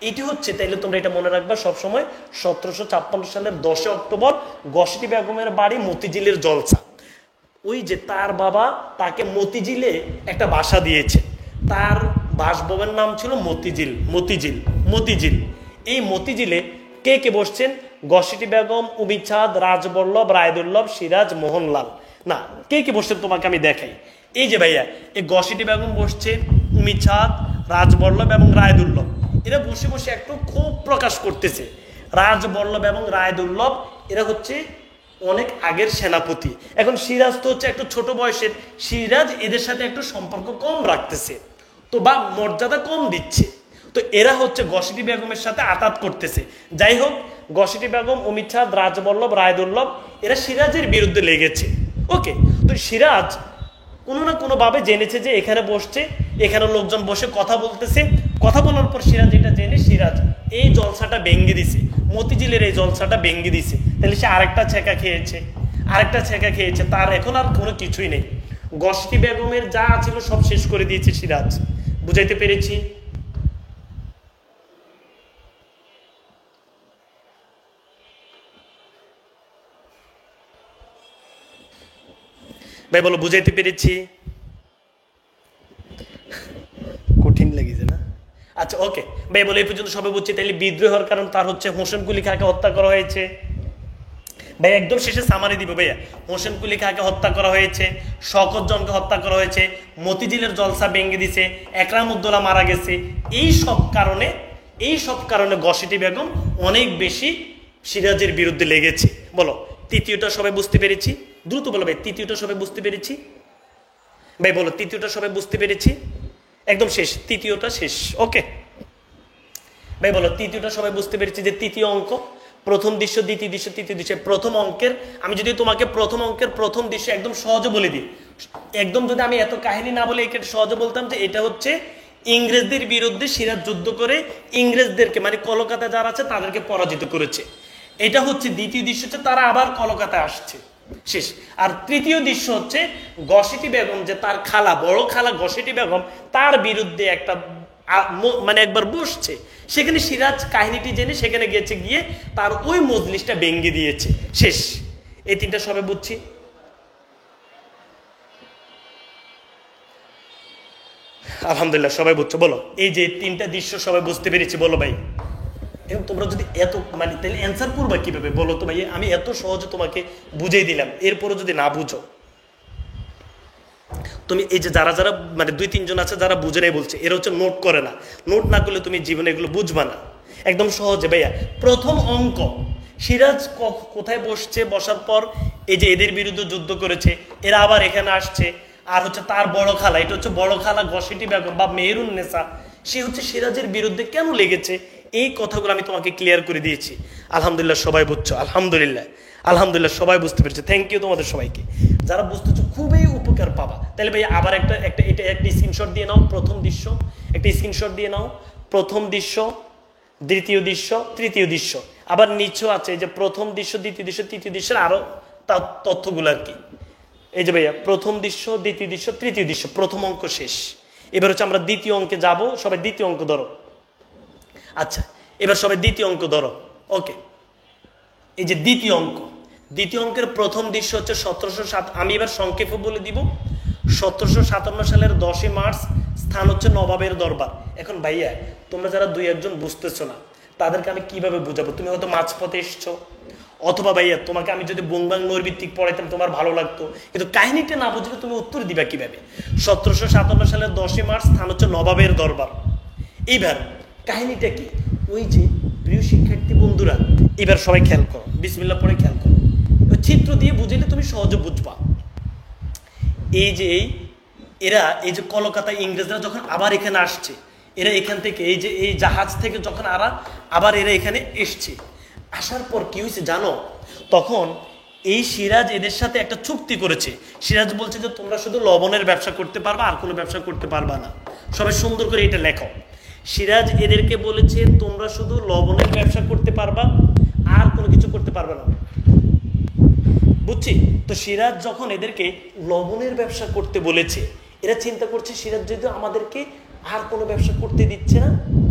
Speaker 1: এইটি হচ্ছে, তাইলে তোমরা এটা মনে রাখবা সবসময়, 1756 সালের 10 অক্টোবর গসিটি বেগমের বাড়ি মতিঝিলের জলসা। ওই যে তার বাবা তাকে মতিঝিলে একটা বাসা দিয়েছে, তার বাসভবনের নাম ছিল মতিঝিল। মতিঝিল মতিঝিল এই মতিঝিলে কে কে বসছেন? গসিটি বেগম, উমিচাঁদ, রাজবল্লভ, রায়দুল্লভ, সিরাজ, মোহনলাল। না, কে কে বসছেন তোমাকে আমি দেখাই। এই যে ভাইয়া, এই গসিটি বেগম বসছে, উমিচাঁদ, রাজবল্লভ এবং রায়দুল্লভ। এরা বসে বসে একটু ক্ষোভ প্রকাশ করতেছে। রাজবল্লভ এবং রায়দুল্লভ এরা হচ্ছে অনেক আগের সেনাপতি। এখন সিরাজ তো হচ্ছে একটু ছোট বয়সের, সিরাজ এদের সাথে একটু সম্পর্ক কম রাখতেছে, তো বা মর্যাদা কম দিচ্ছে। তো এরা হচ্ছে গসিটি বেগমের সাথে আতাত করতেছে। যাই হোক, গসিটি বেগম, অমিতচাঁদ, রাজবল্লভ, রায়দুল্লভ এরা সিরাজের বিরুদ্ধে লেগেছে। ওকে, তো সিরাজ কোনো না কোনোভাবে জেনেছে যে এখানে বসছে, এখানে লোকজন বসে কথা বলতেছে। কথা বলার পর সিরাজ এটা জেনে সিরাজ এই জলসাটা ভেঙ্গে দিছে, মতিঝিলের এই জলসাটা ভেঙ্গে দিছে। তাহলে সে আরেকটা ছেঁকা খেয়েছে, আরেকটা ছেঁকা খেয়েছে, তার এখন আর কোনো কিছুই নেই। গসিটি বেগমের যা ছিল সব শেষ করে দিয়েছে সিরাজ। বুঝাইতে পেরেছি? ভাই বলো বুঝাইতে পেরেছি? কঠিন লেগেছে না? আচ্ছা ওকে ভাই, বলে এই পর্যন্ত সবাই বুঝছি। তাহলে বিদ্রোহ হওয়ার কারণ তার হচ্ছে হোসেন কুলি খাঁকে হত্যা করা হয়েছে। ভাই একদম শেষে সামারি দিব ভাইয়া। হোসেন কুলি খাঁকে হত্যা করা হয়েছে, শওকত জংকে হত্যা করা হয়েছে, মতিঝিলের জলসা ভেঙে দিছে, একরাম উদ্দৌলা মারা গেছে। এই সব কারণে গসিটি বেগম অনেক বেশি সিরাজের বিরুদ্ধে লেগেছে। বলো তৃতীয়টা সবাই বুঝতে পেরেছি? দ্রুত বলো ভাই, তৃতীয়টা সবাই বুঝতে পেরেছি? ভাই বলো তৃতীয়টা সবাই বুঝতে পেরেছি? একদম শেষ, তৃতীয়টা শেষ। ওকে ভাই বলো তৃতীয়টা সবাই বুঝতে পেরেছি? যে তৃতীয় অঙ্ক, প্রথম দৃশ্য, দ্বিতীয় দৃশ্য, তৃতীয় দৃশ্য। প্রথম অঙ্কের আমি যদি তোমাকে প্রথম অঙ্কের প্রথম দৃশ্য একদম সহজে বলে দিই, একদম যদি আমি এত কাহিনী না বলে একে সহজে বলতাম যে এটা হচ্ছে ইংরেজদের বিরুদ্ধে সিরাজ যুদ্ধ করে ইংরেজদেরকে, মানে কলকাতা যারা আছে তাদেরকে পরাজিত করেছে। এটা হচ্ছে দ্বিতীয় দৃশ্য, হচ্ছে তারা আবার কলকাতায় আসছে, শেষ। আর তৃতীয় দৃশ্য হচ্ছে গসিটি বেগম, যে তার খালা, বড় খালা গসিটি বেগম, তার বিরুদ্ধে একটা মানে একবার বসছে। সেখানে সিরাজ কাহিনীটি জেনে সেখানে গিয়েছে, গিয়ে তার ওই মজলিসটা ভেঙ্গে দিয়েছে, শেষ। এই তিনটা সবাই বুঝছি? আলহামদুলিল্লাহ সবাই বুঝছো? বলো এই যে তিনটা দৃশ্য সবাই বুঝতে পেরেছি? বলো ভাই। এবং তোমরা যদি এত মানে তাহলে অ্যান্সার করবা কিভাবে বলো তো ভাই? আমি এত সহজে তোমাকে বুঝিয়ে দিলাম, এরপরও যদি না বুঝো, তুমি এই যে যারা যারা মানে 2-3 জন আছে যারা বুঝে নাই বলছে, এরা হচ্ছে নোট করে না। নোট না করলে তুমি জীবনে এগুলো বুঝবা না। একদম সহজে ভাইয়া, প্রথম অঙ্ক, সিরাজ কোথায় বসছে, বসার পর এই যে এদের বিরুদ্ধে যুদ্ধ করেছে, এরা আবার এখানে আসছে। আর হচ্ছে তার বড় খালা, এটা হচ্ছে বড় খালা গসিটি বেগম বা মেহেরুন্নেসা, সে হচ্ছে সিরাজের বিরুদ্ধে কেন লেগেছে, এই কথাগুলো আমি তোমাকে ক্লিয়ার করে দিয়েছি। আলহামদুলিল্লাহ সবাই বুঝছো? আলহামদুলিল্লাহ, আলহামদুলিল্লাহ সবাই বুঝতে পেরেছে। থ্যাংক ইউ তোমাদের সবাইকে, যারা বুঝতেছো খুবই উপকার পাবা। তাহলে ভাই আবার একটা স্ক্রিনশট দিয়ে নাও, প্রথম দৃশ্য একটা স্ক্রিনশট দিয়ে নাও। প্রথম দৃশ্য, দ্বিতীয় দৃশ্য, তৃতীয় দৃশ্য, আবার নিচেও আছে যে প্রথম দৃশ্য, দ্বিতীয় দৃশ্য, তৃতীয় দৃশ্যের আরো তথ্যগুলো আর কি। এই যে ভাইয়া প্রথম দৃশ্য, দ্বিতীয় দৃশ্য, তৃতীয় দৃশ্য, প্রথম অঙ্ক শেষ। এবার হচ্ছে আমরা দ্বিতীয় অঙ্কে যাব, সবাই দ্বিতীয় অঙ্ক ধরো। আচ্ছা, এবার সবাই দ্বিতীয় অঙ্ক ধরো। ওকে, এই যে দ্বিতীয় অঙ্ক, দ্বিতীয় অঙ্কের প্রথম দৃশ্য হচ্ছে 1707, আমি এবার সংক্ষেপে বলে দিব। 1757 সালের 10ই মার্চ, স্থান হচ্ছে নবাবের দরবার। এখন ভাইয়া তোমরা যারা দুই একজন বুঝতেছো না তাদেরকে আমি কিভাবে বুঝাবো? তুমি হয়তো মাঝপথে এসছো, অথবা ভাইয়া তোমাকে আমি যদি বঙ্গাং নৈর্ভিত্তিক পড়াইতাম তোমার ভালো লাগতো, কিন্তু কাহিনীটা না বুঝলে তুমি উত্তর দিবা কিভাবে? 1757 সালের 10ই মার্চ, স্থান হচ্ছে নবাবের দরবার। এইবার কাহিনীটা কি? ওই যে প্রিয় শিক্ষার্থী বন্ধুরা, এবার সবাই খেয়াল করো, বিসমিল্লাহ পড়ে খেয়াল করো, চিত্র দিয়ে বুঝলে তুমি সহজে বুঝবা। এই যে এরা এই যে কলকাতা ইংরেজরা যখন আবার এখানে আসছে, এরা এখান থেকে এই যে এই জাহাজ থেকে যখন আবার এরা এখানে এসছে, আসার পর কি হয়েছে জানো? তখন এই সিরাজ এদের সাথে একটা চুক্তি করেছে। সিরাজ বলছে যে তোমরা শুধু লবণের ব্যবসা করতে পারবা, আর কোনো ব্যবসা করতে পারবা না। সবাই সুন্দর করে এটা লেখো। সিরাজ এদেরকে বলেছে তোমরা শুধু লবণের ব্যবসা করতে পারবা, আর কোনো কিছু করতে পারবে না। বুঝছি তো? সিরাজ যখন এদেরকে লবণের ব্যবসা করতে বলেছে, এরা চিন্তা করছে সিরাজ যদি আমাদেরকে আর কোনো ব্যবসা করতে দিচ্ছে না,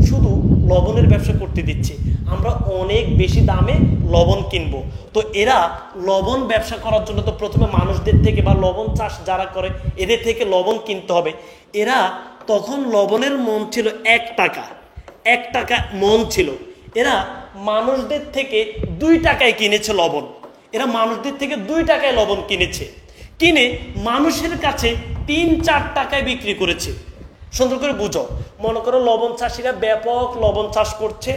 Speaker 1: শুধু লবণের ব্যবসা করতে দিচ্ছে, আমরা অনেক বেশি দামে লবণ কিনবো। তো এরা লবণ ব্যবসা করার জন্য তো প্রথমে মানুষদের থেকে বা লবণ চাষ যারা করে এদের থেকে লবণ কিনতে হবে। এরা তখন লবণের মন ছিল 1 টাকা, 1 টাকা মন ছিল। এরা মানুষদের থেকে 2 টাকায় কিনেছে লবণ। এরা মানুষদের থেকে 2 টাকায় লবণ কিনেছে, কিনে মানুষের কাছে 3-4 টাকায় বিক্রি করেছে। সুন্দর করে বুঝো। মনে করো লবণ চাষিরা ব্যাপক লবণ চাষ করছে,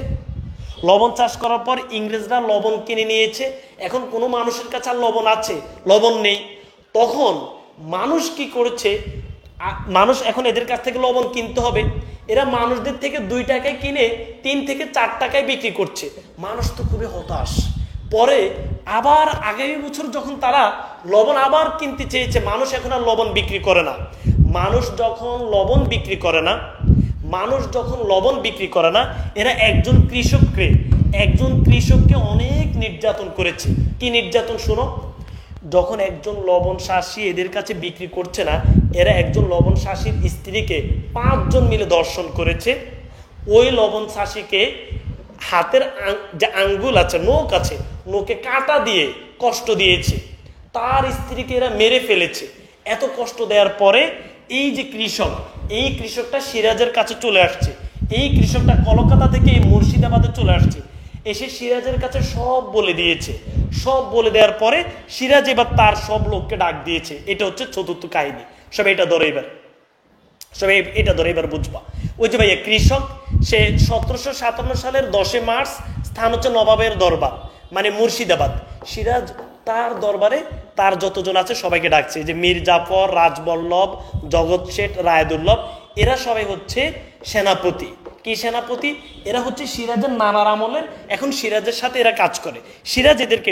Speaker 1: লবণ চাষ করার পর ইংরেজরা লবণ কিনে নিয়েছে। এখন কোনো মানুষের কাছে আর লবণ আছে? লবণ নেই। তখন মানুষ কি করেছে? মানুষ এখন এদের কাছ থেকে লবণ কিনতে হবে। এরা মানুষদের থেকে 2 টাকায় কিনে 3 থেকে 4 টাকায় বিক্রি করছে। মানুষ তো খুবই হতাশ। পরে আবার আগামী বছর যখন তারা লবণ আবার কিনতে চেয়েছে, মানুষ এখন আর লবণ বিক্রি করে না। মানুষ যখন লবণ বিক্রি করে না, এরা একজন কৃষককে অনেক নির্যাতন করেছে। কি নির্যাতন শোনো। যখন একজন লবণ চাষি এদের কাছে বিক্রি করছে না, এরা একজন লবণ চাষির স্ত্রীকে 5 জন মিলে ধর্ষণ করেছে। ওই লবণ চাষিকে হাতের যে আঙ্গুল আছে, নখ আছে, নখে কাঁটা দিয়ে কষ্ট দিয়েছে। তার স্ত্রীকে এরা মেরে ফেলেছে। এত কষ্ট দেওয়ার পরে এই যে এই কৃষকটা সিরাজের কাছে চলে আসছে। এই কৃষকটা কলকাতা থেকে এই মুর্শিদাবাদে চলে আসছে, এসে সিরাজের কাছে সব বলে দিয়েছে। সব বলে দেওয়ার পরে সিরাজ এবার তার সব লোককে ডাক দিয়েছে। এটা হচ্ছে চতুর্থ কাহিনী। সবাই এটা ধরে এবার বুঝবা। ওই যে ভাইয়া কৃষক, সে 1757 সালের 10 মার্চ, স্থান হচ্ছে নবাবের দরবার, মানে মুর্শিদাবাদ। সিরাজ তার দরবারে তার যতজন আছে সবাইকে ডাকছে। যে মীর জাফর, রাজবল্লভ, জগৎ শেঠ, রায়দুল্লভ, এরা সবাই হচ্ছে সেনাপতি। কি সেনাপতি? এরা হচ্ছে সিরাজের নানার আমলের, এখন সিরাজের সাথে এরা কাজ করে। সিরাজ এদেরকে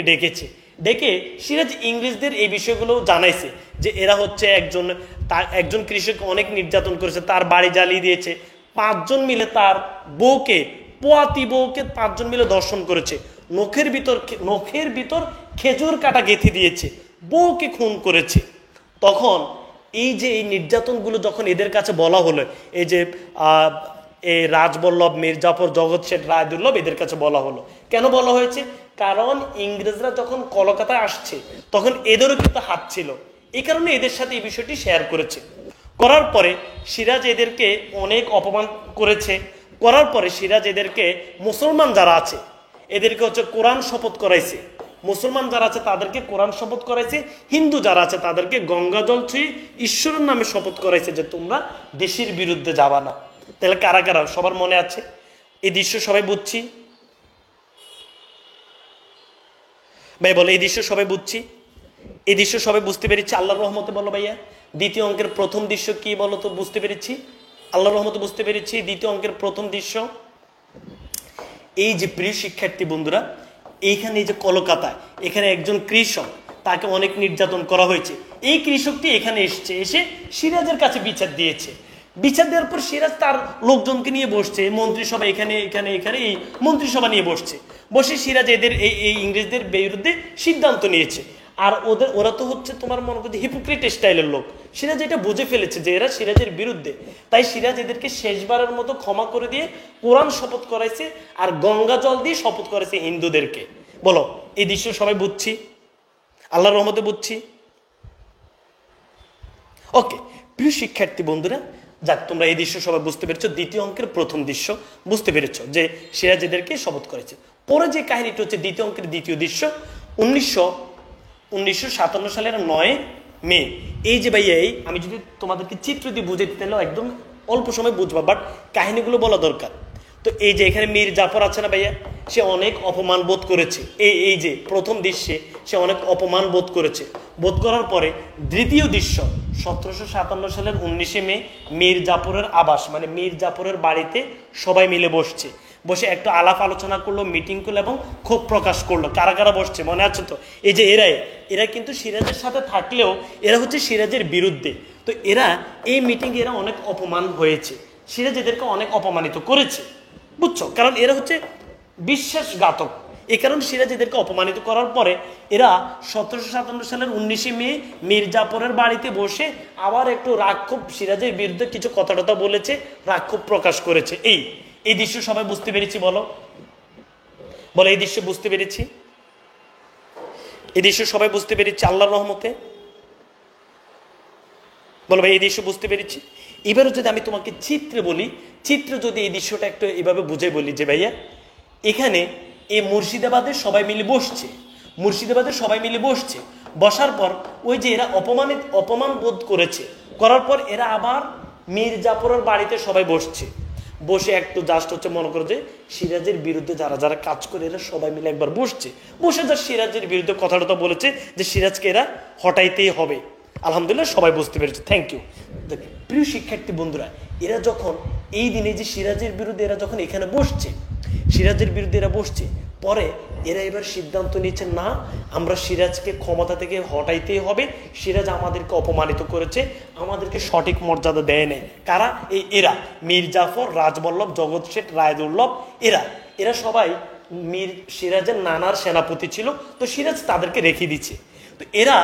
Speaker 1: ডেকে সিরাজ ইংরেজদের এই বিষয়গুলো জানাইছে যে এরা হচ্ছে একজন কৃষক অনেক নির্যাতন করেছে, তার বাড়ি জ্বালিয়ে দিয়েছে। 5 জন মিলে তার পোয়াতি বউকে 5 জন মিলে ধর্ষণ করেছে। নখের ভিতর খেজুর কাটা গেঁথে দিয়েছে, বউকে খুন করেছে। তখন এই যে এই নির্যাতনগুলো যখন এদের কাছে বলা হলো, এই যে এই রাজবল্লভ, মীর জাফর, জগৎ শেঠ, রায়দুল্লভ, এদের কাছে বলা হলো। কেন বলা হয়েছে? কারণ ইংরেজরা যখন কলকাতায় আসছে তখন এদেরও কিন্তু হাত ছিল, এই কারণে এদের সাথে এই বিষয়টি শেয়ার করেছে। করার পরে সিরাজ এদেরকে অনেক অপমান করেছে। করার পরে সিরাজ এদেরকে মুসলমান যারা আছে এদেরকে হচ্ছে কোরআন শপথ করাইছে। মুসলমান যারা আছে তাদেরকে কোরআন শপথ করাইছে, হিন্দু যারা আছে তাদেরকে গঙ্গা জল ছুঁয়ে ঈশ্বরের নামে শপথ করাইছে যে তোমরা দেশের বিরুদ্ধে যাবা না। তাহলে কারা কারা সবার মনে আছে? এই দৃশ্য সবাই বুঝছি ভাই? বলে এই দৃশ্য সবাই বুঝছি? এই দৃশ্য সবাই বুঝতে পেরেছি আল্লাহর রহমতে? বলো ভাইয়া। দ্বিতীয় অঙ্কের প্রথম দৃশ্য কি বলো তো? বুঝতে পেরেছি আল্লাহর রহমতে, বুঝতে পেরেছি। দ্বিতীয় অঙ্কের প্রথম দৃশ্য, এই যে প্রিয় শিক্ষার্থী বন্ধুরা, এইখানে এই যে কলকাতায় এখানে একজন কৃষক, তাকে অনেক নির্যাতন করা হয়েছে। এই কৃষকটি এখানে এসে সিরাজের কাছে বিচার দিয়েছে। বিচার দেওয়ার পর সিরাজ তার লোকজনকে নিয়ে বসছে, মন্ত্রিসভা এখানে এখানে এখানে, এই মন্ত্রিসভা নিয়ে বসছে, বসে সিরাজ এদের এই ইংরেজদের বিরুদ্ধে সিদ্ধান্ত নিয়েছে। আর ওরা তো হচ্ছে তোমার মনে করছে হিপোক্রেট স্টাইলের লোক। সিরাজ এটা বুঝে ফেলেছে যে এরা সিরাজের বিরুদ্ধে, তাই সিরাজ এদেরকে শেষবারের মতো ক্ষমা করে দিয়ে কোরআন শপথ করাইছে আর গঙ্গা জল দিয়ে শপথ করাইছে হিন্দুদেরকে। বলো এই দৃশ্য সবাই বুঝছি, আল্লাহর রহমতে বুঝছি। ওকে প্রিয় শিক্ষার্থী বন্ধুরা, যাক তোমরা এই দৃশ্য সবাই বুঝতে পেরেছো, দ্বিতীয় অঙ্কের প্রথম দৃশ্য বুঝতে পেরেছো যে সিরাজ এদেরকে শপথ করেছে। পরে যে কাহিনীটা হচ্ছে দ্বিতীয় অঙ্কের দ্বিতীয় দৃশ্য, 1957 সালের 9 মে। এই যে ভাইয়া, এই আমি যদি তোমাদেরকে চিত্র দিয়ে বুঝে দিতে একদম অল্প সময় বুঝবা, বাট কাহিনীগুলো বলা দরকার। তো এই যে এখানে মীর জাফর আছে না ভাইয়া, সে অনেক অপমান বোধ করেছে। এই যে প্রথম দৃশ্যে সে অনেক অপমান বোধ করেছে। বোধ করার পরে দ্বিতীয় দৃশ্য 1757 সালের 19 মে মীর জাফরের আবাস মানে মীর জাফরের বাড়িতে সবাই মিলে বসছে, বসে একটু আলাপ আলোচনা করলো, মিটিং করলো এবং ক্ষোভ প্রকাশ করলো। কারা কারা বসছে মনে আছে তো? এই যে এরা কিন্তু সিরাজের সাথে থাকলেও এরা হচ্ছে সিরাজের বিরুদ্ধে। তো এরা এই মিটিংয়ে এরা অনেক অপমান হয়েছে, সিরাজ এদেরকে অনেক অপমানিত করেছে, বুঝছো? কারণ এরা হচ্ছে বিশ্বাসঘাতক, এই কারণে সিরাজ এদেরকে অপমানিত করার পরে এরা 1757 সালের 19 মে মীর জাফরের বাড়িতে বসে আবার একটু রাক্ষোভ, সিরাজের বিরুদ্ধে কিছু কথা টথা বলেছে, রাক্ষোভ প্রকাশ করেছে। এই দৃশ্য সবাই বুঝতে পেরেছি? বলো এই দৃশ্য বুঝতে পেরেছি? এই দৃশ্য সবাই বুঝতে পেরেছি আল্লাহর রহমতে? বলো ভাই এই দৃশ্য বুঝতে পেরেছি? এবারও যদি আমি তোমাকে চিত্রে বলি, চিত্র যদি এই দৃশ্যটা একটু এভাবে বুঝে বলি যে ভাইয়া এখানে এই মুর্শিদাবাদের সবাই মিলে বসছে, মুর্শিদাবাদের সবাই মিলে বসছে, বসার পর ওই যে এরা অপমান বোধ করেছে, করার পর এরা আবার মীর জাফরের বাড়িতে সবাই বসছে, বসে একটু জাস্ট হচ্ছে মনে করো যে সিরাজের বিরুদ্ধে যারা যারা কাজ করে এরা সবাই মিলে একবার বসছে, বসে যা সিরাজের বিরুদ্ধে কথাটা বলেছে যে সিরাজকে এরা হটাইতেই হবে। আলহামদুলিল্লাহ সবাই বুঝতে পেরেছে, থ্যাংক ইউ। প্রিয় শিক্ষার্থী বন্ধুরা, এরা যখন এই দিনে যে সিরাজের বিরুদ্ধে এরা যখন এখানে বসছে, সিরাজের বিরুদ্ধে এরা বসছে, পরে এরা এবার সিদ্ধান্ত নিচ্ছে না আমরা সিরাজকে ক্ষমতা থেকে হটাইতেই হবে, সিরাজ আমাদেরকে অপমানিত করেছে, আমাদেরকে সঠিক মর্যাদা দেয় নাই। কারা? এরা মীর জাফর, রাজবল্লভ, জগৎ শেঠ, রায়দুল্লভ, এরা সবাই সিরাজের নানার সেনাপতি ছিল, তো সিরাজ তাদেরকে রেখে দিচ্ছে। তো এরা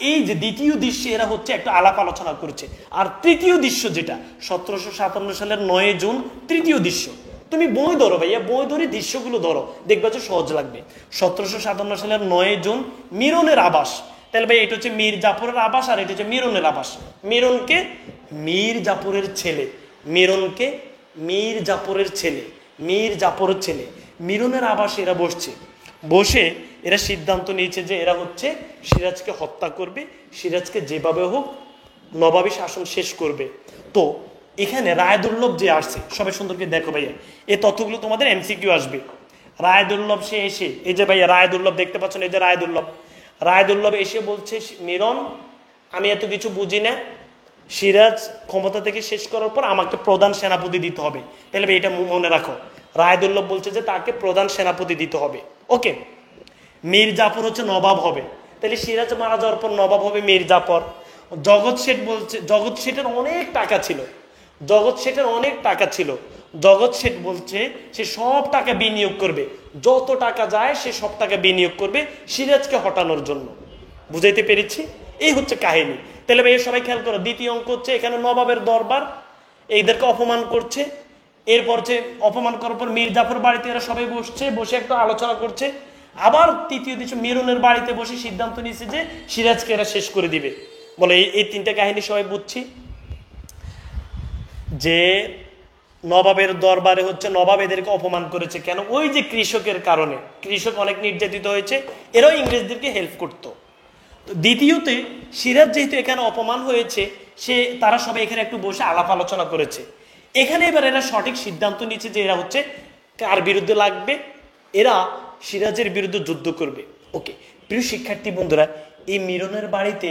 Speaker 1: এই যে দ্বিতীয় দৃশ্যে এরা হচ্ছে একটা আলাপ আলোচনা করছে। আর তৃতীয় দৃশ্য যেটা 1757 সালের 9 জুন তৃতীয় দৃশ্য, তুমি বই ধরো ভাইয়া, বই ধরে দৃশ্যগুলো ধরো, দেখবা যে সহজ লাগবে। 1757 সালের 9 জুন মিরনের আবাস, তাহলে ভাই এটা হচ্ছে মীর জাফরের আবাস আর এটা হচ্ছে মিরনের আবাস। মিরনকে মীর জাফরের ছেলে, মিরনকে মীর জাফরের ছেলে, মীর জাফরের ছেলে মিরনের আবাসে এরা বসছে, বসে এরা সিদ্ধান্ত নিয়েছে যে এরা হচ্ছে সিরাজকে হত্যা করবে, সিরাজকে যেভাবে হোক নবাবী শাসন শেষ করবে। তো এখানে রায়দুল্লভ যে আসছে, সবাই সুন্দরকে দেখো ভাইয়া, এই তথ্যগুলো তোমাদের এমসিকিউ আসবে। রায়দুল্লভ সে এসে, এই যে ভাইয়া রায়দুল্লভ দেখতে পাচ্ছেন, এই যে রায়দুল্লভ এসে বলছে মিরন আমি এত কিছু বুঝি না, সিরাজ ক্ষমতা থেকে শেষ করার পর আমাকে প্রধান সেনাপতি দিতে হবে। তাহলে এটা মনে রাখো, রায়দুল্লভ বলছে যে তাকে প্রধান সেনাপতি দিতে হবে। ওকে, মীর জাফর হচ্ছে নবাব হবে, তাহলে সিরাজ মারা যাওয়ার পর নবাব হবে মীর জাফর। জগৎ শেঠ বলছে, জগৎ শেঠের অনেক টাকা ছিল, জগৎ শেঠের অনেক টাকা ছিল, জগৎ শেঠ বলছে সে সব টাকা বিনিয়োগ করবে, যত টাকা যায় সে সব টাকা বিনিয়োগ করবে সিরাজকে হটানোর জন্য। বুঝাইতে পেরেছি? এই হচ্ছে কাহিনী। তাহলে ভাই সবাই খেয়াল করো, দ্বিতীয় অঙ্ক হচ্ছে এখানে নবাবের দরবার এইদেরকে অপমান করছে, এরপর যে অপমান করার পর মীর জাফর বাড়িতে এরা সবাই বসছে, বসে একটু আলোচনা করছে। আবার তৃতীয় দৃশ্য মিরনের বাড়িতে বসে সিদ্ধান্ত নিয়েছে যে সিরাজকে এরা শেষ করে দিবে। বলে এই তিনটা কাহিনী সবাই বুঝছি যে নবাবের দরবারে হচ্ছে নবাব এদেরকে অপমান করেছে কেন? ওই যে কৃষকের কারণে, কৃষক অনেক নির্যাতিত হয়েছে, এরাও ইংরেজদেরকে হেল্প করতো। দ্বিতীয়তে সিরাজ যেহেতু এখানে অপমান হয়েছে, তারা সবাই এখানে একটু বসে আলাপ আলোচনা করেছে। এখানে এবার এরা সঠিক সিদ্ধান্ত নিচ্ছে যে এরা হচ্ছে কার বিরুদ্ধে লাগবে, এরা সিরাজের বিরুদ্ধে যুদ্ধ করবে। ওকে প্রিয় শিক্ষার্থী বন্ধুরা, এই মিরনের বাড়িতে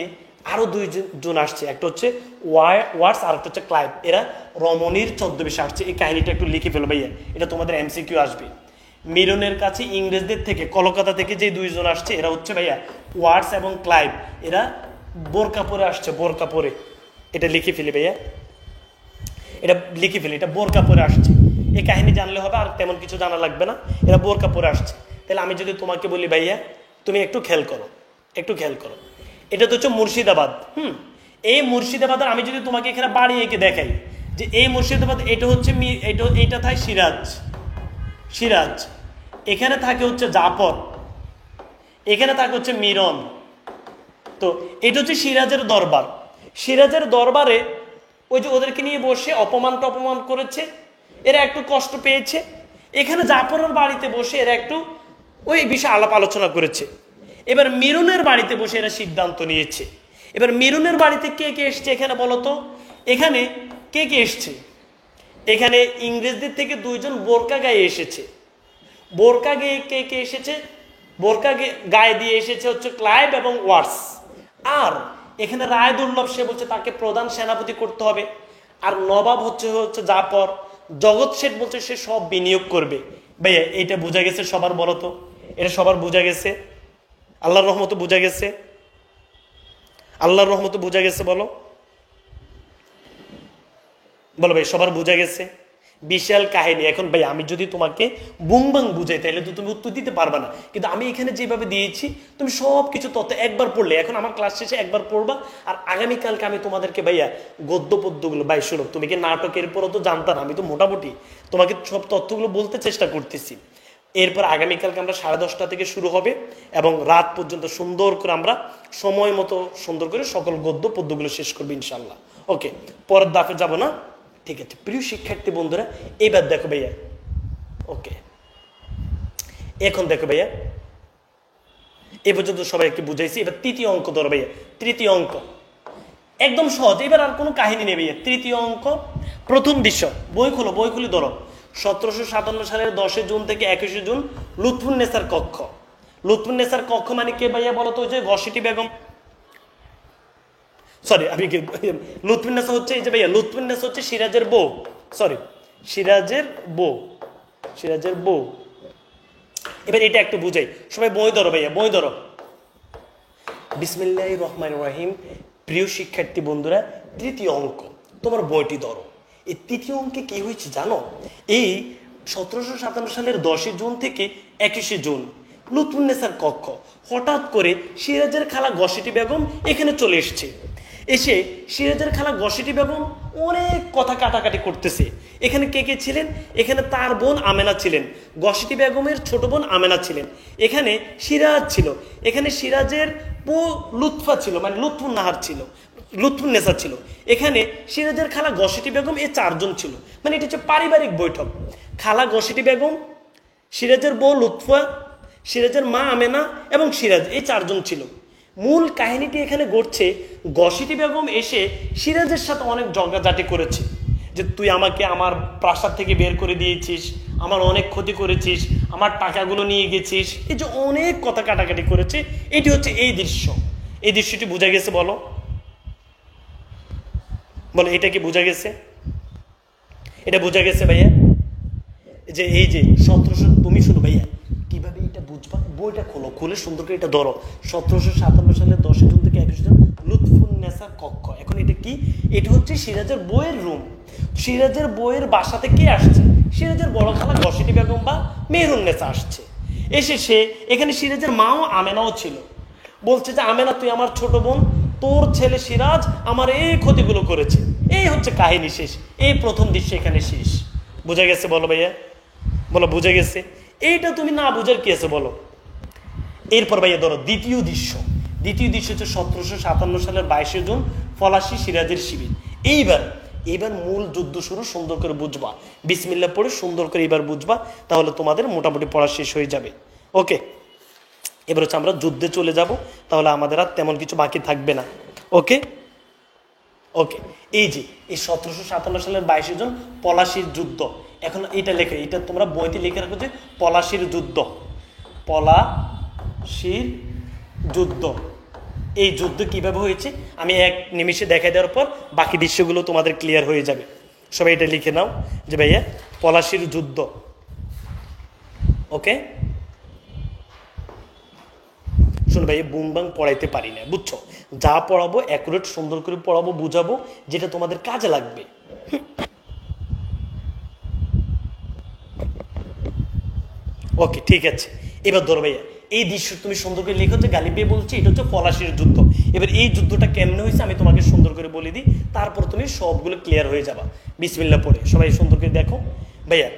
Speaker 1: আরো দুইজন আসছে, একটা হচ্ছে ওয়াটস আর একটা হচ্ছে ক্লাইভ। এরা রমণীর ছদ্মবেশে আসছে। এই কাহিনীটা একটু লিখে ফেলো ভাইয়া, এটা তোমাদের এমসিকিউ আসবে। মিরনের কাছে ইংরেজদের থেকে, কলকাতা থেকে যে দুইজন আসছে এরা হচ্ছে ভাইয়া ওয়াটস এবং ক্লাইভ। এরা বোরকা পরে আসছে, বোরকা পরে, এটা লিখে ফেলি ভাইয়া। এটা লিখে ফেলি, এটা বোরকা পরে আসছে। এই কাহিনী জানলে হবে, আর তেমন কিছু জানা লাগবে না, এরা বোরকা পরে আসছে। তাহলে আমি যদি তোমাকে বলি ভাইয়া তুমি একটু খেয়াল করো, একটু খেয়াল করো, এটা তো হচ্ছে মুর্শিদাবাদ। এই মুর্শিদাবাদের আমি যদি তোমাকে এখানে বাড়ি এঁকে দেখাই যে এই মুর্শিদাবাদ, এটা হচ্ছে এইটা থাকে সিরাজ, সিরাজ, এখানে থাকে হচ্ছে জাফর, এখানে থাকে হচ্ছে মিরন। তো এটা হচ্ছে সিরাজের দরবার। সিরাজের দরবারে ওই যে ওদেরকে নিয়ে বসে অপমান করেছে, এরা একটু কষ্ট পেয়েছে। এখানে জাফরের বাড়িতে বসে এরা একটু ওই বিষয়ে আলাপ আলোচনা করেছে। এবার মিরনের বাড়িতে বসে এরা সিদ্ধান্ত নিয়েছে। এবার মিরনের বাড়িতে কে কে এসছে এখানে বলো তো, এখানে কে কে এসছে? এখানে ইংরেজদের থেকে 2 জন বোরকা গায়ে এসেছে। বোরকা গিয়ে কে কে এসেছে? বোরকা গায়ে দিয়ে এসেছে হচ্ছে ক্লাইভ এবং ওয়াটস। আর এখানে রায় দুর্লভ, সে বলছে তাকে প্রধান সেনাপতি করতে হবে। আর নবাব হচ্ছে জাফর। জগৎ শেঠ বলছে সে সব বিনিয়োগ করবে। ভাইয়া এইটা বোঝা গেছে সবার, বলো তো এটা সবার বোঝা গেছে? আল্লাহর রহমতে বোঝা গেছে? আল্লাহর রহমতে বোঝা গেছে? বলো বলো ভাই, সবার বোঝা গেছে? বিশাল কাহিনী। এখন ভাই আমি যদি তোমাকে বুংবাং বুঝাই তাহলে তো তুমি উত্তর দিতে পারবা না, কিন্তু আমি এখানে যেভাবে দিয়েছি তুমি সব কিছু তথ্য একবার পড়লে, এখন আমার ক্লাস শেষে একবার পড়বা। আর আগামীকালকে আমি তোমাদেরকে ভাইয়া গদ্য পদ্যগুলো, ভাই শোনো, তুমি কি নাটকের পরও তো জানতা না, আমি তো মোটামুটি তোমাকে সব তথ্যগুলো বলতে চেষ্টা করতেছি। এরপর আগামীকালকে আমরা 10:30 থেকে শুরু হবে এবং রাত পর্যন্ত সুন্দর করে আমরা সময় মতো সুন্দর করে সকল গদ্য পদ্যগুলো শেষ করবো ইনশাল্লাহ। ওকে, পরের দাফে যাব না? ঠিক আছে প্রিয় শিক্ষার্থী বন্ধুরা, এবার দেখো ভাইয়া। ওকে, এখন দেখো ভাইয়া, এ পর্যন্ত সবাইকে বুঝাইছি। এবার তৃতীয় অঙ্ক ধরো ভাইয়া। তৃতীয় অঙ্ক একদম সহজ, এবার আর কোনো কাহিনী নেই ভাইয়া। তৃতীয় অঙ্ক, প্রথম দৃশ্য। বই খোলো, বই খুলি ধরো। 1757 সালের 10 জুন থেকে 21 জুন লুৎফুন্নেসার কক্ষ। লুৎফুন্নেসার কক্ষ মানে কে ভাইয়া বলো তো? ওই যে ঘসিটি বেগম, সরি আমি কি, লুৎফুন্নেসা হচ্ছে এই যে ভাইয়া, লুৎফুন্নেসা হচ্ছে সিরাজের বউ, সরি সিরাজের বউ, সিরাজের বউ। এবার এটা একটু বুঝাই, সবাই বই ধরো ভাইয়া, বই ধরো। বিসমিল্লাহির রহমানির রহিম। প্রিয় শিক্ষার্থী বন্ধুরা, তৃতীয় অঙ্ক তোমার বইটি ধরো। এই তৃতীয় অঙ্কে কি হয়েছে জানো? এই 1757 সালের 10 জুন থেকে 21 জুন লুৎফুন্নেসার কক্ষ, হঠাৎ করে সিরাজের খালা ঘসিটি বেগম এখানে চলে এসছে। এসে সিরাজের খালা ঘসিটি বেগম অনেক কথা কাটাকাটি করতেছে। এখানে কে কে ছিলেন? এখানে তার বোন আমেনা ছিলেন, ঘসিটি বেগমের ছোট বোন আমেনা ছিলেন, এখানে সিরাজ ছিল, এখানে সিরাজের বউ লুৎফা ছিল, মানে লুৎফুন্নাহার ছিল, লুৎফুন্নেসা ছিল, এখানে সিরাজের খালা ঘসিটি বেগম, এই 4 জন ছিল। মানে এটা হচ্ছে পারিবারিক বৈঠক। খালা ঘসিটি বেগম, সিরাজের বউ লুৎফা, সিরাজের মা আমেনা এবং সিরাজ, এই 4 জন ছিল। মূল কাহিনীটি এখানে ঘটছে, ঘসিটি বেগম এসে সিরাজের সাথে অনেক ঝগড়াঝাটি করেছে যে তুই আমাকে আমার প্রাসাদ থেকে বের করে দিয়েছিস, আমার অনেক ক্ষতি করেছিস, আমার টাকাগুলো নিয়ে গেছিস, এই যে অনেক কথা কাটাকাটি করেছে। এটি হচ্ছে এই দৃশ্য। এই দৃশ্যটি বোঝা গেছে? বলো বলো, এটা কি বোঝা গেছে? এটা বোঝা গেছে ভাইয়া? যে এই যে 1700, তুমি শুনো ভাইয়া কিভাবে এটা বুঝবা, বইটা খোলো, খুলে সুন্দর করে এটা ধরো। 1757 সালের 10 জুন থেকে 21 জুন লুৎফুন্নেসার কক্ষ। এখন এটা কি? এটা হচ্ছে সিরাজের বইয়ের রুম। সিরাজের বইয়ের বাসাতে কে আসছে? সিরাজের বড় খালা ঘসিটি বেগম বা মেহেরুন্নেসা আসছে। এসে সে এখানে সিরাজের মাও আমেনাও ছিল। বলছে যে আমেনা তুই আমার ছোট বোন, তোর ছেলে সিরাজ আমার এই ক্ষতিগুলো করেছে। এই হচ্ছে কাহিনী শেষ। এই প্রথম দৃশ্য এখানে শেষ। বোঝা গেছে? বলো ভাইয়া, বলো বুঝে গেছে? এইটা তুমি না বুঝার কি আছে বলো? এরপর ভাইয়া ধরো দ্বিতীয় দৃশ্য। দ্বিতীয় দৃশ্য হচ্ছে 1757 সালের 22 জুন পলাশী সিরাজের শিবির। এইবার মূল যুদ্ধ শুরু, সুন্দর করে বুঝবা। বিসমিল্লাহ পড়ে সুন্দর করে এবার বুঝবা, তাহলে তোমাদের মোটামুটি পড়া শেষ হয়ে যাবে। ওকে, এবার হচ্ছে আমরা যুদ্ধে চলে যাব, তাহলে আমাদের আর তেমন কিছু বাকি থাকবে না। ওকে ওকে, এই যে এই 1757 সালের 22 জুন পলাশীর যুদ্ধ। এখন এটা লেখে, এটা তোমরা বইতে লিখে রাখো যে পলাশীর যুদ্ধ, পলাশীর যুদ্ধ। এই যুদ্ধ কিভাবে হয়েছে আমি এক নিমিষে দেখাই দেওয়ার পর বাকি দৃশ্যগুলো তোমাদের ক্লিয়ার হয়ে যাবে। সবাই এটা লিখে নাও যে ভাইয়া পলাশীর যুদ্ধ। ওকে, শোনো ভাইয়া, বুমবাং পড়াইতে পারি না, বুঝছো? যা পড়াবো অ্যাকুরেট সুন্দর করে পড়াবো, বুঝাবো, যেটা তোমাদের কাজে লাগবে। ওকে ঠিক আছে, এবার ধরো ভাইয়া এই দৃশ্য তুমি সুন্দর করে লিখো যে গালিব ভাই বলছে এটা হচ্ছে পলাশির যুদ্ধ। এবার এই যুদ্ধটা কেমনে হয়েছে আমি তোমাকে সুন্দর করে বলে দিই, তারপর তুমি সবগুলো ক্লিয়ার হয়ে যাবা। বিসমিল্লাহ পড়ে সবাই সুন্দর করে দেখো ভাইয়া,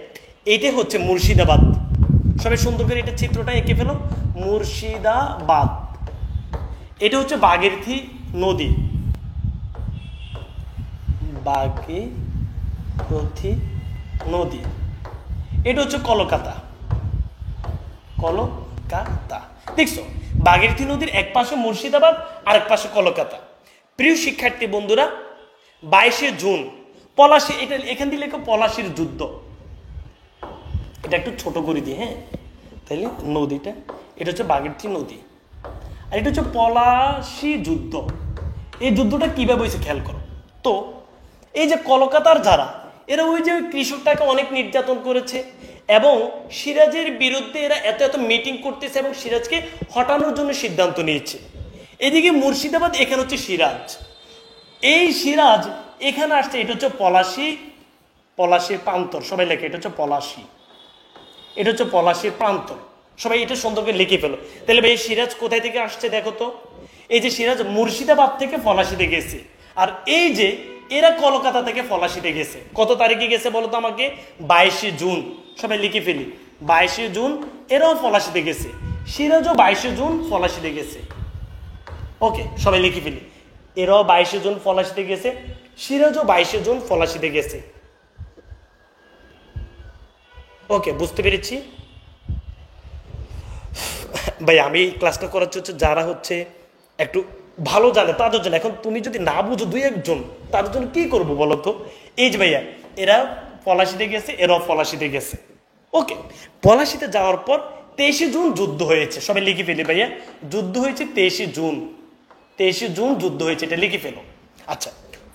Speaker 1: এইটা হচ্ছে মুর্শিদাবাদ। সবাই সুন্দর করে এটা চিত্রটা এঁকে ফেলো, মুর্শিদাবাদ। এটা হচ্ছে ভাগীরথী নদী, ভাগীরথী নদী। এটা হচ্ছে কলকাতা, কলকাতা। দেখছো ভাগীরথী নদীর এক পাশে মুর্শিদাবাদ আর এক পাশে কলকাতা। প্রিয় শিক্ষার্থী বন্ধুরা, 22শে জুন পলাশী, এটা এখান দিয়ে লেখো পলাশীর যুদ্ধ। এটা একটু ছোট করে দিই, হ্যাঁ তাইলে নদীটা, এটা হচ্ছে ভাগীরথী নদী আর এটা হচ্ছে পলাশী যুদ্ধ। এই যুদ্ধটা কিভাবে হয়েছে খেয়াল করো তো। এই যে কলকাতার যারা, এরা ওই যে কৃষকটাকে অনেক নির্যাতন করেছে এবং সিরাজের বিরুদ্ধে এরা এত এত মিটিং করতেছে এবং সিরাজকে হটানোর জন্য সিদ্ধান্ত নিয়েছে। এদিকে মুর্শিদাবাদ, এখানে হচ্ছে সিরাজ। এই সিরাজ এখানে আসছে, এটা হচ্ছে পলাশী, পলাশীর প্রান্তর। সবাই লেখে এটা হচ্ছে পলাশী, এটা হচ্ছে পলাশীর প্রান্তর। সবাই এটা সুন্দর করে লিখে ফেলো। তাহলে ভাই সিরাজ কোথায় থেকে আসছে দেখো তো। এই যে সিরাজ মুর্শিদাবাদ থেকে পলাশীতে গেছে, আর এই যে এরা কলকাতা থেকে পলাশীতে গেছে। কত তারিখে গেছে বলো তো আমাকে? 22শে জুন। সবাই লিখে ফেলি, 22শে জুন এরাও পলাশীতে গেছে, সিরাজও 22শে জুন পলাশীতে গেছে। ওকে সবাই লিখে ফেলি, এরাও 22শে জুন পলাশীতে গেছে, সিরাজও 22শে জুন পলাশীতে গেছে। ওকে বুঝতে পেরেছি ভাই। আমি ক্লাসটা করাচ্ছি হচ্ছে যারা হচ্ছে একটু ভালো জানে তাদের জন্য। এখন তুমি যদি না বুঝো দুই একজন, তাদের জন্য কি করবো বলো তো। এই যে ভাইয়া এরা পলাশীতে গেছে, এরাও পলাশীতে গেছে। ওকে, পলাশীতে যাওয়ার পর 23শে জুন যুদ্ধ হয়েছে। সবাই লিখে ফেলি ভাইয়া, যুদ্ধ হয়েছে 23শে জুন। 23শে জুন যুদ্ধ হয়েছে, এটা লিখে ফেলো। আচ্ছা,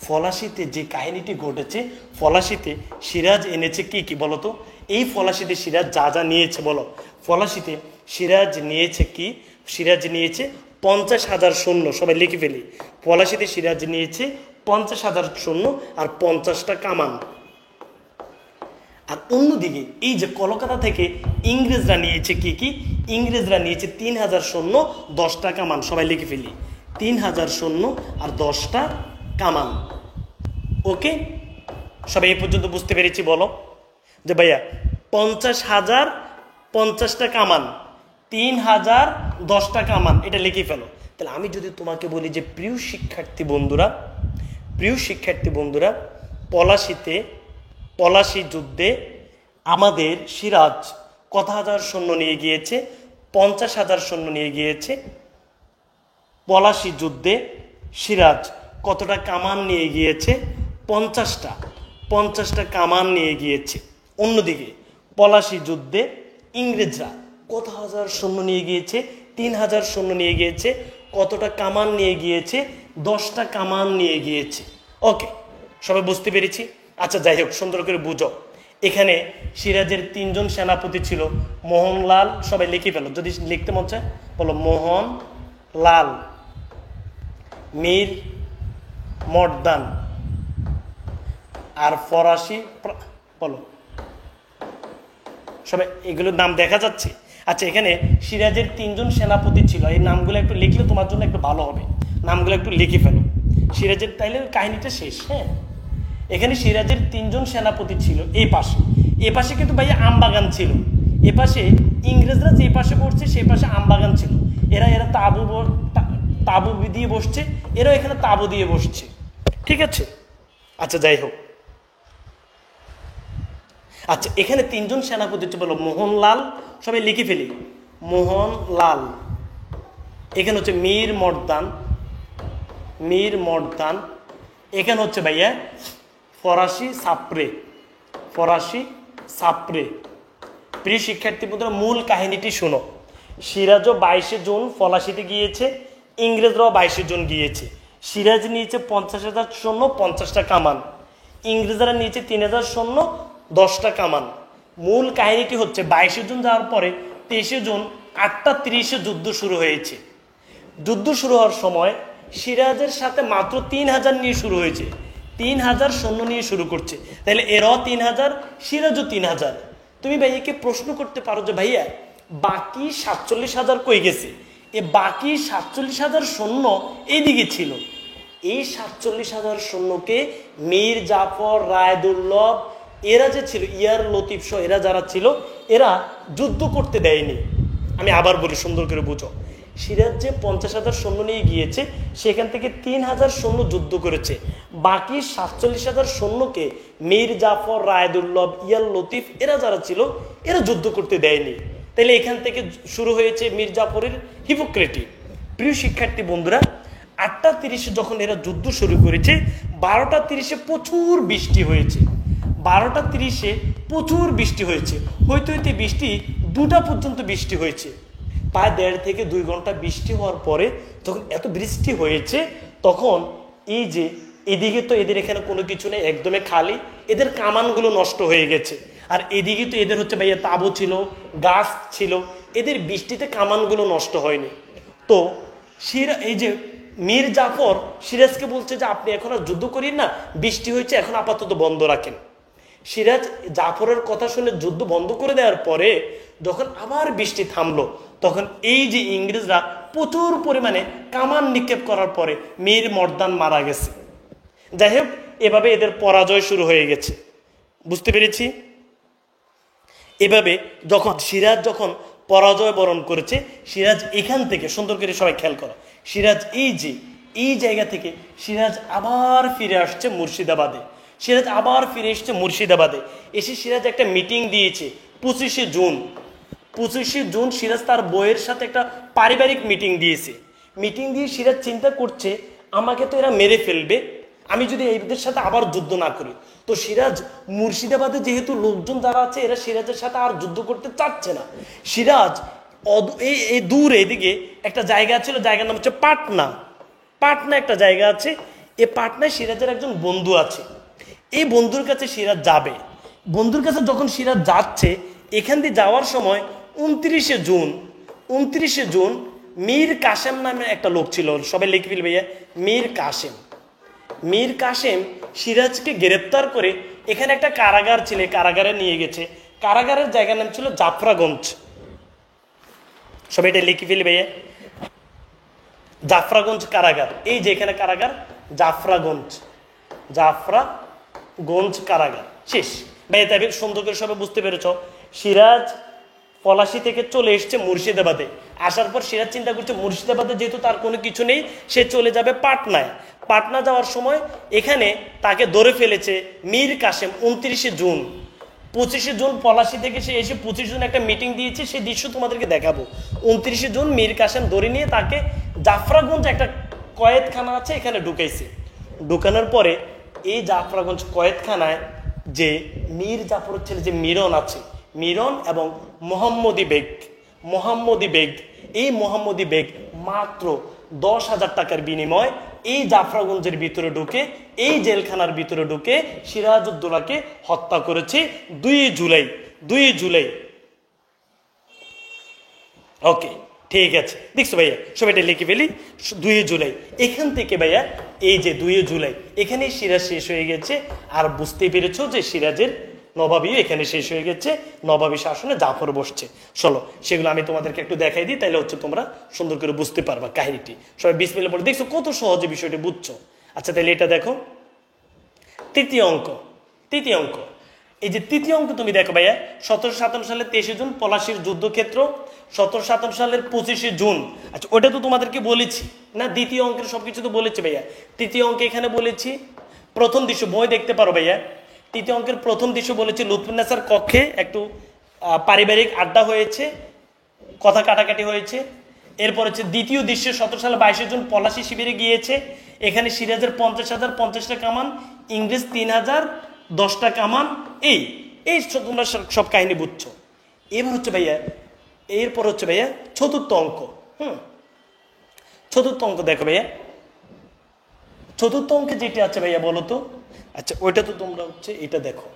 Speaker 1: পলাশীতে যে কাহিনীটি ঘটেছে, পলাশীতে সিরাজ এনেছে কি কি বলো তো। এই পলাশীতে সিরাজ যা যা নিয়েছে বলো। পলাশীতে সিরাজ নিয়েছে কি? সিরাজ নিয়েছে 50,000 সৈন্য। সবাই লিখে ফেলি, পলাশীতে সিরাজ নিয়েছে 50,000 সৈন্য আর 50টা কামান। আর অন্যদিকে এই যে কলকাতা থেকে ইংরেজরা নিয়েছে কি কি? ইংরেজরা নিয়েছে 3,000 সৈন্য, 10টা কামান। সবাই লিখে ফেলি, 3,000 সৈন্য আর 10টা কামান। ওকে, সবাই এই পর্যন্ত বুঝতে পেরেছি বলো যে ভাইয়া 50,000 50টা কামান, 3,000 10টা কামান, এটা লিখে ফেলো। তাহলে আমি যদি তোমাকে বলি যে প্রিয় শিক্ষার্থী বন্ধুরা, প্রিয় শিক্ষার্থী বন্ধুরা, পলাশী যুদ্ধে আমাদের সিরাজ কত হাজার সৈন্য নিয়ে গিয়েছে? 50,000 সৈন্য নিয়ে গিয়েছে। পলাশী যুদ্ধে সিরাজ কতটা কামান নিয়ে গিয়েছে? 50টা কামান নিয়ে গিয়েছে। অন্যদিকে পলাশী যুদ্ধে ইংরেজরা কত হাজার সৈন্য নিয়ে গিয়েছে? 3,000 সৈন্য নিয়ে গিয়েছে। কতটা কামান নিয়ে গিয়েছে? 10টা কামান নিয়ে গিয়েছে। ওকে, সবাই বুঝতে পেরেছি। আচ্ছা যাই হোক, সুন্দর করে বুঝো। এখানে সিরাজের 3জন সেনাপতি ছিল। মোহনলাল, সবাই লিখে ফেলো যদি লিখতে মন চায় বলো। মোহনলাল, মীর মর্দান আর ফরাসি বলো। সবাই এগুলোর নাম দেখা যাচ্ছে। আচ্ছা, এখানে সিরাজের 3জন সেনাপতি ছিল। এই নামগুলো একটু লিখলে তোমার জন্য একটু ভালো হবে। নামগুলো একটু লিখে ফেলো। সিরাজের, তাইলে কাহিনীটা শেষ। হ্যাঁ, এখানে সিরাজের 3জন সেনাপতি ছিল। এই পাশে কিন্তু ভাইয়া আমবাগান ছিল। এ পাশে ইংরেজরা যে পাশে বসছে সেই পাশে আমবাগান ছিল। এরা তাবু দিয়ে বসছে, এরাও এখানে তাবু দিয়ে বসছে। ঠিক আছে, আচ্ছা যাই হোক। আচ্ছা, এখানে 3জন সেনাপতি হচ্ছে বলো। মোহনলাল, সবাই লিখে ফেলি, মোহনলাল। এখানে হচ্ছে মীর মর্দান। এখানে হচ্ছে ভাইয়া ফরাসি সাপ্রে। প্রিয় শিক্ষার্থী বন্ধুরা, মূল কাহিনীটি শোনো। সিরাজও 22শে জুন পলাশীতে গিয়েছে, ইংরেজরাও 22শে জুন গিয়েছে। সিরাজ নিয়েছে 50,000 সৈন্য, 50টা কামান। ইংরেজরা নিয়েছে 3,000 সৈন্য, 10টা কামান। মূল কাহিনীটি হচ্ছে 22শে জুন যাওয়ার পরে 23শে জুন 8:30 যুদ্ধ শুরু হয়েছে। যুদ্ধ শুরু হওয়ার সময় সিরাজের সাথে মাত্র 3,000 নিয়ে শুরু হয়েছে। 3,000 সৈন্য নিয়ে শুরু করছে। তাহলে এরাও 3,000, সিরাজও 3,000। তুমি ভাইয়াকে প্রশ্ন করতে পারো যে ভাইয়া বাকি 47,000 কই গেছে? এ বাকি 47,000 সৈন্য এইদিকে ছিল। এই 47,000 সৈন্যকে মীর জাফর, রায়দুল্লভ এরা যে ছিল, ইয়ার লতিফ সহ এরা যারা ছিল, এরা যুদ্ধ করতে দেয়নি। আমি আবার বলি সুন্দর করে বুঝো, সিরাজ যে 50,000 সৈন্য নিয়ে গিয়েছে, সেখান থেকে 3,000 সৈন্য যুদ্ধ করেছে। বাকি 47,000 সৈন্যকে মীর জাফর, রায়দুল্লভ, ইয়ার লতিফ এরা যারা ছিল, এরা যুদ্ধ করতে দেয়নি। তাহলে এখান থেকে শুরু হয়েছে মীর জাফরের হিপোক্রেটি। প্রিয় শিক্ষার্থী বন্ধুরা, 8টা 30 যখন এরা যুদ্ধ শুরু করেছে, 12টা 30 প্রচুর বৃষ্টি হয়েছে। 12টা 30 প্রচুর বৃষ্টি হয়েছে, হইতে হইতে বৃষ্টি 2টা পর্যন্ত বৃষ্টি হয়েছে। প্রায় 1.5 থেকে 2 ঘন্টা বৃষ্টি হওয়ার পরে যখন এত বৃষ্টি হয়েছে, তখন এই যে এদিকে তো এদের এখানে কোনো কিছু নেই, একদমই খালি, এদের কামানগুলো নষ্ট হয়ে গেছে। আর এদিকে তো এদের হচ্ছে ভাইয়া তাঁবু ছিল, গাছ ছিল, এদের বৃষ্টিতে কামানগুলো নষ্ট হয়নি। তো এই যে মীর জাফর সিরাজকে বলছে যে আপনি এখন আর যুদ্ধ করিন না, বৃষ্টি হয়েছে, এখন আপাতত বন্ধ রাখেন। সিরাজ জাফরের কথা শুনে যুদ্ধ বন্ধ করে দেওয়ার পরে যখন আবার বৃষ্টি থামলো, তখন এই যে ইংরেজরা প্রচুর পরিমাণে কামান নিক্ষেপ করার পরে মীর মর্দান মারা গেছে। যাই হোক, এভাবে এদের পরাজয় শুরু হয়ে গেছে। বুঝতে পেরেছি? এভাবে সিরাজ যখন পরাজয় বরণ করেছে, সিরাজ এখান থেকে সুন্দর করে সবাই খেয়াল করো, সিরাজ এই জায়গা থেকে সিরাজ আবার ফিরে আসছে মুর্শিদাবাদে। সিরাজ আবার ফিরে এসছে মুর্শিদাবাদে। এসে সিরাজ একটা মিটিং দিয়েছে 25শে জুন। 25শে জুন সিরাজ তার বইয়ের সাথে একটা পারিবারিক মিটিং দিয়েছে। মিটিং দিয়ে সিরাজ চিন্তা করছে, আমাকে তো এরা মেরে ফেলবে, আমি যদি এদের সাথে আবার যুদ্ধ না করি। তো সিরাজ মুর্শিদাবাদে যেহেতু লোকজন যারা আছে, এরা সিরাজের সাথে আর যুদ্ধ করতে চাচ্ছে না। সিরাজ এই দূরে এদিকে একটা জায়গা ছিল, জায়গার নাম হচ্ছে পাটনা। পাটনা একটা জায়গা আছে, এই পাটনায় সিরাজের একজন বন্ধু আছে। এই বন্ধুর কাছে সিরাজ যাবে। বন্ধুর কাছে যখন সিরাজ যাচ্ছে, এখান দিয়ে যাওয়ার সময় 29শে জুন মীর কাসেম নামে একটা লোক ছিল, সবাই লিখে ফেলবে ভাইয়া, মীর কাসেম সিরাজকে গ্রেপ্তার করে এখানে একটা কারাগার ছিল, কারাগারে নিয়ে গেছে। কারাগারের জায়গার নাম ছিল জাফরাগঞ্জ। সবাই এটা লিখে ফেলবে ভাইয়া, জাফরাগঞ্জ কারাগার। এই যে এখানে কারাগার, জাফরাগঞ্জ কারাগার। শেষ ভাই, তাই সুন্দর করে সবাই বুঝতে পেরেছ। সিরাজ পলাশী থেকে চলে এসছে মুর্শিদাবাদে। আসার পর সিরাজ চিন্তা করছে, মুর্শিদাবাদে যেহেতু তার কোনো কিছু নেই, সে চলে যাবে পাটনায়। পাটনা যাওয়ার সময় এখানে তাকে ধরে ফেলেছে মীর কাসেম 29শে জুন। 25শে জুন পলাশী থেকে সে এসে 25 জুন একটা মিটিং দিয়েছে, সেই দৃশ্য তোমাদেরকে দেখাবো। 29শে জুন মীর কাসেম ধরে নিয়ে তাকে জাফরাগঞ্জ একটা কয়েদখানা আছে, এখানে ঢুকাইছে। ঢুকানোর পরে এই জাফরাগঞ্জ কয়েদখানায় যে মীর জাফরের ছেলে যে মিরন আছে, মিরন এবং মোহাম্মদী বেগ, এই মোহাম্মদী বেগ মাত্র 10,000 টাকার বিনিময় এই জাফরাগঞ্জের ভিতরে ঢুকে, এই জেলখানার ভিতরে ঢুকে সিরাজউদ্দৌলাকে হত্যা করেছে 2 জুলাই। ওকে, ঠিক আছে, দেখছো ভাইয়া, সবাই এটা লিখে ফেলি, 2 জুলাই। এখান থেকে ভাইয়া এই যে 2 জুলাই এখানে সিরাজ শেষ হয়ে গেছে। আর বুঝতে পেরেছো যে সিরাজের নবাবী এখানে শেষ হয়ে গেছে, নবাবী শাসনে জাফর বসছে। চলো সেগুলো আমি তোমাদেরকে একটু দেখাই দিই, তাইলে হচ্ছে তোমরা সুন্দর করে বুঝতে পারবা কাহিনীটি। সবাই বিসমিল্লাহ পড়ে দেখছো কত সহজে বিষয়টি বুঝছো। আচ্ছা, তাহলে এটা দেখো, তৃতীয় অঙ্ক। এই যে তৃতীয় অঙ্ক তুমি দেখো ভাইয়া, 1757 সালের 23শে জুন পলাশীর যুদ্ধক্ষেত্র, 1757 সালের 25শে জুন। আচ্ছা, ওটা তো তোমাদেরকে বলেছি না, দ্বিতীয় অঙ্কের সবকিছু তো বলেছি ভাইয়া। তৃতীয় অঙ্কে এখানে বলেছি প্রথম দৃশ্য, বই দেখতে পারো ভাইয়া। তৃতীয় অঙ্কের প্রথম দৃশ্য বলেছি লুৎফুন্নেসার কক্ষে একটু পারিবারিক আড্ডা হয়েছে, কথা কাটাকাটি হয়েছে। এরপর হচ্ছে দ্বিতীয় দৃশ্য, 17 সালে 22শে জুন পলাশী শিবিরে গিয়েছে। এখানে সিরাজের 50,000 50টা কামান, ইংরেজ 3,000 10টা কামান। এই তোমরা সব কাহিনী বুঝছো। এবার হচ্ছে ভাইয়া, এরপর হচ্ছে ভাইয়া চতুর্থ অঙ্ক। চতুর্থ অঙ্ক দেখো ভাইয়া, চতুর্থ অঙ্কে যেটা আছে ভাইয়া বলো তো। আচ্ছা, ওইটা তো তোমরা হচ্ছে এটা দেখো।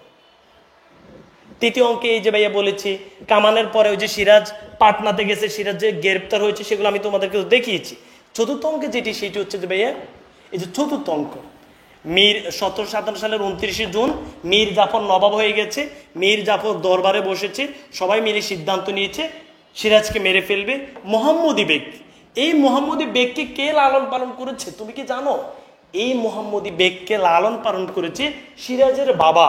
Speaker 1: তৃতীয় অঙ্কে এই যে ভাইয়া বলেছি কামানের পরে ওই যে সিরাজ পাটনাতে গেছে, সিরাজ যে গ্রেপ্তার হয়েছে, সেগুলো আমি তোমাদেরকে দেখিয়েছি। চতুর্থ অঙ্কে যেটি সেটি হচ্ছে যে ভাইয়া এই যে চতুর্থ অঙ্ক, মীর 1757 সালের 29 জুন মীর জাফর নবাব হয়ে গেছে। মীর জাফর দরবারে বসেছে, সবাই মিলে সিদ্ধান্ত নিয়েছে সিরাজকে মেরে ফেলবে। মোহাম্মদী বেগ, এই মোহাম্মদী বেগকে কে লালন পালন করেছে তুমি কি জানো? এই মোহাম্মদী বেগকে লালন পালন করেছে সিরাজের বাবা।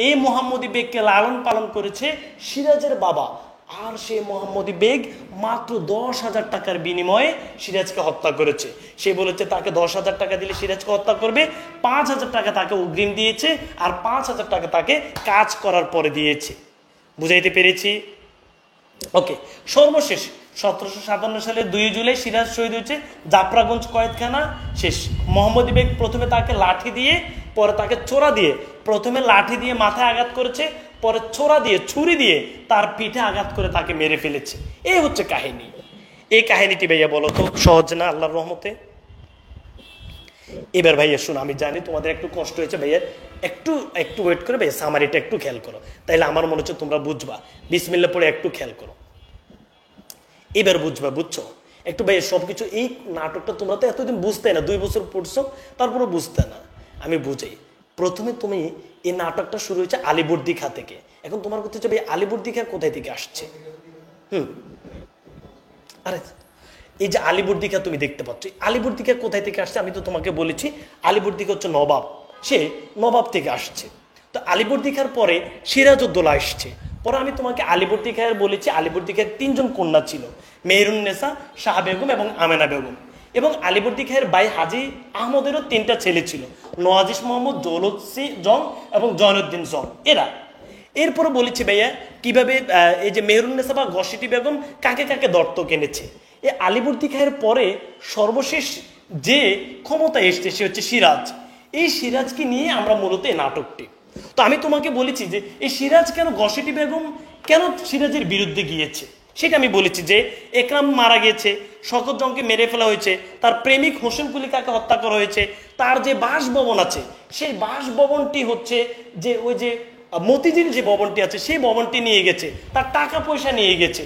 Speaker 1: এই মোহাম্মদী বেগকে লালন পালন করেছে সিরাজের বাবা। আর সে মোহাম্মদী বেগ মাত্র 10,000 টাকার বিনিময়ে সিরাজকে হত্যা করেছে। সে বলেছে তাকে 10,000 টাকা দিলে সিরাজকে হত্যা করবে, 5,000 টাকা তাকে অগ্রিম দিয়েছে, আর 5,000 টাকা তাকে কাজ করার পরে দিয়েছে। বুঝাইতে পেরেছি? ওকে, সর্বশেষ 1757 সালের 2 জুলাই সিরাজ শহীদ হয়েছে জাফরাগঞ্জ কয়েদখানা শেষ। মোহাম্মদী বেগ প্রথমে তাকে লাঠি দিয়ে, পরে তাকে চোরা দিয়ে, প্রথমে লাঠি দিয়ে মাথায় আঘাত করেছে, পরে ছোরা দিয়ে ছুরি দিয়ে তার পিঠে আঘাত করে তাকে মেরে ফেলেছে। এই হচ্ছে কাহিনী। এই কাহিনীটি ভাইয়া বলো তো সহজ না আল্লাহর রহমতে? এবার ভাইয়া শুনো, আমি জানি তোমাদের একটু কষ্ট হয়েছে ভাইয়া, একটু একটু ওয়েট করে ভাইয়া সামারিটা একটু খেয়াল করো, তাইলে আমার মনে হচ্ছে তোমরা বুঝবা। বিসমিল্লাহ পড়ে একটু খেয়াল করো, এবার বুঝবা। বুঝছো একটু ভাইয়া সবকিছু? এই নাটকটা তোমরা তো এতদিন বুঝতে না, 2 বছর পড়ছো তারপরে বুঝতে না। আমি বুঝাই। প্রথমে তুমি এই নাটকটা শুরু হয়েছে আলিবর্দি খাঁ থেকে। এখন তোমার কথা হচ্ছে ভাই আলিবর্দি খাঁ কোথায় থেকে আসছে? আরে এই যে আলিবর্দি খাঁ তুমি দেখতে পাচ্ছ, আলিবর্দি খাঁ কোথায় থেকে আসছে? আমি তো তোমাকে বলেছি আলিবর্দি খাঁ হচ্ছে নবাব, সে নবাব থেকে আসছে। তো আলিবর্দি খাঁর পরে সিরাজউদ্দৌলা আসছে। পরে আমি তোমাকে আলিবর্দি খাঁর বলেছি আলিবর্দি খাঁর 3 জন কন্যা ছিল, মেহেরুন্নেসা, শাহ বেগম এবং আমেনা বেগম। এবং আলিবর্দি খাঁর ভাই হাজী আহমদেরও 3টা ছেলে ছিল, নওয়াজিস মোহাম্মদ, দৌলত জং এবং জয়নুদ্দিন জং। এরা এরপরে বলেছি ভাইয়া কিভাবে এই যে মেহেরুন্নেসা বা ঘসিটি বেগম কাকে কাকে দত্তক এনেছে। এই আলিবর্দি খাঁর পরে সর্বশেষ যে ক্ষমতায় এসছে সে হচ্ছে সিরাজ। এই সিরাজকে নিয়ে আমরা মূলত এই নাটকটি। তো আমি তোমাকে বলেছি যে এই সিরাজ কেন, ঘসিটি বেগম কেন সিরাজের বিরুদ্ধে গিয়েছে সেটা আমি বলেছি। যে একরাম মারা গেছে, শওকত জংকে মেরে ফেলা হয়েছে, তার প্রেমিক হোসেন কুলিকাকে হত্যা করা হয়েছে, তার যে বাসভবন আছে সেই বাসভবনটি হচ্ছে যে ওই যে মতিঝিল যে ভবনটি আছে সেই ভবনটি নিয়ে গেছে, তার টাকা পয়সা নিয়ে গেছে।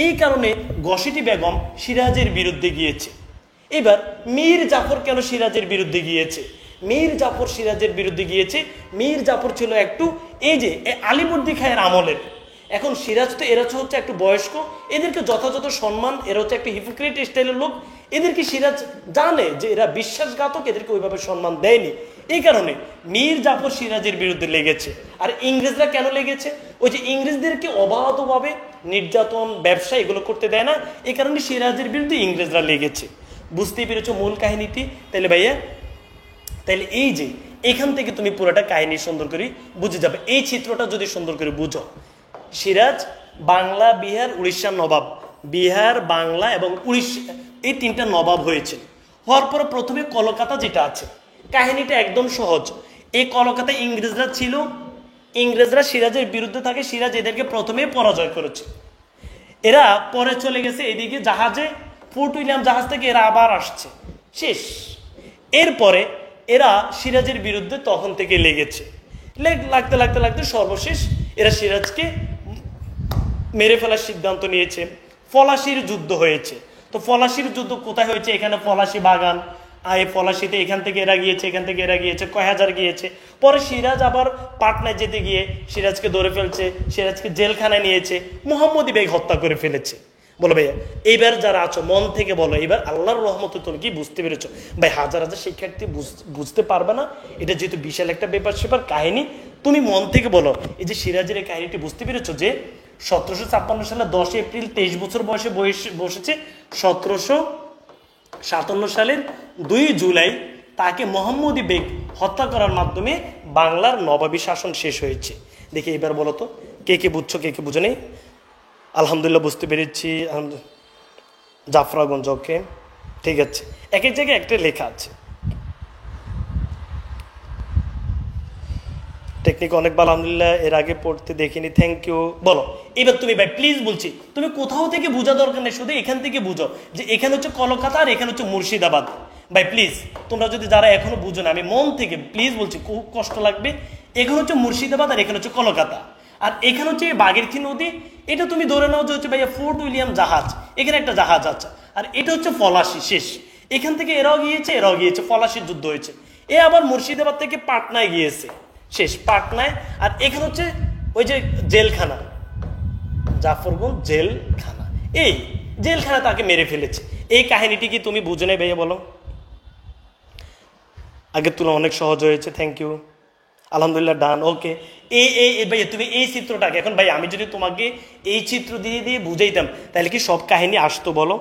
Speaker 1: এই কারণে ঘসিটি বেগম সিরাজের বিরুদ্ধে গিয়েছে। এবার মীর জাফর কেন সিরাজের বিরুদ্ধে গিয়েছে? মীর জাফর সিরাজের বিরুদ্ধে গিয়েছে, মীর জাফর ছিল একটু এই যে আলিবর্দি খাঁয়ের আমলের। এখন সিরাজ তো এরা হচ্ছে একটু বয়স্ক, এদেরকে যথাযথ সম্মান, এরা হচ্ছে একটা হিপোক্রেট স্টাইলের লোক, এদেরকে সিরাজ জানে যে এরা বিশ্বাসঘাতক, এদেরকে ওইভাবে সম্মান দেয়নি। এই কারণে মীর জাফর সিরাজের বিরুদ্ধে লেগেছে। আর ইংরেজরা কেন লেগেছে? ওই যে ইংরেজদেরকে অবাধভাবে নির্যাতন, ব্যবসা এগুলো করতে দেয় না, এই কারণে সিরাজের বিরুদ্ধে ইংরেজরা লেগেছে। বুঝতেই পেরেছো মূল কাহিনীটি? তাহলে ভাইয়া, তাহলে এই যে এখান থেকে তুমি পুরোটা কাহিনী সুন্দর করে বুঝে যাবে। এই চিত্রটা যদি সুন্দর করে বুঝো, সিরাজ বাংলা, বিহার, উড়িষ্যার নবাব, বিহার, বাংলা এবং উড়িষ্যা এই 3টা নবাব হয়েছে। হওয়ার পরে প্রথমে কলকাতা যেটা আছে, কাহিনীটা একদম সহজ। এই কলকাতায় ইংরেজরা ছিল, ইংরেজরা সিরাজের বিরুদ্ধে থাকে, সিরাজ এদেরকে প্রথমে পরাজয় করেছে। এরা পরে চলে গেছে এদিকে জাহাজে, ফোর্ট উইলিয়াম জাহাজ থেকে এরা আবার আসছে, শেষ। এরপরে এরা সিরাজের বিরুদ্ধে তখন থেকে লেগেছে, লাগতে লাগতে লাগতে সর্বশেষ এরা সিরাজকে মেরে ফেলার সিদ্ধান্ত নিয়েছে। ফলাশির যুদ্ধ হয়েছে। তো ফলাশির যুদ্ধ কোথায় হয়েছে? এখানে ফলাশি বাগান, আর এই ফলাশিতে এখান থেকে এরা গিয়েছে, এখান থেকে এরা গিয়েছে, কয় হাজার গিয়েছে। পরে সিরাজ আবার পাটনায় যেতে গিয়ে সিরাজকে ধরে ফেলছে, সিরাজকে জেলখানায় নিয়েছে, মোহাম্মদী বেগ হত্যা করে ফেলেছে। বলো ভাইয়া, এইবার যারা আছো মন থেকে বলো, এবার আল্লাহর রহমতে তুমি কি বুঝতে পেরেছো? ভাই হাজার হাজার শিক্ষার্থী বুঝতে পারবে না, এটা যেহেতু বিশাল একটা ব্যাপার সেপার কাহিনী, তুমি মন থেকে বলো এই যে সিরাজের এই কাহিনীটি বুঝতে পেরেছো? যে 1756 সালে 10 এপ্রিল 23 বছর বয়সে বসেছে, 1757 সালের 2 জুলাই তাকে মোহাম্মদী বেগ হত্যা করার মাধ্যমে বাংলার নবাবী শাসন শেষ হয়েছে। দেখি এবার বলো তো কে কে বুঝছো, কে কে বুঝো নেই? আলহামদুলিল্লাহ বুঝতে পেরেছি। জাফরাগঞ্জ, ওকে ঠিক আছে। এক এক জায়গায় একটা লেখা আছে। টেকনিক অনেক ভালো, আলহামদুলিল্লাহ, এর আগে পড়তে দেখিনি, থ্যাংক ইউ। বলো এবার তুমি ভাই প্লিজ, বলছি তুমি কোথাও থেকে বোঝা দরকার নেই, শুধু এখান থেকে বুঝো যে এখানে হচ্ছে কলকাতা আর এখানে হচ্ছে মুর্শিদাবাদ। ভাই প্লিজ তোমরা যদি যারা এখনো বুঝো না, আমি মন থেকে প্লিজ বলছি, খুব কষ্ট লাগবে। এখানে হচ্ছে মুর্শিদাবাদ আর এখানে হচ্ছে কলকাতা, আর এখানে হচ্ছে ভাগীরথী নদী। এটা তুমি ধরে নাও যে হচ্ছে ভাইয়া ফোর্ট উইলিয়াম জাহাজ, এখানে একটা জাহাজ আছে। আর এটা হচ্ছে ফলাশি, শেষ। এখান থেকে এরাও গিয়েছে, এরাও গিয়েছে, ফলাশির যুদ্ধ হয়েছে। এ আবার মুর্শিদাবাদ থেকে পাটনায় গিয়েছে, শেষ পাটনায়। আর এখানে হচ্ছে ওই যে জেলখানা, জাফরগঞ্জ জেলখানা, এই জেলখানা তাকে মেরে ফেলেছে। এই কাহিনীটি কি তুমি বুঝে নেই ভাইয়া বলো? আগের তুলনায় অনেক সহজ হয়েছে, থ্যাংক ইউ, আলহামদুলিল্লাহ, ডান, ওকে। এই ভাইয়া তুমি এই চিত্রটাকে, এখন ভাই আমি যদি তোমাকে এই চিত্র দিয়ে দিয়ে বুঝাইতাম তাহলে কি সব কাহিনী আসতো বলো?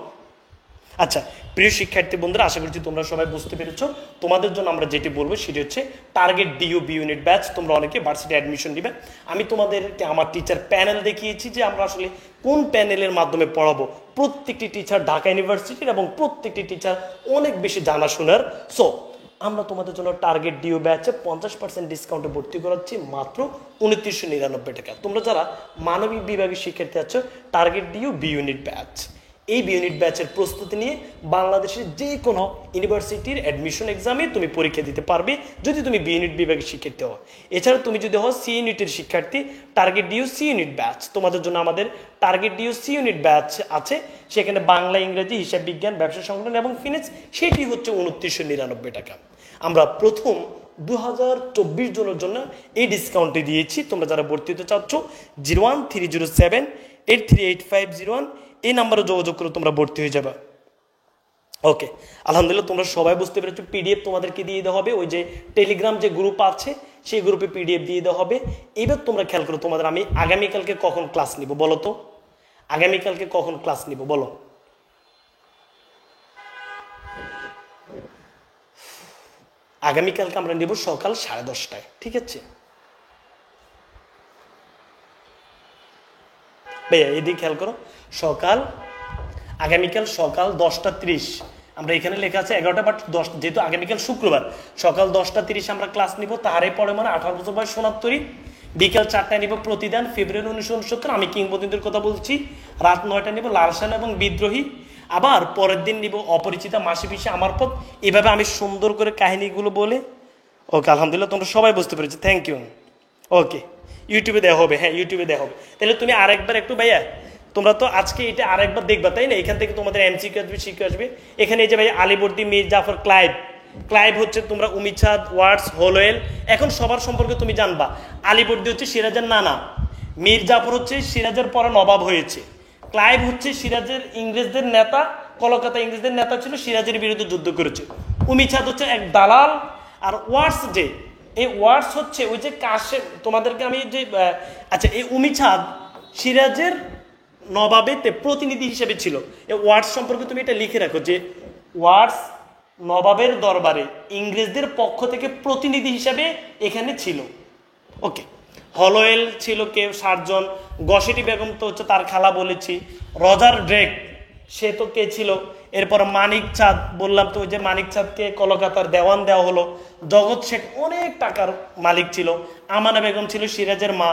Speaker 1: আচ্ছা প্রিয় শিক্ষার্থী বন্ধুরা, আশা করছি তোমরা সবাই বুঝতে পেরেছো। তোমাদের জন্য আমরা যেটি বলবো সেটি হচ্ছে target DU B unit batch. তোমরা অনেকে ভার্সিটি অ্যাডমিশন দিবে। আমি তোমাদেরকে আমার টিচার প্যানেল দেখিয়েছি যে আমরা আসলে কোন প্যানেলের মাধ্যমে পড়াবো। প্রত্যেকটি টিচার ঢাকা ইউনিভার্সিটির এবং প্রত্যেকটি টিচার অনেক বেশি জানাশোনার। সো আমরা তোমাদের জন্য টার্গেট ডিইউ ব্যাচে 50% ডিসকাউন্টে ভর্তি করাচ্ছি মাত্র 2999 টাকা। তোমরা যারা মানবিক বিভাগের শিক্ষার্থী আছো, target DU B unit batch, এই বি ইউনিট ব্যাচের প্রস্তুতি নিয়ে বাংলাদেশের যে কোনো ইউনিভার্সিটির অ্যাডমিশন এক্সামে তুমি পরীক্ষা দিতে পারবে যদি তুমি বি ইউনিট বিভাগের শিক্ষার্থী হও। এছাড়া তুমি যদি হও সি ইউনিটের শিক্ষার্থী, target DU C unit batch, তোমাদের জন্য আমাদের target DU C unit batch আছে। সেখানে বাংলা, ইংরেজি, হিসাব বিজ্ঞান, ব্যবসা সংগঠন এবং ফিনান্স, সেটি হচ্ছে 2999 টাকা। আমরা প্রথম 2024 জনের জন্য এই ডিসকাউন্টটি দিয়েছি। তোমরা যারা ভর্তি হতে চাচ্ছ 0130783851 এই নাম্বারে যোগাযোগ করে তোমরা ভর্তি হয়ে যাবে। ওকে, আলহামদুলিল্লাহ তোমরা সবাই বুঝতে পেরেছো। পিডিএফ তোমাদেরকে দিয়ে দেওয়া হবে, ওই যে টেলিগ্রাম যে গ্রুপ আছে সেই গ্রুপে পিডিএফ দিয়ে দেওয়া হবে। এবার তোমরা খেয়াল করো, তোমাদের আমি আগামীকালকে কখন ক্লাস নিব বলো তো? আগামীকালকে কখন ক্লাস নিব বলো? আগামীকালকে আমরা নেব সকাল 10:30টায়, ঠিক আছে ভাইয়া? এদিকে খেয়াল করো, আগামীকাল সকাল 10:30 আমরা এখানে লেখা আছে 11টা, বাট 10, যেহেতু আগামীকাল শুক্রবার সকাল 10:30 আমরা ক্লাস নিব। তারে পরে মানে 18 বছর বয়স সোনাত্তরী। বিকাল 4টায় নিব প্রতিদান ফেব্রুয়ারি 1969, আমি কিংবদন্তির কথা বলছি। রাত 9টায় নিব লালসান এবং বিদ্রোহী। আবার পরের দিন নিব অপরিচিতা, মাসি পিসি, আমার পথ। এভাবে আমি সুন্দর করে কাহিনীগুলো বলে। ওকে, আলহামদুলিল্লাহ তোমরা সবাই বুঝতে পেরেছো, থ্যাংক ইউ। ওকে, ইউটিউবে দেওয়া হবে, হ্যাঁ ইউটিউবে দেওয়া হবে। তাহলে তুমি আরেকবার একটু ভাইয়া, তোমরা তো আজকে এটা আরেকবার দেখবা তাই না? এখান থেকে তোমাদের এমসিকিউ আসবে, শিখে আসবে। এখানে এই যে ভাই আলীবর্দী, মীর জাফর, ক্লাইভ হচ্ছে তোমরা উমিচাঁদ, ওয়ার্ডস, হোলোয়েল, এখন সবার সম্পর্কে তুমি জানবা। আলীবর্দী হচ্ছে সিরাজের নানা, মীর জাফর হচ্ছে সিরাজের পরে নবাব হয়েছে, ক্লাইভ হচ্ছে সিরাজের ইংরেজদের নেতা, কলকাতা ইংরেজদের নেতা ছিল, সিরাজের বিরুদ্ধে যুদ্ধ করেছে। উমিচাঁদ হচ্ছে এক দালাল। আর ওয়ার্ডস, যে এই ওয়ার্ডস হচ্ছে ওই যে কাশে, তোমাদেরকে আমি যে আচ্ছা, এই উমিচাঁদ সিরাজের নবাবেতে প্রতিনিধি হিসেবে ছিল। এই ওয়ার্ডস সম্পর্কে তুমি এটা লিখে রাখো যে ওয়ার্ডস নবাবের দরবারে ইংরেজদের পক্ষ থেকে প্রতিনিধি হিসেবে এখানে ছিল। ওকে, হলোয়েল ছিল কেউ সার্জন, গসেটি বেগম তো হচ্ছে তার খালা বলেছি, রজার ড্রেক সে তো কে ছিল। এরপর মানিক চাঁদ বললাম তো, ওই যে মানিক চাঁদকে কলকাতার দেওয়ান দেওয়া হলো। জগৎ শেখ অনেক টাকার মালিক ছিল। আমানা বেগম ছিল সিরাজের মা।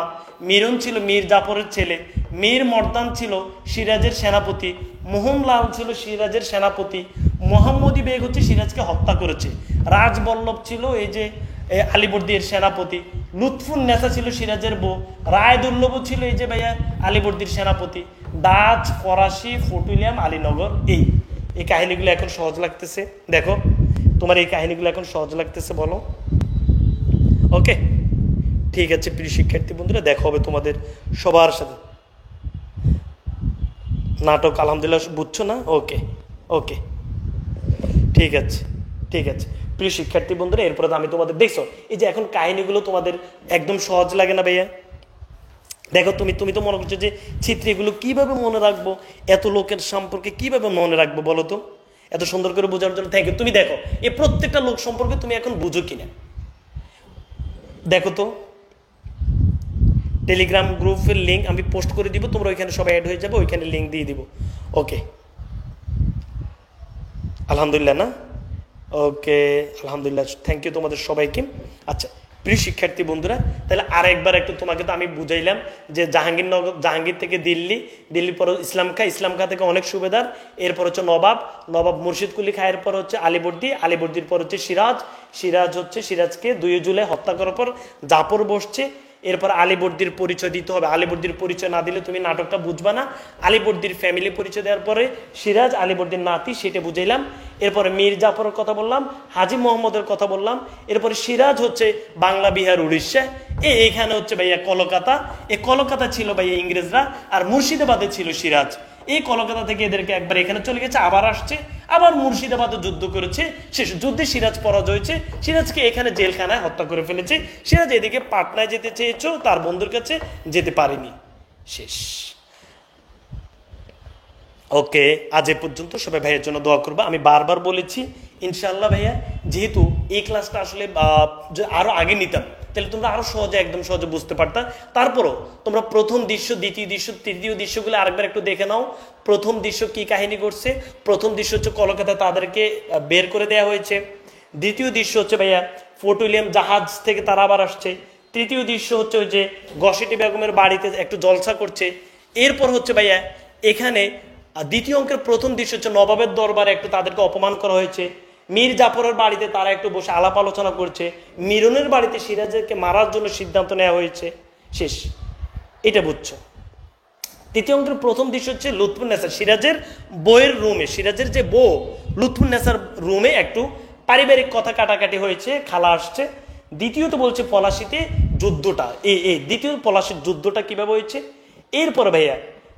Speaker 1: মিরন ছিল মীর জাফরের ছেলে। মীর মর্দান ছিল সিরাজের সেনাপতি। মোহনলাল ছিল সিরাজের সেনাপতি। মোহাম্মদী বেগ হচ্ছে সিরাজকে হত্যা করেছে। রাজবল্লভ ছিল এই যে আলীবর্দীর সেনাপতি। লুৎফুন নেসা ছিল সিরাজের বউ। রায়দুল্লভ ছিল এই যে ভাইয়া আলীবর্দীর সেনাপতি। ডাচ, ফরাসি, ফোর্ট উইলিয়াম, আলীনগর। এই কাহিনীগুলো এখন সহজ লাগতেছে? দেখো তোমার এই কাহিনীগুলো এখন সহজ লাগতেছে বলো? ওকে, ঠিক আছে প্রিয় শিক্ষার্থী বন্ধুরা, দেখা হবে তোমাদের সবার সাথে। নাটক আলহামদুলিল্লাহ বুঝছো না? ওকে ওকে, ঠিক আছে ঠিক আছে প্রিয় শিক্ষার্থী বন্ধুরা, এরপরে তো আমি তোমাদের দেখছো এই যে এখন কাহিনীগুলো তোমাদের একদম সহজ লাগে না ভাইয়া? দেখো তুমি তো মনে করছো যে চিত্র এগুলো কিভাবে মনে রাখবো, এত লোকের সম্পর্কে কিভাবে মনে রাখবো বলো তো? এত সুন্দর করে বোঝানোর জন্য থ্যাংক ইউ। তুমি দেখো এই প্রত্যেকটা লোক সম্পর্কে তুমি এখন বুঝো কিনা দেখো তো। টেলিগ্রাম গ্রুপের লিঙ্ক আমি পোস্ট করে দিব, তোমরা ওইখানে সবাই অ্যাড হয়ে যাবে, ওইখানে লিঙ্ক দিয়ে দিব। ওকে, আলহামদুলিল্লাহ না? ওকে, আলহামদুলিল্লাহ, থ্যাংক ইউ তোমাদের সবাইকে। আচ্ছা প্রিয় শিক্ষার্থী বন্ধুরা, তাহলে আরেকবার একটু তোমাকে তো আমি বুঝাইলাম যে জাহাঙ্গীর থেকে দিল্লির পর ইসলাম খা থেকে অনেক সুবেদার, এরপর হচ্ছে নবাব মুর্শিদ কুলি খা, এরপর হচ্ছে আলীবর্দীর পর হচ্ছে সিরাজকে 2 জুলাই হত্যা করার পর জাফর বসছে। এরপর আলীবর্দীর পরিচয় দিতে হবে, আলীবর্দীর পরিচয় না দিলে তুমি নাটকটা বুঝবা না। আলীবর্দীর ফ্যামিলি পরিচয় দেওয়ার পরে সিরাজ আলীবর্দীর নাতি, সেটা বুঝাইলাম। এরপরে মীর জাফরের কথা বললাম, হাজী মোহাম্মদের কথা বললাম। এরপরে সিরাজ হচ্ছে বাংলা, বিহার, উড়িষ্যা। এইখানে হচ্ছে ভাইয়া কলকাতা, এই কলকাতা ছিল ভাইয়া ইংরেজরা, আর মুর্শিদাবাদে ছিল সিরাজ। এই কলকাতা থেকে এদেরকে একবার এখানে চলে গেছে, আবার আসছে, আবার মুর্শিদাবাদে যুদ্ধ করেছে, শেষ যুদ্ধে সিরাজ পরাজয় হয়েছে, সিরাজকে এখানে জেলখানায় হত্যা করে ফেলেছে। সিরাজ এদিকে পাটনায় যেতে চেয়েছ, তার বন্ধুর কাছে যেতে পারেনি, শেষ। ওকে, আজ এ পর্যন্ত। সবাই ভাইয়ের জন্য দোয়া করবা। আমি বারবার বলেছি ইনশাআল্লাহ ভাইয়া, যেহেতু এই ক্লাসটা আসলে আরো আগে নিতাম, তাহলে তোমরা আরো সহজে, একদম সহজে বুঝতে পারতা। তারপরও তোমরা প্রথম দৃশ্য, দ্বিতীয় দৃশ্য, তৃতীয় দৃশ্যগুলো আরেকবার একটু দেখে নাও। প্রথম দৃশ্য কি কাহিনী করছে? প্রথম দৃশ্য হচ্ছে কলকাতায় তাদেরকে বের করে দেওয়া হয়েছে। দ্বিতীয় দৃশ্য হচ্ছে ভাইয়া ফোর্ট উইলিয়াম জাহাজ থেকে তারা আবার আসছে। তৃতীয় দৃশ্য হচ্ছে ওই যে গসেটি বেগমের বাড়িতে একটু জলসা করছে। এরপর হচ্ছে ভাইয়া এখানে দ্বিতীয় অঙ্কের প্রথম দৃশ্য হচ্ছে নবাবের দরবারে একটু তাদেরকে অপমান করা হয়েছে। মীর জাফরের বাড়িতে তারা একটু বসে আলাপ আলোচনা করছে। মিরনের বাড়িতে সিরাজকে মারার জন্য সিদ্ধান্ত নেওয়া হয়েছে, শেষ। এটা বুঝছো। তৃতীয় অঙ্কের প্রথম দৃশ্য হচ্ছে লুৎফুন্নেসার সিরাজের বইয়ের রুমে, সিরাজের যে বউ লুৎফুন্নেসার রুমে একটু পারিবারিক কথা কাটাকাটি হয়েছে, খালা আসছে। দ্বিতীয়ত বলছে পলাশিতে যুদ্ধটা, দ্বিতীয় পলাশির যুদ্ধটা কিভাবে হয়েছে। এরপরে ভাইয়া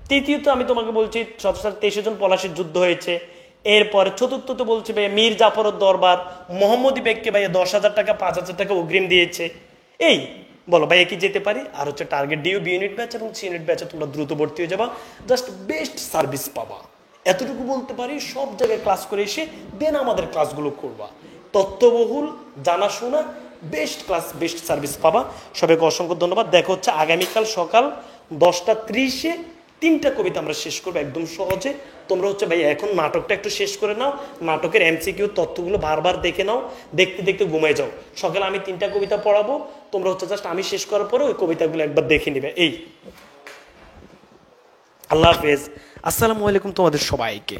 Speaker 1: তৃতীয়ত আমি তোমাকে বলছি 1723 জন পলাশির যুদ্ধ হয়েছে। এরপরে চতুর্থত বলছে ভাইয়া মীর জাফরের দরবার মোহাম্মদী বেগকে ভাইয়া 10,000 টাকা 5,000 টাকা অগ্রিম দিয়েছে। এই বলো ভাইয়া কি যেতে পারি? আর হচ্ছে target DU, B unit batch এবং সি ইউনিট ব্যাচে তোমরা দ্রুত ভর্তি হয়ে যাবা, জাস্ট বেস্ট সার্ভিস পাবা। এতটুকু বলতে পারি, সব জায়গায় ক্লাস করে এসে দেন আমাদের ক্লাসগুলো করবা, তথ্যবহুল, জানাশোনা, বেস্ট ক্লাস, বেস্ট সার্ভিস পাবা। সবাইকে অসংখ্য ধন্যবাদ। দেখা হচ্ছে আগামীকাল সকাল 10:30-এ। 3টা কবিতা আমরা শেষ করবো একদম সহজে। তোমরা হচ্ছে ভাই এখন নাটকটা একটু শেষ করে নাও, নাটকের এমসিকিউ তথ্যগুলো বারবার দেখে নাও, দেখতে দেখতে ঘুমায় যাও। সকালে আমি 3টা কবিতা পড়াবো, তোমরা হচ্ছে জাস্ট আমি শেষ করার পরে ওই কবিতাগুলো একবার দেখে নিবে। এই আল্লাহ হাফেজ, আসসালামু আলাইকুম তোমাদের সবাইকে।